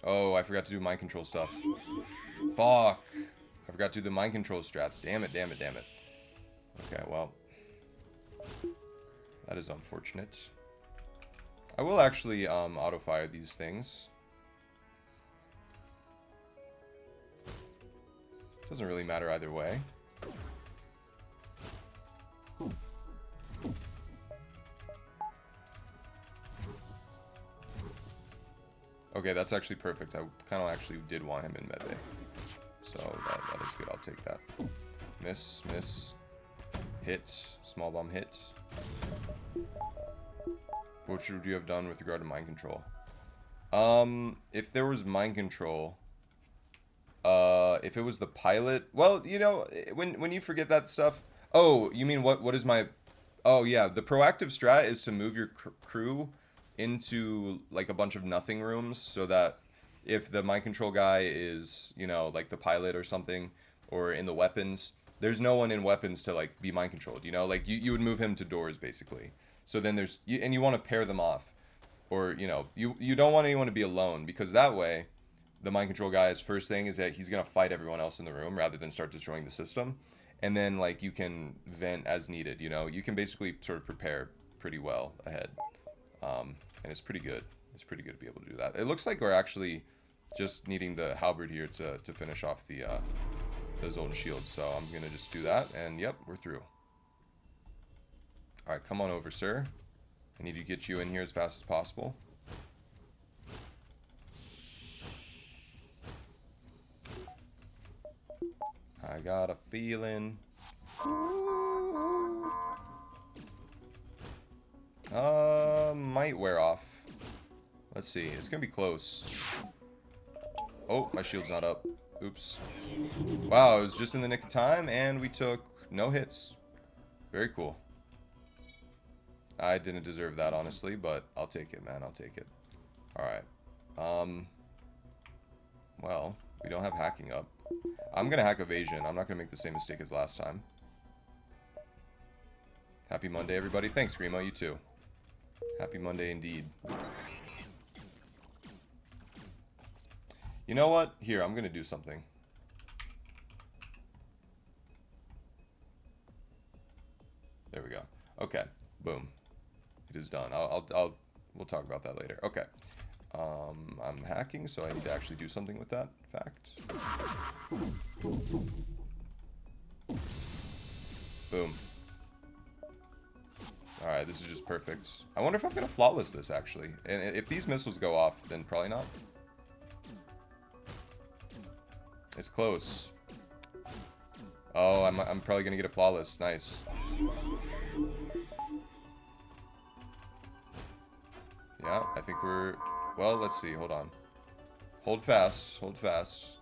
Oh, I forgot to do mind control stuff. Fuck! I forgot to do the mind control strats. Damn it, damn it, damn it. Okay, well. That is unfortunate. I will actually auto-fire these things. Doesn't really matter either way. Okay, that's actually perfect. I kind of actually did want him in medbay. So that is good. I'll take that. Miss, miss. Hit. Small bomb hit. What should you have done with regard to mind control? If there was mind control... if it was the pilot, well, you know, when you forget that stuff. Oh, you mean what is my? Oh yeah, the proactive strat is to move your crew into like a bunch of nothing rooms, so that if the mind control guy is, you know, like the pilot or something, or in the weapons, there's no one in weapons to like be mind controlled. You know, like you would move him to doors basically. So then there's and you want to pair them off, or you know, you don't want anyone to be alone, because that way. The mind control guy's first thing is that he's going to fight everyone else in the room rather than start destroying the system. And then, like, you can vent as needed, you know? You can basically sort of prepare pretty well ahead. And it's pretty good. It's pretty good to be able to do that. It looks like we're actually just needing the halberd here to finish off the zone shield. So I'm going to just do that. And, yep, we're through. Alright, come on over, sir. I need to get you in here as fast as possible. I got a feeling. Might wear off. Let's see. It's gonna be close. Oh, my shield's not up. Oops. Wow, it was just in the nick of time, and we took no hits. Very cool. I didn't deserve that, honestly, but I'll take it, man. I'll take it. Alright. Well, we don't have hacking up. I'm gonna hack evasion. I'm not gonna make the same mistake as last time. Happy Monday, everybody. Thanks, Grimo. You too. Happy Monday indeed. You know what? Here, I'm gonna do something. There we go. Okay. Boom. It is done. We'll talk about that later. Okay. I'm hacking, so I need to actually do something with that fact. Boom. Alright, this is just perfect. I wonder if I'm gonna flawless this, actually. And if these missiles go off, then probably not. It's close. Oh, I'm probably gonna get a flawless. Nice. Yeah, I think we're... Well, let's see. Hold on. Hold fast. Hold fast.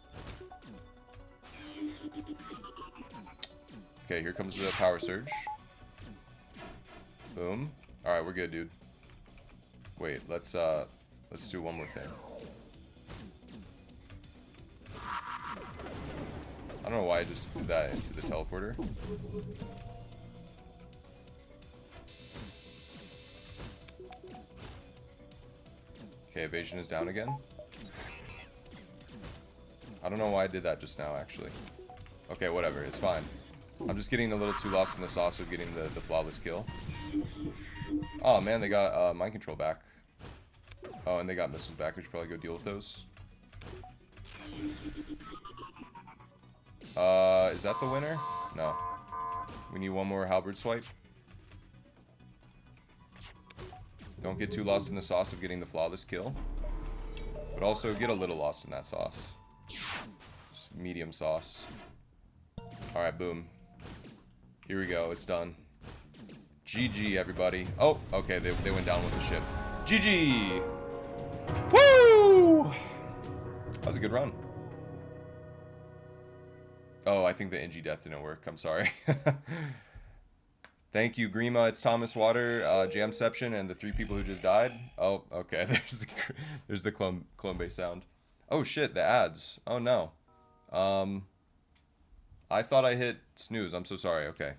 Okay, here comes the power surge. Boom. Alright, we're good, dude. Wait, let's do one more thing. I don't know why I just did that into the teleporter. Okay, evasion is down again. I don't know why I did that just now, actually. Okay, whatever, it's fine. I'm just getting a little too lost in the sauce of getting the flawless kill. Oh man, they got mind control back. Oh, and they got missiles back. We should probably go deal with those. Is that the winner? No. We need one more halberd swipe. Don't get too lost in the sauce of getting the flawless kill. But also get a little lost in that sauce. Just medium sauce. Alright, boom. Here we go, it's done. GG, everybody. Oh, okay, they went down with the ship. GG! Woo! That was a good run. Oh, I think the NG death didn't work. I'm sorry. Thank you, Grima. It's Thomas Water, Jamception, and the 3 people who just died. Oh, okay. There's the clone base sound. Oh shit, the ads. Oh no. I thought I hit snooze. I'm so sorry. Okay.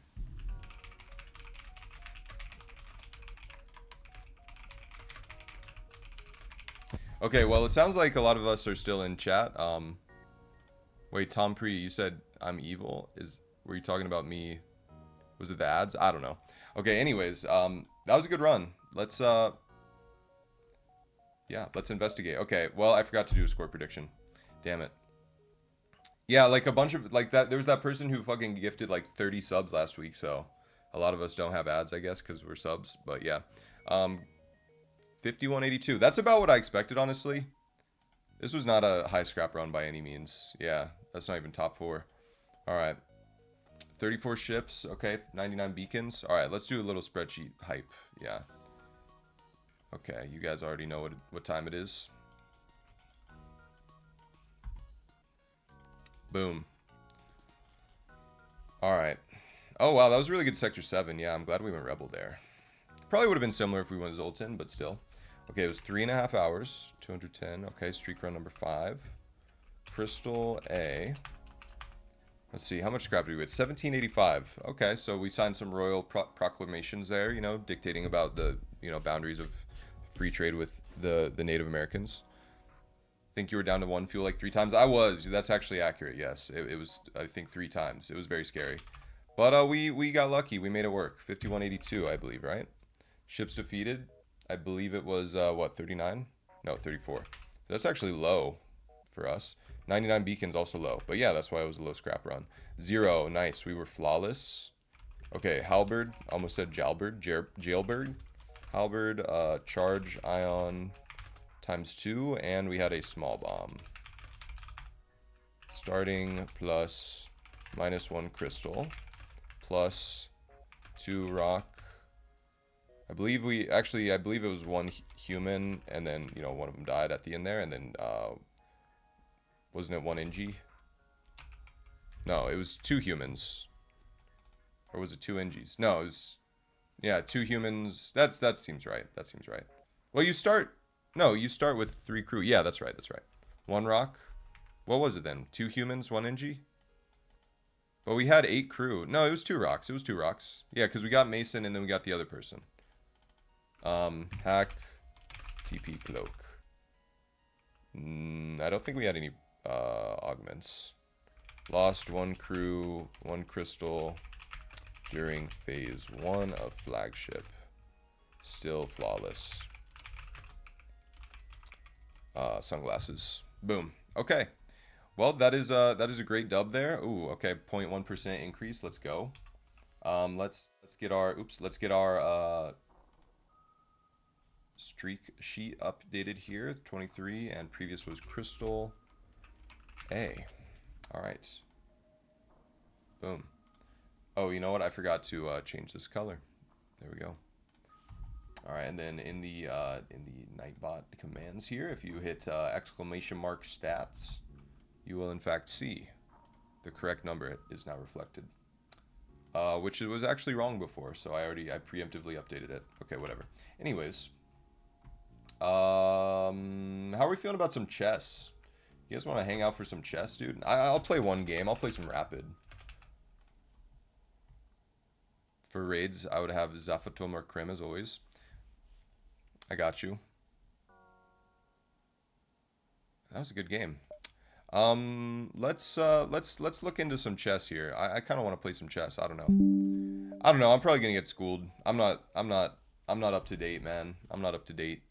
Okay, well, it sounds like a lot of us are still in chat. Wait, Tom Pre, you said I'm evil? Were you talking about me? Was it the ads? I don't know. Okay, anyways, that was a good run. Let's investigate. Okay, well, I forgot to do a score prediction. Damn it. Yeah, like a bunch of, like that, there was that person who fucking gifted like 30 subs last week, so a lot of us don't have ads, I guess, because we're subs, but yeah. 5182. That's about what I expected, honestly. This was not a high scrap run by any means. Yeah, that's not even top 4. Alright. 34 ships. Okay, 99 beacons. Alright, let's do a little spreadsheet hype. Yeah. Okay, you guys already know what time it is. Boom. Alright. Oh, wow, that was a really good Sector 7. Yeah, I'm glad we went Rebel there. Probably would have been similar if we went Zoltan, but still. Okay, it was 3.5 hours. 210. Okay, streak run number 5. Crystal A. Let's see, how much scrap did we get? 1785. Okay, so we signed some royal proclamations there, you know, dictating about the, you know, boundaries of free trade with the Native Americans. Think you were down to 1 fuel like 3 times? I was. That's actually accurate, yes. It was, I think, 3 times. It was very scary. But we got lucky. We made it work. 5182, I believe, right? Ships defeated. I believe it was, what, 39? No, 34. That's actually low for us. 99 beacons also low. But yeah, that's why it was a low scrap run. 0, nice. We were flawless. Okay, halberd. Almost said jalberd. Jailbird. Halberd, charge ion ×2. And we had a small bomb. Starting plus -1 crystal. Plus 2 rock. I believe it was 1 human, and then, you know, one of them died at the end there, and then, wasn't it 1 NG? No, it was 2 humans. Or was it 2 NGs? No, it was, yeah, 2 humans. That seems right. That seems right. Well, you start with 3 crew. Yeah, that's right, 1 rock. What was it then? 2 humans, 1 NG? Well, we had 8 crew. No, it was 2 rocks. It was 2 rocks. Yeah, because we got Mason, and then we got the other person. Hack, TP cloak. I don't think we had any augments. Lost 1 crew, 1 crystal during phase 1 of flagship. Still flawless. Sunglasses. Boom. Okay. Well, that is a great dub there. Ooh, okay, 0.1% increase. Let's go. Let's get our streak sheet updated here. 23 and previous was Crystal A. All right. Boom. Oh, you know what? I forgot to change this color. There we go. All right, and then in the Nightbot commands here, if you hit exclamation mark stats, you will in fact see the correct number is now reflected. Which it was actually wrong before, so I preemptively updated it. Okay, whatever. Anyways, how are we feeling about some chess? You guys want to hang out for some chess, dude? I'll play one game. I'll play some rapid. For raids, I would have Zafatom or Krim as always. I got you. That was a good game. Let's look into some chess here. I kind of want to play some chess. I don't know. I'm probably gonna get schooled. I'm not up to date, man. I'm not up to date.